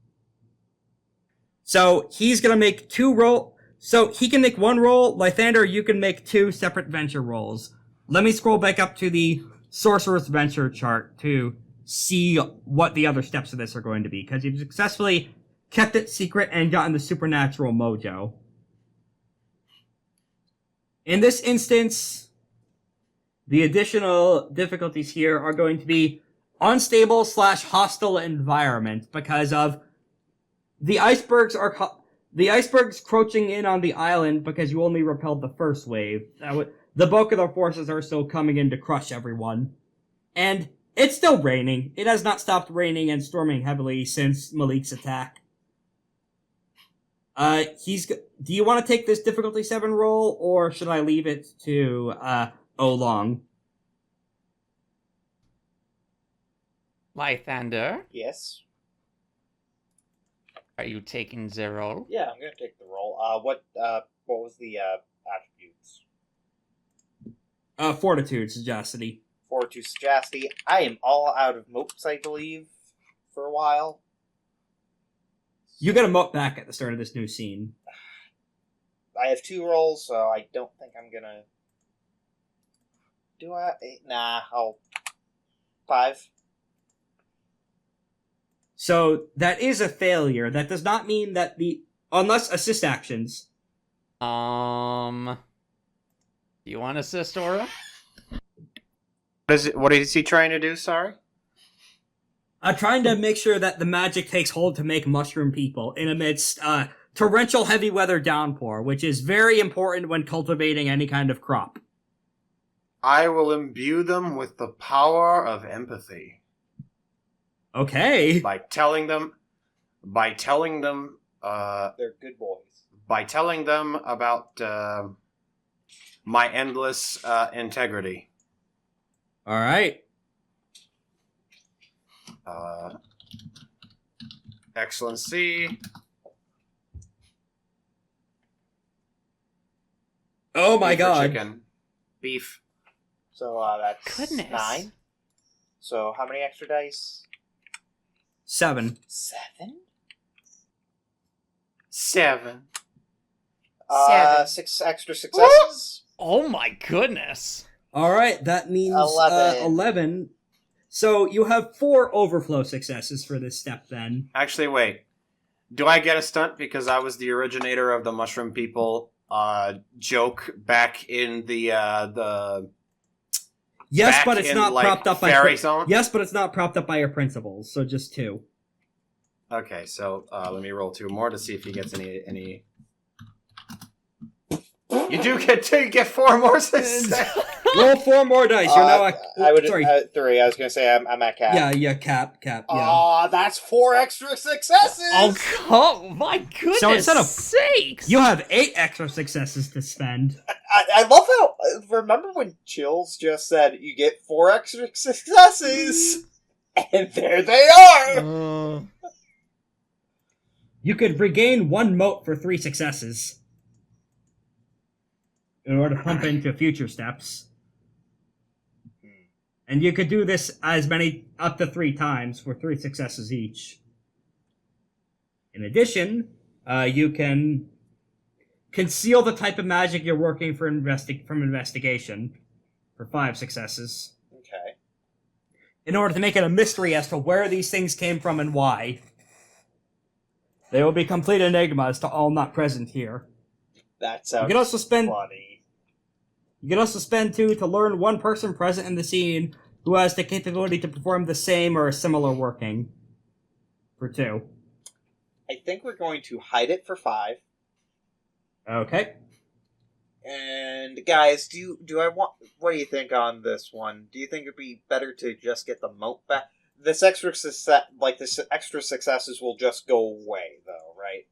So he's gonna make 2 roll. So he can make 1 roll. Lythander, you can make 2 separate venture rolls. Let me scroll back up to the Sorcerer's Venture chart to see what the other steps of this are going to be, because you've successfully kept it secret and gotten the supernatural mojo. In this instance, the additional difficulties here are going to be unstable / hostile environment, because of the icebergs crouching in on the island because you only repelled the first wave. The bulk of their forces are still coming in to crush everyone. And it's still raining. It has not stopped raining and storming heavily since Malik's attack. Do you want to take this difficulty 7 roll, or should I leave it to, Aulong? Lythander, Yes. are you taking 0? Yeah, I'm gonna take the roll. What was the attributes? Fortitude, sagacity. Fortitude, sagacity. I am all out of moats, I believe, for a while. You get a moat back at the start of this new scene. I have 2 rolls, so I don't think I'm gonna... Do I? Nah, I'll... 5. So, that is a failure. That does not mean that unless assist actions. Do you want assist, Aura? What is he trying to do? Sorry. Trying to make sure that the magic takes hold to make mushroom people in amidst, torrential heavy weather downpour, which is very important when cultivating any kind of crop. I will imbue them with the power of empathy. Okay. By telling them, They're good boys. by telling them about my endless integrity. Alright. Excellency. Oh my Beef or god. Chicken. Beef. So, that's Goodness. 9. So, how many extra dice? 7. 7? 7. 6 extra successes. Oh my goodness. Alright, that means 11. 11. So you have 4 overflow successes for this step then. Actually, wait. Do I get a stunt because I was the originator of the mushroom people joke back in the Yes, back but it's in, not like, propped up by fairy zone? Yes, but it's not propped up by your principles, so just 2. Okay, so let me roll 2 more to see if he gets any. You do get 4 more success. Roll 4 more dice. You're now at... I would Sorry. 3. I was going to say I'm at cap. Yeah, cap. Yeah. Aw, that's 4 extra successes! Oh, my goodness So instead of- sakes! You have 8 extra successes to spend. I love how... Remember when Chills just said, you get 4 extra successes? And there they are! You could regain 1 mote for 3 successes. In order to pump into future steps. And you could do this up to 3 times for 3 successes each. In addition, you can conceal the type of magic you're working for from investigation for 5 successes. Okay. In order to make it a mystery as to where these things came from and why. They will be complete enigmas to all not present here. That sounds You can also spend funny. You can also spend 2 to learn one person present in the scene who has the capability to perform the same or a similar working. For 2. I think we're going to hide it for 5. Okay. And guys, what do you think on this one? Do you think it'd be better to just get the moat back? This extra successes will just go away, though, right?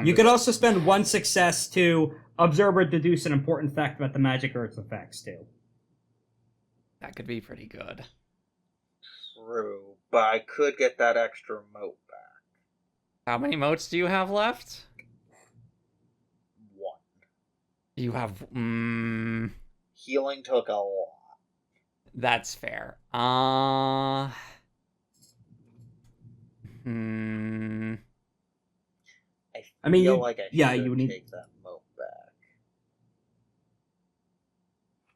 You could also spend 1 success to observe or deduce an important fact about the magic or its effects, too. That could be pretty good. True, but I could get that extra moat back. How many motes do you have left? 1. You have... Healing took a lot. That's fair. I mean, you would need... take that moat back.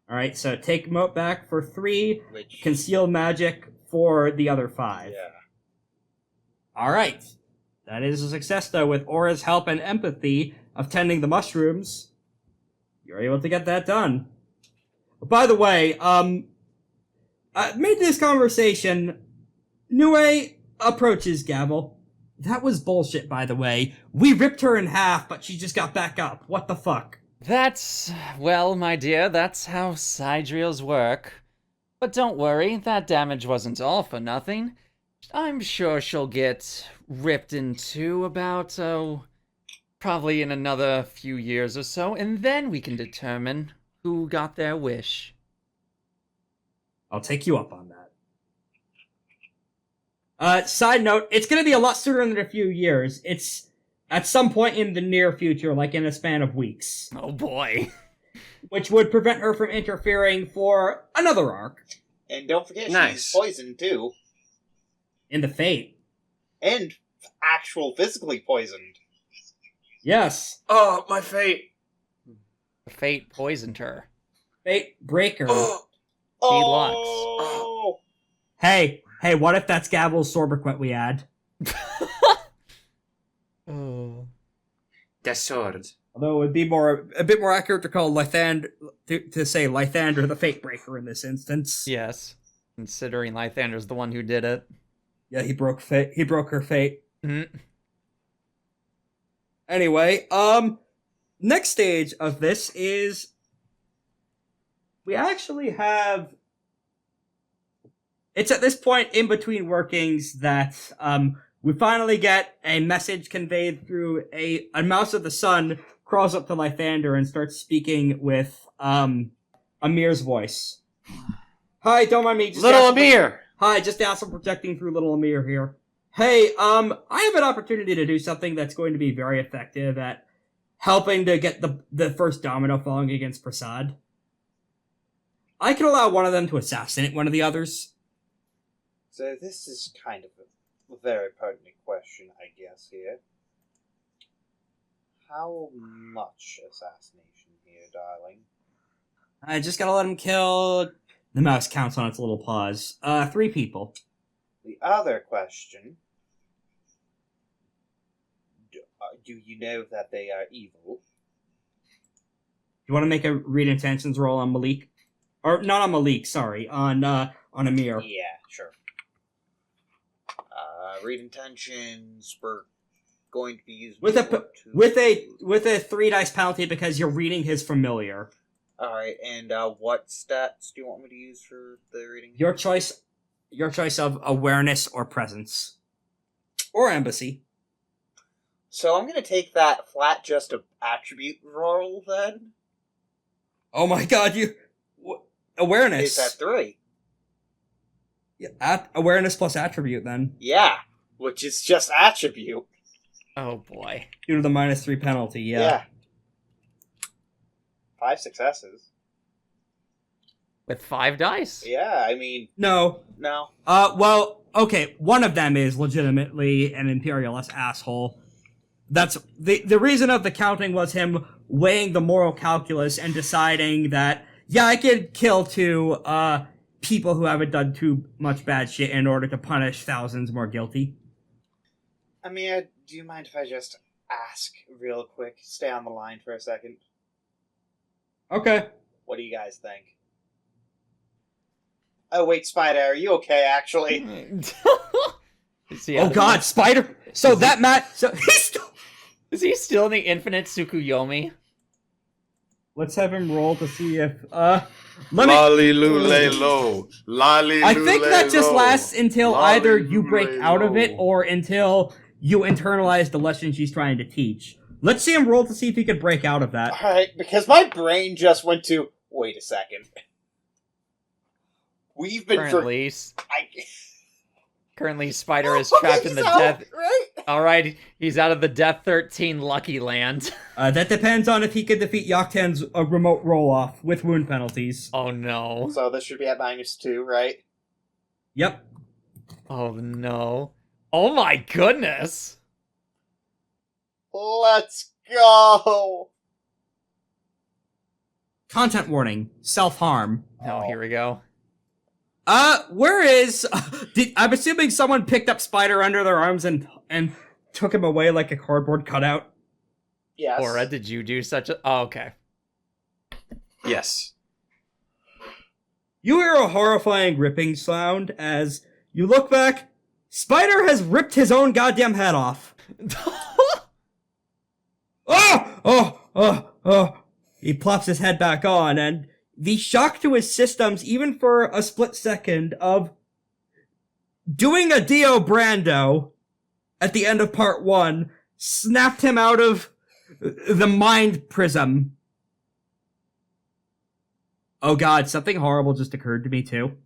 Alright, so take moat back for 3, Which... conceal magic for the other 5. Yeah. Alright. That is a success, though, with Aura's help and empathy of tending the mushrooms. You're able to get that done. By the way, mid this conversation, Nue approaches Gavel. That was bullshit, by the way. We ripped her in half, but she just got back up. What the fuck? Well, my dear, that's how Sidereals work. But don't worry, that damage wasn't all for nothing. I'm sure she'll get ripped in 2 about, probably in another few years or so, and then we can determine who got their wish. I'll take you up on that. Side note, it's gonna be a lot sooner than a few years. It's at some point in the near future, like in a span of weeks. Oh boy. Which would prevent her from interfering for another arc. And don't forget, Nice. she's poisoned, too. In the Fate. And actual physically poisoned. Yes. Oh, my fate. Fate poisoned her. FateBreaker. Oh! Hey, what if that's Gavel's sobriquet we add? Oh. The sword. Although it would be a bit more accurate to call Lythander, to say Lythander the FateBreaker in this instance. Yes. Considering Lythander's the one who did it. Yeah, he broke her fate. Mm-hmm. Anyway, next stage of this is we actually have... It's at this point in between workings that we finally get a message conveyed through a mouse of the sun crawls up to Lythander and starts speaking with Amir's voice. Hi, don't mind me. Little Amir! Hi, just Acid projecting through Little Amir here. Hey, I have an opportunity to do something that's going to be very effective at helping to get the first domino falling against Prasad. I can allow one of them to assassinate one of the others. So this is kind of a very pertinent question, I guess, here. How much assassination here, darling? I just gotta let him kill... The mouse counts on its little paws. 3 people. The other question... Do you know that they are evil? You want to make a read intentions roll on Malik? Or, not on Malik, sorry. On Amir. Yeah, sure. Read intentions for going to be used with a 3 dice penalty because you're reading his familiar. Alright, and what stats do you want me to use for the reading? Your choice of awareness or presence. Or embassy. So I'm gonna take that flat just a attribute roll then. Oh my god, awareness. It's at 3. Yeah, awareness plus attribute then. Yeah, which is just attribute. Oh boy. Due to the -3 penalty, yeah. 5 successes. With 5 dice? Yeah, I mean... No. Well, okay, one of them is legitimately an imperialist asshole. That's the reason of the counting was him weighing the moral calculus and deciding that, yeah, I could kill 2, people who haven't done too much bad shit in order to punish thousands more guilty. I mean, do you mind if I just ask real quick? Stay on the line for a second. Okay. What do you guys think? Oh, wait, Spider, are you okay, actually? Oh god, Spider! So that so he's still... Is he still in the infinite Tsukuyomi? Let's have him roll to see if, Lolly-loo-lay-lo. I think that just lasts until either you break out of it or until you internalize the lesson she's trying to teach. Let's see him roll to see if he can break out of that. Alright, because my brain just went to, wait a second. We've been Currently, Spider is trapped in the death... Right? Alright, he's out of the Death 13 Lucky Land. That depends on if he can defeat Joktan's remote roll-off with wound penalties. Oh no. So this should be at -2, right? Yep. Oh no. Oh my goodness! Let's go! Content warning. Self-harm. Oh, here we go. Where is... I'm assuming someone picked up Spider under their arms and took him away like a cardboard cutout. Yes. Aura, did you do such a... Oh, okay. Yes. You hear a horrifying ripping sound as you look back. Spider has ripped his own goddamn head off. Oh! He plops his head back on, and the shock to his systems, even for a split second, of doing a Dio Brando at the end of part 1, snapped him out of the mind prism. Oh god, something horrible just occurred to me too.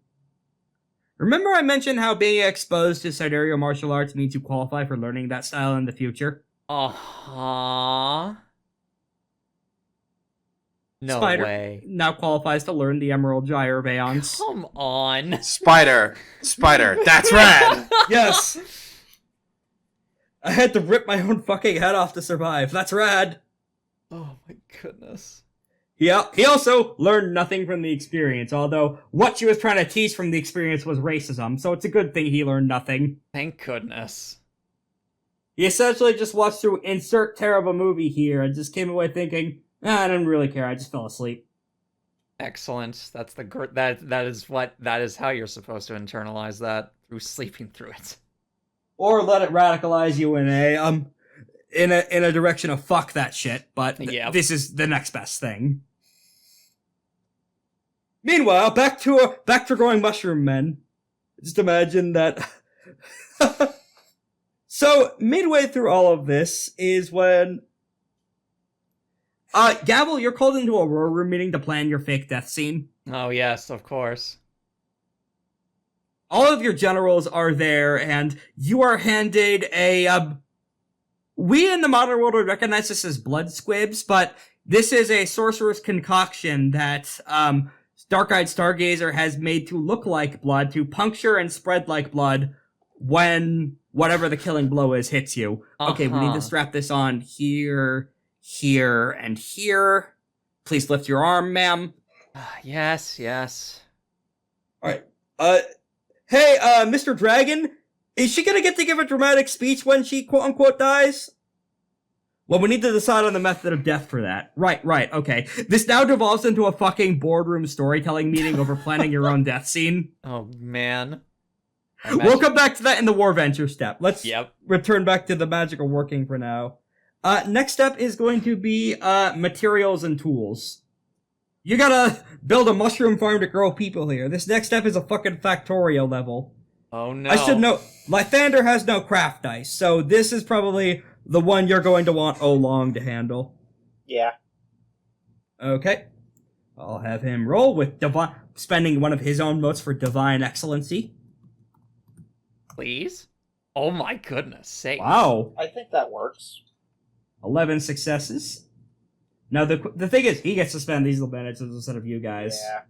Remember I mentioned how being exposed to Sidereal Martial Arts means you qualify for learning that style in the future? Uh-huh. No Spider way. now qualifies to learn the Emerald Gyre Veons. Come on. Spider, that's rad. Yes! I had to rip my own fucking head off to survive. That's rad. Oh my goodness. Yeah, he also learned nothing from the experience, although what she was trying to teach from the experience was racism, so it's a good thing he learned nothing. Thank goodness. He essentially just watched through insert terrible movie here and just came away thinking, I didn't really care, I just fell asleep. Excellent. That's the that is how you're supposed to internalize that, through sleeping through it. Or let it radicalize you in a direction of fuck that shit, but this is the next best thing. Meanwhile, back to growing mushroom men. Just imagine that. So midway through all of this is when Gavel, you're called into a war room meeting to plan your fake death scene. Oh yes, of course. All of your generals are there, and you are handed a we in the modern world would recognize this as blood squibs, but this is a sorcerer's concoction that Dark-Eyed Stargazer has made to look like blood, to puncture and spread like blood when whatever the killing blow is hits you. Okay, we need to strap this on here, here, and here. Please lift your arm, ma'am. Yes, yes. Alright. Hey, Mr. Dragon, is she gonna get to give a dramatic speech when she quote-unquote dies? Well, we need to decide on the method of death for that. Right, okay. This now devolves into a fucking boardroom storytelling meeting over planning your own death scene. Oh, man. We'll come back to that in the War Venture step. Let's Yep. return back to the magical working for now. Next step is going to be materials and tools. You gotta build a mushroom farm to grow people here. This next step is a fucking factorial level. Oh no. I should note, Lythander has no craft dice, so this is probably the one you're going to want Aulong to handle. Yeah. Okay. I'll have him roll with spending one of his own motes for Divine Excellency. Please? Oh my goodness sake. Wow. I think that works. 11 successes. Now, the thing is, he gets to spend these little minutes instead of you guys. Yeah.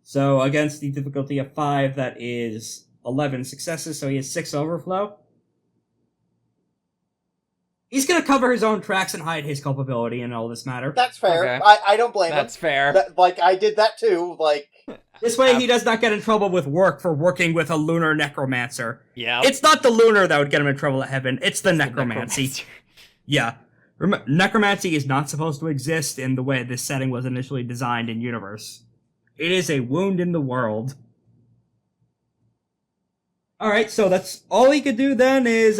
So, against the difficulty of 5, that is 11 successes, so he has 6 overflow. He's gonna cover his own tracks and hide his culpability in all this matter. That's fair. Okay. I don't blame him. That's fair. I did that too. This way, he does not get in trouble with work for working with a lunar necromancer. Yeah. It's not the lunar that would get him in trouble at heaven, it's the necromancy. Yeah. Necromancy is not supposed to exist in the way this setting was initially designed in universe. It is a wound in the world. Alright, so that's all he could do then is,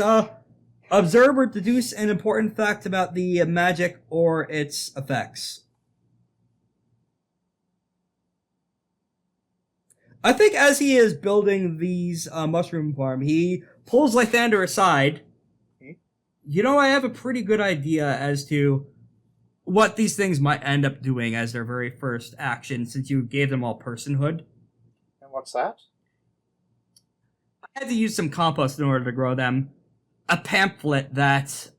observe or deduce an important fact about the magic or its effects. I think as he is building these mushroom farm, he pulls Lythander aside. You know, I have a pretty good idea as to what these things might end up doing as their very first action, since you gave them all personhood. And what's that? I had to use some compost in order to grow them. A pamphlet that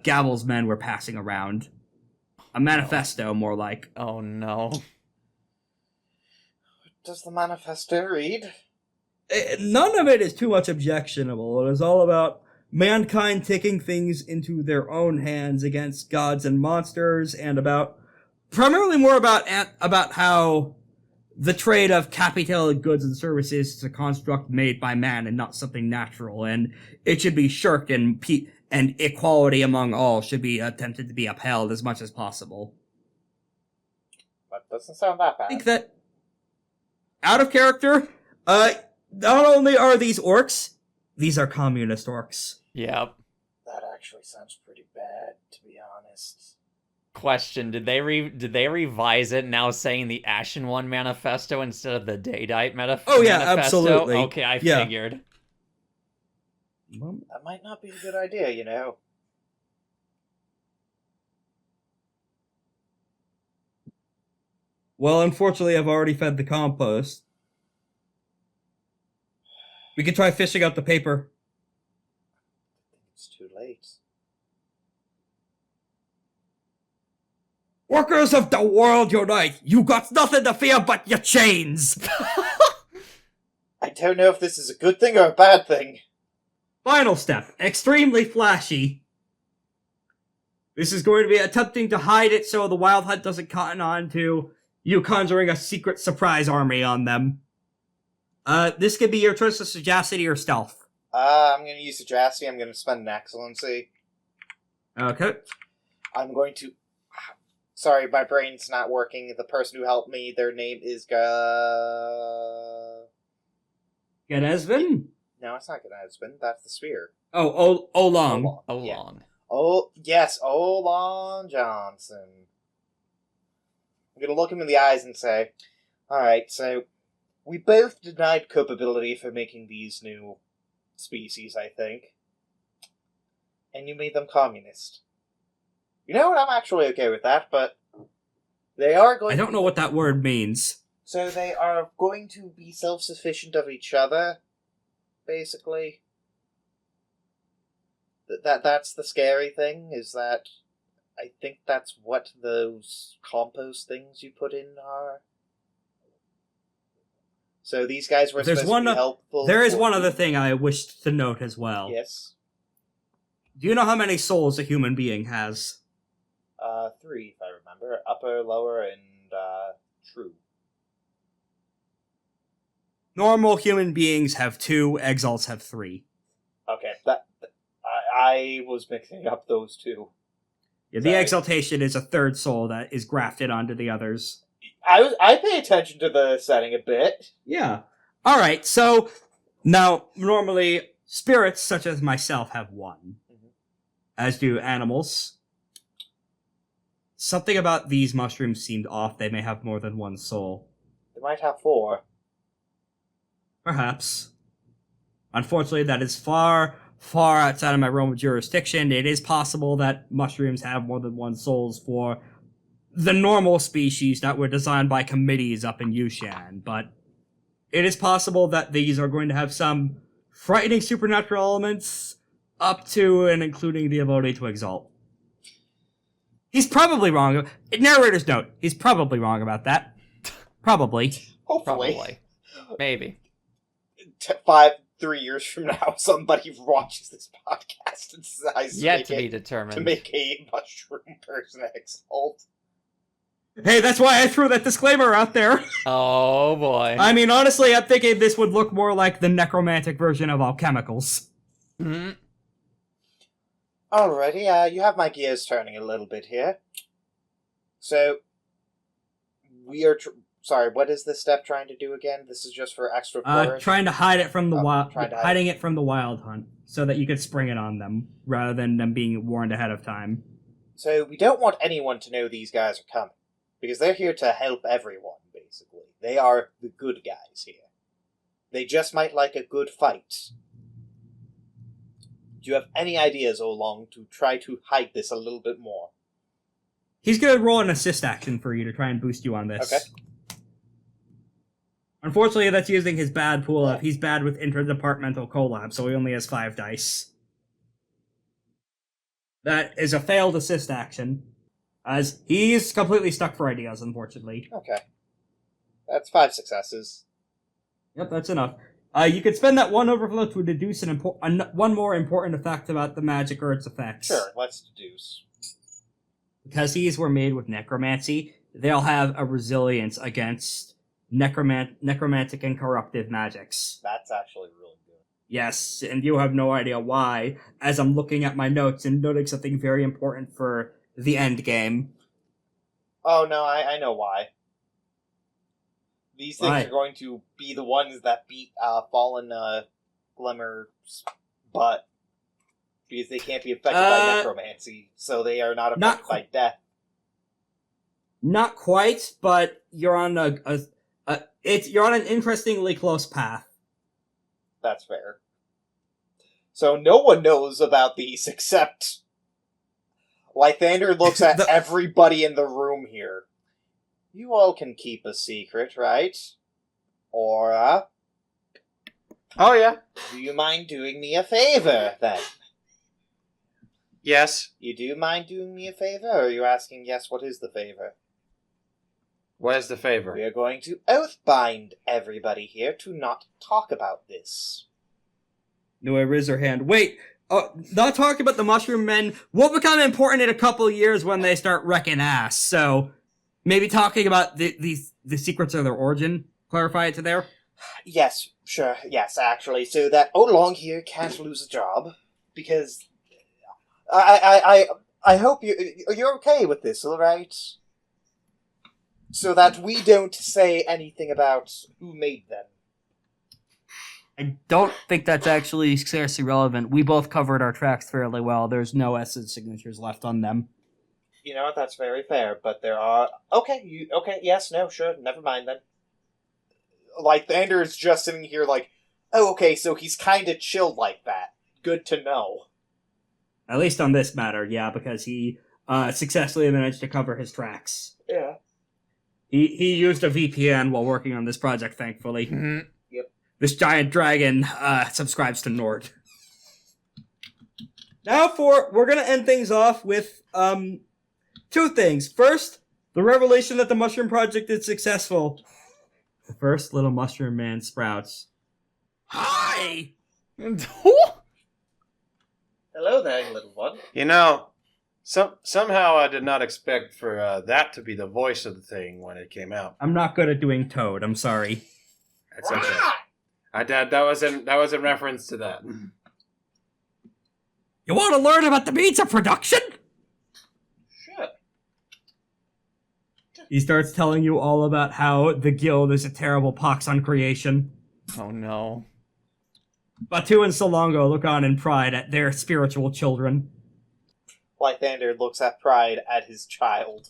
Gavel's men were passing around. A manifesto, more like. Oh no. What does the manifesto read? None of it is too much objectionable. It is all about mankind taking things into their own hands against gods and monsters, and primarily more about how the trade of capital goods and services is a construct made by man and not something natural, and it should be shirked, and equality among all should be attempted to be upheld as much as possible. That doesn't sound that bad. I think that, out of character, not only are these orcs, these are communist orcs. Yep. That actually sounds pretty bad, to be honest. Question: Did they revise it now, saying the Ashen One manifesto instead of the Daydite manifesto? Oh yeah, absolutely. Okay, I Yeah. figured. That might not be a good idea, you know. Well, unfortunately, I've already fed the compost. We could try fishing out the paper. It's too late. Workers of the world unite! You got nothing to fear but your chains! I don't know if this is a good thing or a bad thing. Final step. Extremely flashy. This is going to be attempting to hide it so the Wyld Hunt doesn't cotton on to you conjuring a secret surprise army on them. This could be your choice of sagacity or stealth. I'm going to use sagacity. I'm going to spend an excellency. Okay. I'm going to... Sorry, my brain's not working. The person who helped me, their name is Geresvin? No, it's not Geresvin. That's the sphere. Oh, Aulong. Aulong. Yeah. Oh, yes, Aulong Johnson. I'm going to look him in the eyes and say, alright, so we both denied culpability for making these new species, I think. And you made them communist. You know what, I'm actually okay with that, but they are going I don't know what that word means. So they are going to be self-sufficient of each other, basically. That's the scary thing, is that I think that's what those compost things you put in are. So these guys were supposed to be helpful. There is one other thing I wished to note as well. Yes. Do you know how many souls a human being has? 3, if I remember. Upper, lower, and true. Normal human beings have 2, exalts have 3. Okay, I was mixing up those two. Yeah, the Sorry. exaltation is a third soul that is grafted onto the others. I pay attention to the setting a bit. Yeah. Alright, so now normally spirits such as myself have one, as do animals. Something about these mushrooms seemed off. They may have more than one soul. They might have 4. Perhaps. Unfortunately, that is far, far outside of my realm of jurisdiction. It is possible that mushrooms have more than one souls for the normal species that were designed by committees up in Yushan, but it is possible that these are going to have some frightening supernatural elements up to and including the ability to exalt. He's probably wrong. Narrator's note. He's probably wrong about that. Probably. Hopefully. Probably. Maybe. 3 years from now, somebody watches this podcast and decides Yet to be determined. to make a mushroom person exalt. Hey, that's why I threw that disclaimer out there. Oh boy. I mean, honestly, I'm thinking this would look more like the necromantic version of alchemicals. Mm-hmm. Alrighty, you have my gears turning a little bit here. So, we are... Sorry, what is this step trying to do again? This is just for extra flourish? Trying to hide it from the hiding it from the Wyld Hunt, so that you could spring it on them, rather than them being warned ahead of time. So, we don't want anyone to know these guys are coming. Because they're here to help everyone, basically. They are the good guys here. They just might like a good fight. Do you have any ideas, Aulong, to try to hide this a little bit more? He's gonna roll an assist action for you to try and boost you on this. Okay. Unfortunately, that's using his bad pool of... He's bad with interdepartmental collab, so he only has 5 dice. That is a failed assist action, as he's completely stuck for ideas, unfortunately. Okay. That's 5 successes. Yep, that's enough. You could spend that 1 overflow to deduce one more important effect about the magic or its effects. Sure, let's deduce. Because these were made with necromancy, they'll have a resilience against necromantic and corruptive magics. That's actually really good. Yes, and you have no idea why, as I'm looking at my notes and noting something very important for the end game. Oh, no, I know why. These things Why? are going to be the ones that beat Fallen Glimmer's butt. Because they can't be affected by necromancy, so they are not affected by death. Not quite, but you're on you're on an interestingly close path. That's fair. So no one knows about these except... Lythander looks at everybody in the room here. You all can keep a secret, right? Aura? Oh, yeah. Do you mind doing me a favor, then? Yes. You do mind doing me a favor, or are you asking, yes, what is the favor? What is the favor? We are going to oath-bind everybody here to not talk about this. No, I raise her hand. Wait, not talking about the mushroom men will become important in a couple of years when they start wrecking ass, so maybe talking about the secrets of their origin, clarify it to there? Yes, sure, yes, actually, so that Aulong here can't lose a job, because I hope you're okay with this, alright? So that we don't say anything about who made them. I don't think that's actually scarcely relevant. We both covered our tracks fairly well. There's no essence signatures left on them. You know what, that's very fair, but there are... Okay, yes, no, sure, never mind then. Lythander is just sitting here like, oh, okay, so he's kinda chilled like that. Good to know. At least on this matter, yeah, because he successfully managed to cover his tracks. Yeah. He used a VPN while working on this project, thankfully. Mm-hmm. Yep. This giant dragon subscribes to Nord. Now we're gonna end things off with 2 things. First, the revelation that the Mushroom Project is successful. The first little mushroom man sprouts. Hi! Hello there, little one. You know, somehow I did not expect for that to be the voice of the thing when it came out. I'm not good at doing Toad, I'm sorry. That's okay. That was in reference to that. You want to learn about the means of production? Sure. He starts telling you all about how the guild is a terrible pox on creation. Oh no. Batu and Solongo look on in pride at their spiritual children. Lythander looks at pride at his child.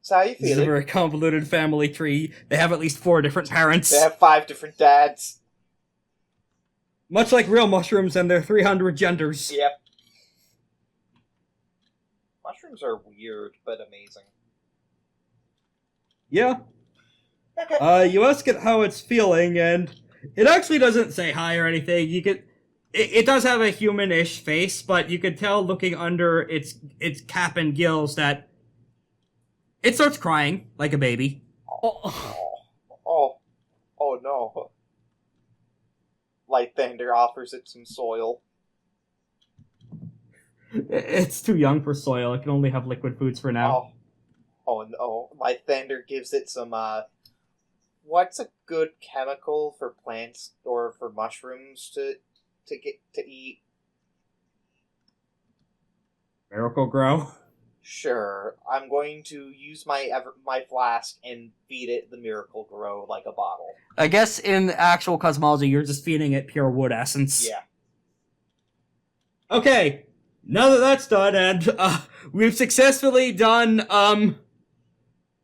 So how you This is a feeling? very convoluted family tree. They have at least 4 different parents. They have 5 different dads. Much like real mushrooms and their 300 genders. Yep. Mushrooms are weird, but amazing. Yeah. Okay. You ask it how it's feeling, and it actually doesn't say hi or anything. It does have a human-ish face, but you could tell looking under its cap and gills that it starts crying like a baby. Oh no. Lythander offers it some soil. It's too young for soil. It can only have liquid foods for now. Oh no. Lythander gives it some, what's a good chemical for plants or for mushrooms to get to eat? Miracle Grow. Sure. I'm going to use my flask and feed it the Miracle Grow like a bottle. I guess in actual cosmology, you're just feeding it pure wood essence. Yeah. Okay, now that that's done, and we've successfully done.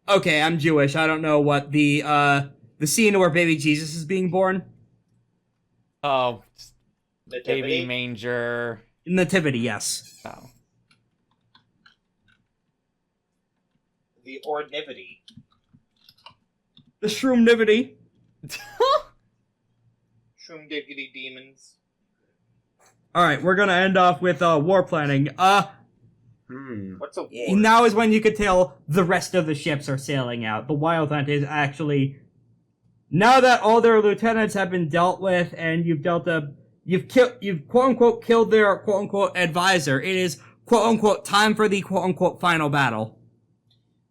Okay, I'm Jewish. I don't know what the scene where baby Jesus is being born. Oh, Nativity? baby manger. Nativity, yes. Oh. The Ornivity. The Shroomnivity. Shroom Diggity Demons. Alright, we're gonna end off with war planning. What's a war? Now is when you could tell the rest of the ships are sailing out. The Wyld Hunt is actually, now that all their lieutenants have been dealt with, and you've quote unquote killed their quote unquote advisor, it is quote unquote time for the quote unquote final battle.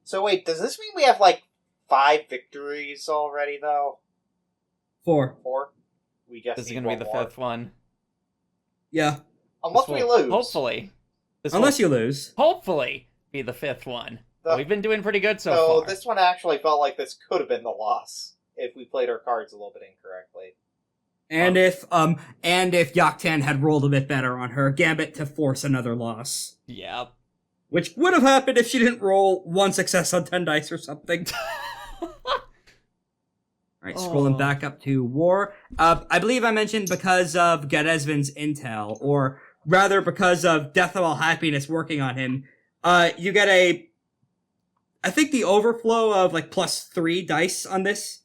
So wait, does this mean we have 5 victories already though? 4. 4? We just This is need gonna be the one more. 5th one. Yeah. Unless This we will- lose. Hopefully. This Unless will you lose. hopefully be the 5th one. The- We've been doing pretty good so So far. this one actually felt like this could have been the loss if we played our cards a little bit incorrectly. And if Joktan had rolled a bit better on her gambit to force another loss. Yep. Which would have happened if she didn't roll 1 success on 10 dice or something. Alright, scrolling back up to war. I believe I mentioned because of Geresvin's intel, or rather because of Death of All Happiness working on him, you get I think the overflow of +3 dice on this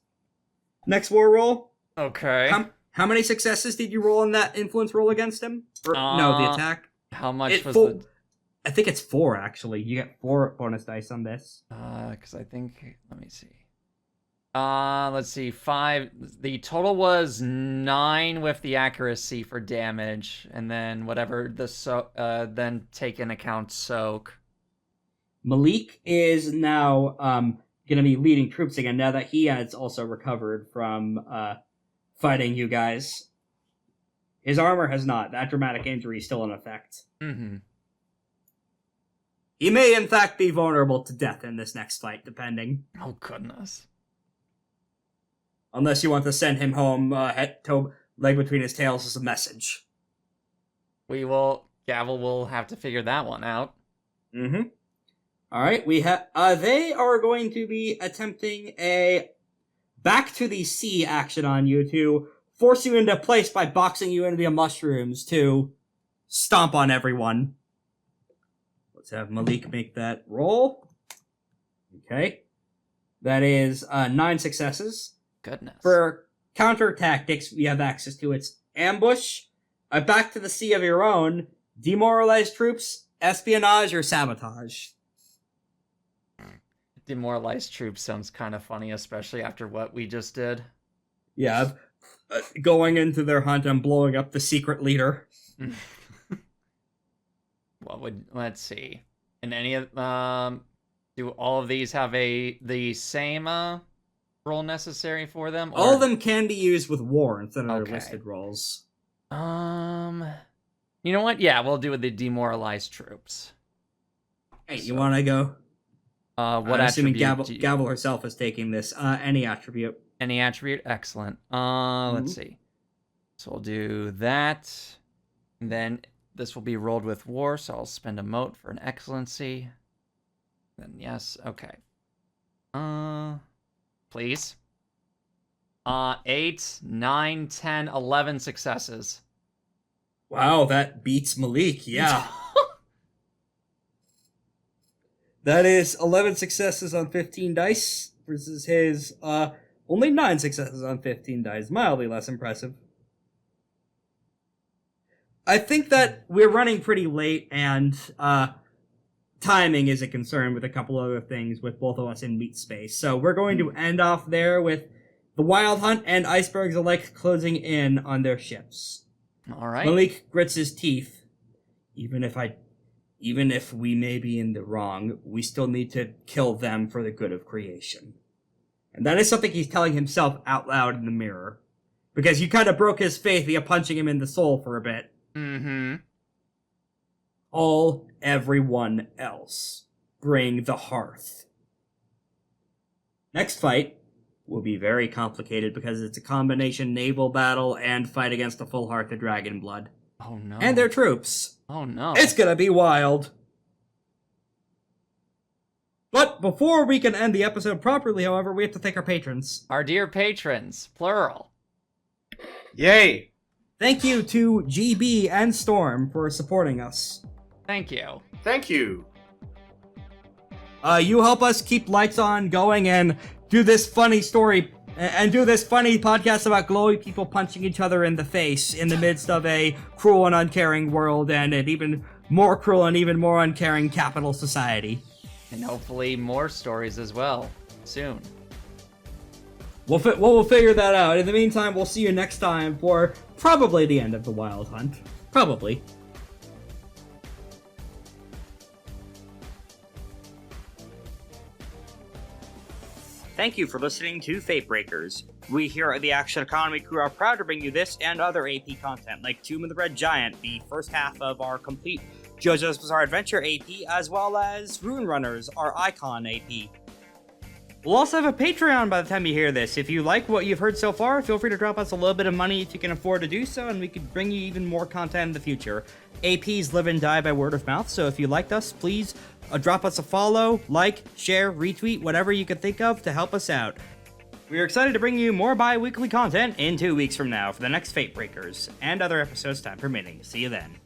next war roll. Okay. How many successes did you roll on that influence roll against him? Or, no, the attack. How much was the... I think it's 4, actually. You get 4 bonus dice on this. Because I think... Let me see. Let's see. 5... The total was 9 with the accuracy for damage. And then whatever the... then take in account soak. Malik is now going to be leading troops again, now that he has also recovered from fighting you guys. His armor has not. That dramatic injury is still in effect. Mm-hmm. He may, in fact, be vulnerable to death in this next fight, depending. Oh, goodness. Unless you want to send him home, leg between his tails as a message. We will... Gavel will have to figure that one out. Mm-hmm. Alright, they are going to be attempting a back to the sea action on you to force you into place by boxing you into the mushrooms to stomp on everyone. Let's have Malik make that roll. Okay. That is 9 successes. Goodness. For counter tactics, we have access to its ambush, a back to the sea of your own, demoralized troops, espionage, or sabotage. Demoralized troops sounds kind of funny, especially after what we just did. Yeah, going into their hunt and blowing up the secret leader. Let's see. And any of do all of these have the same roll necessary for them? Or... All of them can be used with war instead of Okay. their listed rolls. You know what? Yeah, we'll do with the demoralized troops. Hey, you want to go? What I'm assuming attribute? Gavel herself is taking this. Any attribute. Any attribute? Excellent. Let's see. So we'll do that. And then this will be rolled with war, so I'll spend a mote for an excellency. Then yes, okay. Please. 8, 9, 10, 11 successes. Wow, that beats Malik, yeah. That is 11 successes on 15 dice versus his only 9 successes on 15 dice. Mildly less impressive. I think that we're running pretty late, and timing is a concern with a couple other things with both of us in meat space. So we're going to end off there with the Wyld Hunt and icebergs alike closing in on their ships. All right. Malik grits his teeth. Even if we may be in the wrong, we still need to kill them for the good of creation. And that is something he's telling himself out loud in the mirror. Because you kind of broke his faith via punching him in the soul for a bit. Mm-hmm. Everyone else. Bring the hearth. Next fight will be very complicated because it's a combination naval battle and fight against the full hearth of dragon blood. Oh no. And their troops. Oh no. It's gonna be wild. But before we can end the episode properly, however, we have to thank our patrons. Our dear patrons, plural. Yay! Thank you to GB and Storm for supporting us. Thank you. Thank you. You help us keep lights on going and do this funny story and do this funny podcast about glowy people punching each other in the face in the midst of a cruel and uncaring world and an even more cruel and even more uncaring capital society. And hopefully more stories as well, soon. We'll figure that out. In the meantime, we'll see you next time for probably the end of the Wyld Hunt. Probably. Thank you for listening to FateBreakers. We here at the Action Economy crew are proud to bring you this and other AP content, like Tomb of the Red Giant, the first half of our complete JoJo's Bizarre Adventure AP, as well as Rune Runners, our Icon AP. We'll also have a Patreon by the time you hear this. If you like what you've heard so far, feel free to drop us a little bit of money if you can afford to do so, and we could bring you even more content in the future. APs live and die by word of mouth, so if you liked us, please drop us a follow, like, share, retweet, whatever you can think of to help us out. We are excited to bring you more bi-weekly content in 2 weeks from now for the next FateBreakers, and other episodes time permitting. See you then.